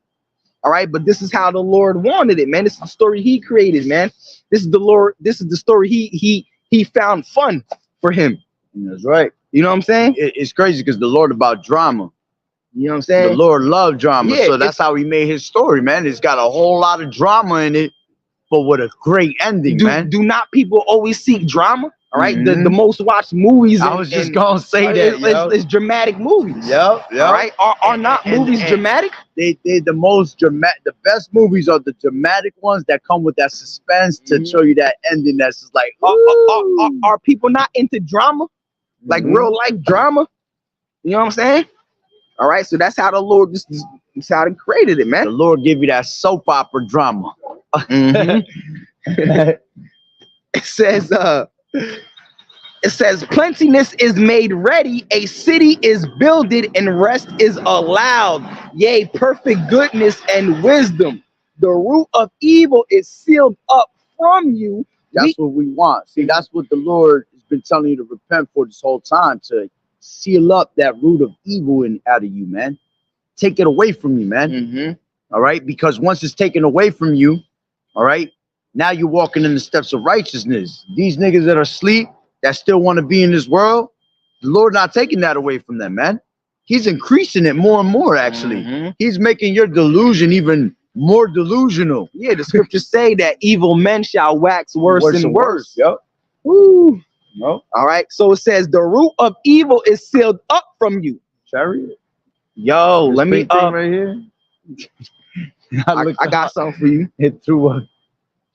All right, but this is how the Lord wanted it, man. This is the story He created, man. This is the Lord. This is the story He found fun for Him. That's right. You know what I'm saying? It's crazy because the Lord about drama. You know what I'm saying? The Lord loved drama, Yeah, so that's how He made His story, man. It's got a whole lot of drama in it, but with a great ending, man. Do not people always seek drama? All right, Mhm. the most watched movies. I was just gonna say that, it's dramatic movies. Yep. All right, are not movies dramatic? They the most dramatic. The best movies are the dramatic ones that come with that suspense to show you that ending. That's just like, Are people not into drama, like real life drama? You know what I'm saying? All right, so that's how the Lord that's how He created it, man. the Lord give you that soap opera drama. It says plentiness is made ready, a city is builded, and rest is allowed. Yea, perfect goodness and wisdom. The root of evil is sealed up from you. That's what we want. See, that's what the Lord has been telling you to repent for this whole time, to seal up that root of evil out of you, man. Take it away from you, man. All right, because once it's taken away from you, all right, now you're walking in the steps of righteousness. These niggas that are asleep, that still want to be in this world, the Lord not taking that away from them, man. He's increasing it more and more, actually. He's making your delusion even more delusional. Yeah, the scriptures say that evil men shall wax worse and worse. Yep. Woo. No. All right, so it says the root of evil is sealed up from you. Chariot. Yo, This let me right here. I got something for you. Hit through what?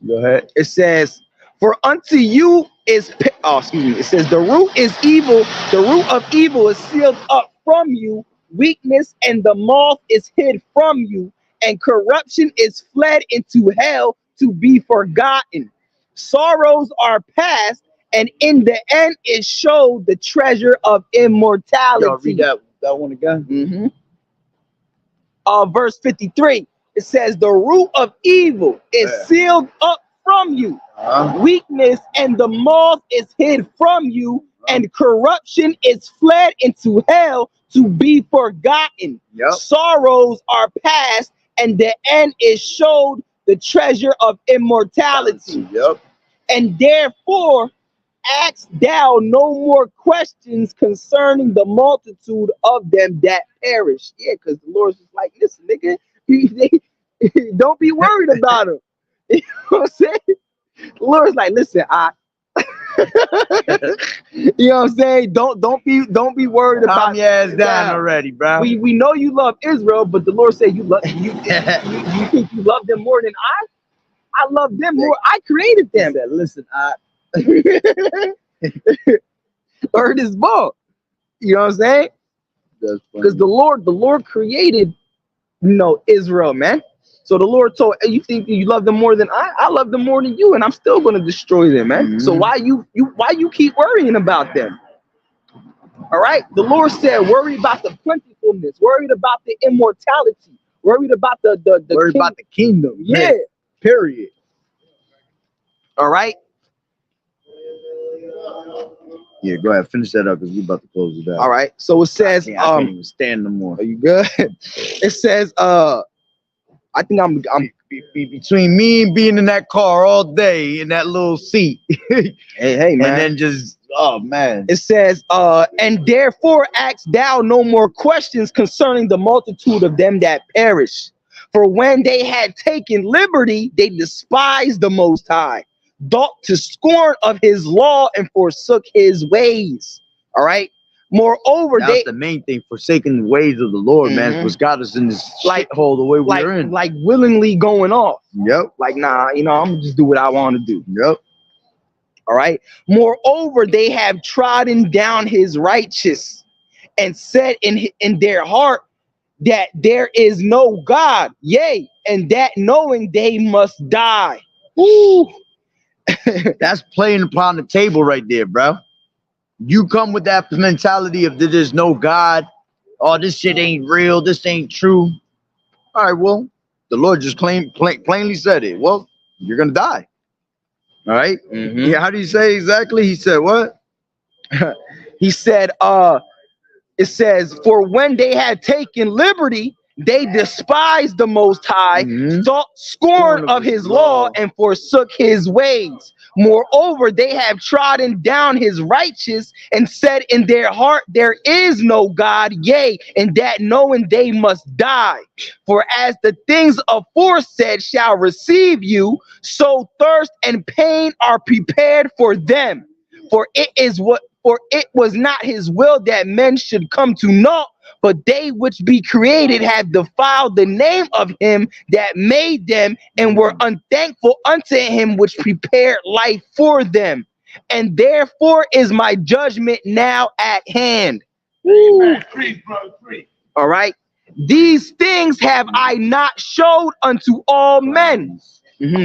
Go ahead. It says, for unto you is it says the root is evil, the root of evil is sealed up from you, weakness and the moth is hid from you, and corruption is fled into hell to be forgotten. Sorrows are past, and in the end it showed the treasure of immortality. Yo, read that one again. Verse 53, it says the root of evil is sealed up from you. Weakness and the moth is hid from you, and corruption is fled into hell to be forgotten. Sorrows are past, and the end is showed the treasure of immortality. And therefore ask thou no more questions concerning the multitude of them that perish. Yeah, because the Lord's just like, listen, nigga, don't be worried about them. You know what I'm saying? The Lord's like, listen, you know what I'm saying? Don't be worried about. Calm your ass down already, bro. We know you love Israel, but the Lord said you think you love them more than I love them more. I created them. Said, listen, Word is ball. You know what I'm saying? Because the Lord created, Israel, man. So the Lord told, you think you love them more than I love them more than you, and I'm still gonna destroy them, man. So why you keep worrying about them? All right. The Lord said, worry about the plentifulness, worried about the immortality, worried about the worried about the kingdom. Yeah. Period. All right. Yeah, go ahead, finish that up because we about to close it out. All right. So it says, I can't even stand no more. Are you good? It says, I think I'm between me and being in that car all day in that little seat. hey, man. And then just, oh man. It says, and therefore ask thou no more questions concerning the multitude of them that perish. For when they had taken liberty, they despised the Most High, thought to scorn of his law, and forsook his ways. All right. Moreover, that's the main thing, forsaking the ways of the Lord, man, because God is in this shithole the way we're in. Like willingly going off. Yep. Like, nah, I'm gonna just do what I want to do. Yep. All right. Moreover, they have trodden down his righteous and said in their heart that there is no God. Yea, and that knowing they must die. Ooh. That's playing upon the table right there, bro. You come with that mentality of that there's no God. Oh, this shit ain't real. This ain't true. All right, well, the Lord just plainly said it. Well, you're going to die. All right? Yeah, how do you say exactly? He said what? He said, it says, for when they had taken liberty, they despised the Most High, thought scorn of his law, and forsook his ways. Moreover, they have trodden down his righteous and said in their heart, there is no God, yea, and that knowing they must die. For as the things aforesaid shall receive you, so thirst and pain are prepared for them. For it was not his will that men should come to naught, but they which be created have defiled the name of him that made them, and were unthankful unto him which prepared life for them. And therefore is my judgment now at hand. Amen. Free, bro, free. All right. These things have I not showed unto all men. Yeah,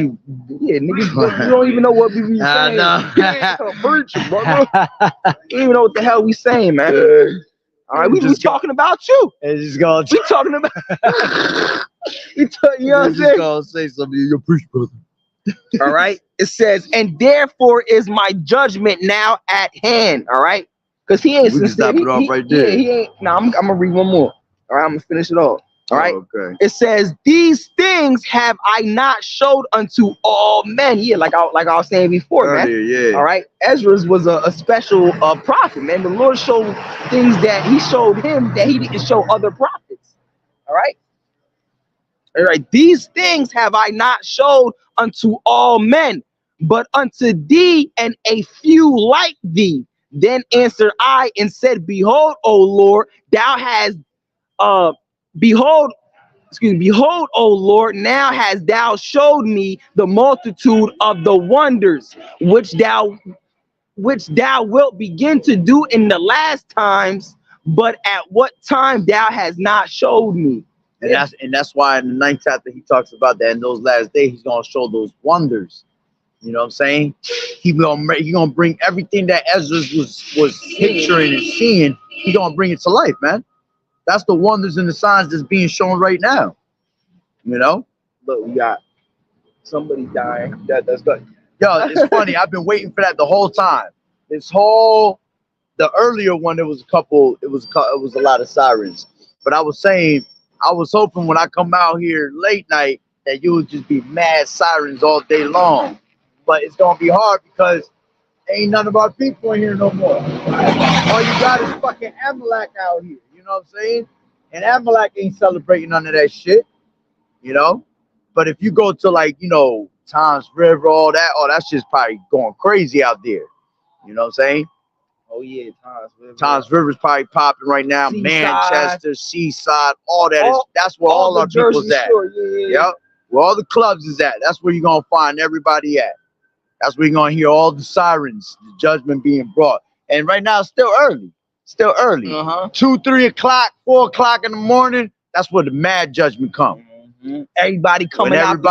niggas, you don't even know what we be saying. Preaching, brother. You don't even know what the hell we saying, man. All right, we talking about you. It's gonna We talking about. You know what I'm saying? gonna say something. You preach, brother. All right. It says, and therefore is my judgment now at hand. All right, because he ain't We can sincere. stop it off right there. Yeah, he ain't. Now I'm gonna read one more. All right, I'm gonna finish it off. All right. Oh, okay. It says, these things have I not showed unto all men. Yeah, like I was saying before, man. Earlier, yeah. All right. Ezra was a special prophet, man. The Lord showed things that he showed him that he didn't show other prophets. All right. All right. These things have I not showed unto all men, but unto thee and a few like thee. Then answered I and said, behold, O Lord, thou hast behold, O Lord, now hast thou showed me the multitude of the wonders which thou wilt begin to do in the last times, but at what time thou hast not showed me. And that's why in the 9th chapter he talks about that in those last days he's gonna show those wonders. You know what I'm saying? He gonna bring everything that Ezra was picturing and seeing. He gonna bring it to life, man. That's the wonders and the signs that's being shown right now. You know? Look, we got somebody dying. That's good. Yo, it's funny. I've been waiting for that the whole time. The earlier one, it was a lot of sirens. But I was saying, I was hoping when I come out here late night that you would just be mad sirens all day long. But it's gonna be hard because ain't none of our people in here no more. All you got is fucking Amalek out here. You know what I'm saying? And Amalek ain't celebrating none of that shit. You know? But if you go to like, you know, Tom's River, all that's just probably going crazy out there. You know what I'm saying? Oh yeah, Tom's River's probably popping right now. Seaside. Manchester, Seaside, all that that's where all our people's at. Yeah. Yep. Where all the clubs is at. That's where you're gonna find everybody at. That's where you're gonna hear all the sirens, the judgment being brought. And right now it's still early. 2, 3 o'clock, 4 o'clock in the morning. That's where the mad judgment comes. Everybody coming out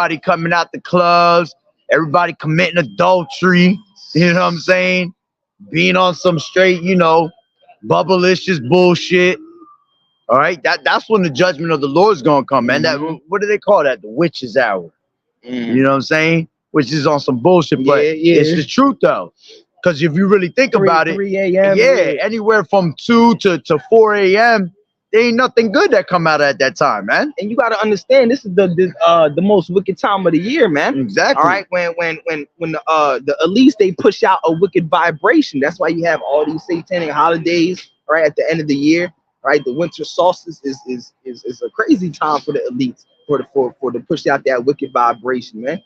the clubs, everybody committing adultery, you know what I'm saying? Being on some straight, you know, bubblicious bullshit. All right, that's when the judgment of the Lord's gonna come, man. That what do they call that? The witch's hour. You know what I'm saying? Which is on some bullshit, but it's the truth though. Because if you really think about it, 3 a.m. Anywhere from 2 to 4 a.m. there ain't nothing good that come out at that time, man. And you got to understand, this is the most wicked time of the year, man. Exactly. All right, when the elites, they push out a wicked vibration. That's why you have all these satanic holidays, right, at the end of the year. Right, the winter solstice is a crazy time for the elites for to push out that wicked vibration, man.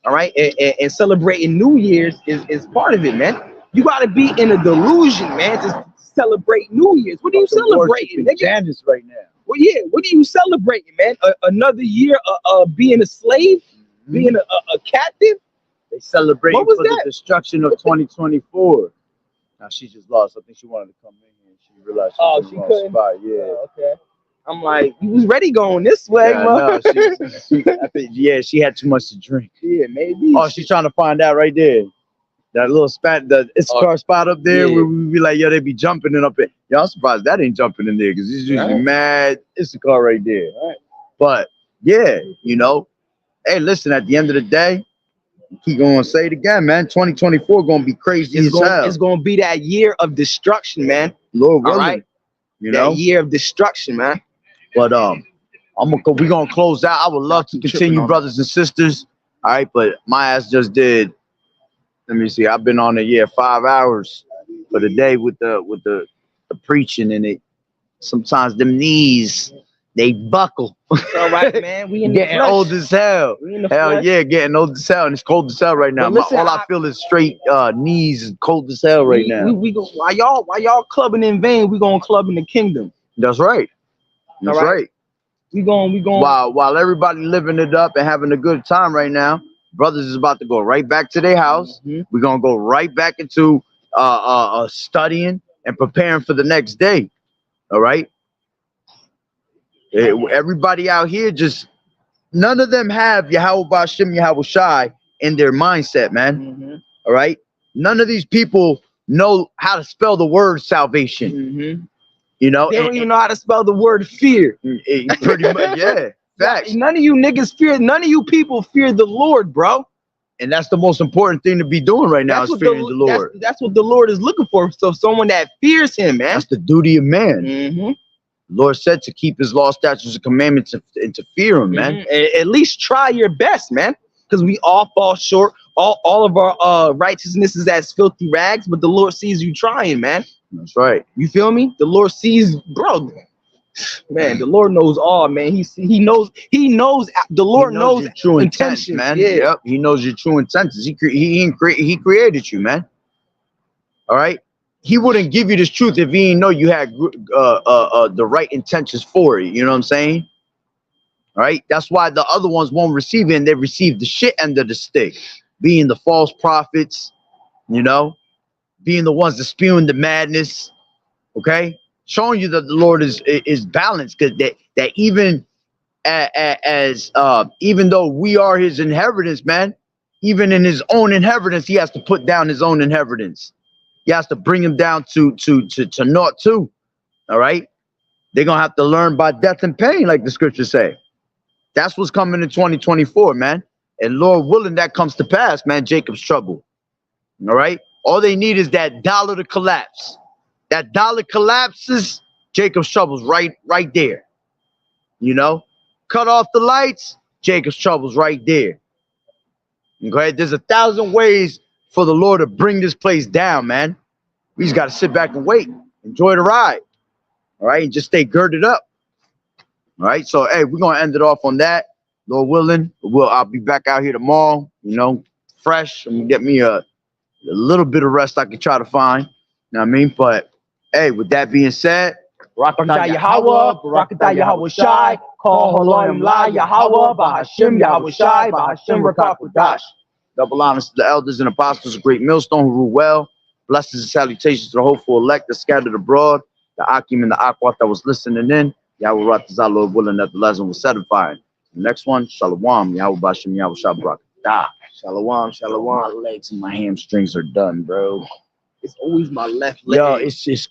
All right, and celebrating New Year's is part of it, man. You got to be in a delusion, man, to celebrate New Year's. What are you celebrating, nigga? Janice right now. Well, yeah. What are you celebrating, man? Another year of being a slave, being a captive. They celebrating What was for that? the destruction of 2024. Now she just lost. I think she wanted to come in here and she realized she was in the wrong spot. Yeah. Oh, okay. I'm like, you was ready going this way, Yeah, man. no, I think, she had too much to drink. Yeah, maybe. Oh, she's trying to find out right there. That little spot, it's a car spot up there where we be like, yo, they be jumping in up there. Yo, I'm surprised that ain't jumping in there because it's usually mad. It's the car right there. Right. But yeah, you know, hey, listen, at the end of the day, keep going to say it again, man. 2024 gonna be crazy as hell. It's gonna be that year of destruction, man. Lord willing, all right, you know, that year of destruction, man. But we're gonna close out. I would love to continue, brothers and sisters. All right, but my ass just did Let me see. I've been on it, 5 hours for the day with the preaching in it. Sometimes them knees they buckle. It's all right, man. We in the Getting flesh. old as hell. We in the Hell flesh. yeah, getting old as hell, and it's cold as hell right now. But listen, All I feel is straight knees and cold as hell right now. We go, while y'all clubbing in vain, we gonna club in the kingdom. That's right. That's All right. right. We going While everybody living it up and having a good time right now, brothers is about to go right back to their house. We're gonna go right back into studying and preparing for the next day. All right. Everybody out here, just none of them have YAHAWAH'S, YAHAWAH'S in their mindset, man. All right. None of these people know how to spell the word salvation. You know, they don't even know how to spell the word fear. Pretty much, yeah. Facts. None of you niggas fear. None of you people fear the Lord, bro. And that's the most important thing to be doing right now, is fearing the Lord. That's what the Lord is looking for. So someone that fears Him, man. That's the duty of man. The Lord said to keep His law, statutes, and commandments, and to fear Him, man. At least try your best, man, because we all fall short. All of our righteousness is as filthy rags, but the Lord sees you trying, man. That's right. You feel me? The Lord sees, bro. Man, the Lord knows all, man. He knows. The Lord knows your true intentions, intent, man. Yeah. Yep. He knows your true intentions. He created you, man. All right. He wouldn't give you this truth if he didn't know you had the right intentions for it. You know what I'm saying? All right. That's why the other ones won't receive it, and they receive the shit end of the stick, being the false prophets. You know, being the ones that spewing the madness. Okay. Showing you that the Lord is balanced, because that even even though we are His inheritance, man, even in His own inheritance, He has to put down His own inheritance. He has to bring him down to naught too. All right, they're gonna have to learn by death and pain, like the scriptures say. That's what's coming in 2024, man. And Lord willing, that comes to pass, man. Jacob's trouble. All right, all they need is that dollar to collapse. That dollar collapses, Jacob's trouble's right there. You know, cut off the lights, Jacob's trouble's right there. Okay, there's 1,000 ways for the Lord to bring this place down, man. We just got to sit back and wait, enjoy the ride. All right, and just stay girded up. All right, so hey, we're gonna end it off on that. Lord willing, I'll be back out here tomorrow. You know, fresh. I'm gonna get me a little bit of rest I can try to find. You know what I mean? But hey, with that being said, Barakatah Yahawah, Barakatah YAHAWAH'S, Call Haloim La Yahawah, Bahashim YAHAWAH'S, Bahashim Rakakudash. double honors to the elders and apostles of Great Millstone who rule well. Blessings and salutations to the hopeful elect that scattered abroad. The Akim and the Akwat that was listening in. Yahweh Ratazah, Lord willing, that the lesson was satisfying. The next one, Shalom, Yahweh Bashim, Yahweh Shabrak. Shalom, shalom. My legs and my hamstrings are done, bro. It's always my left leg. Yo, it's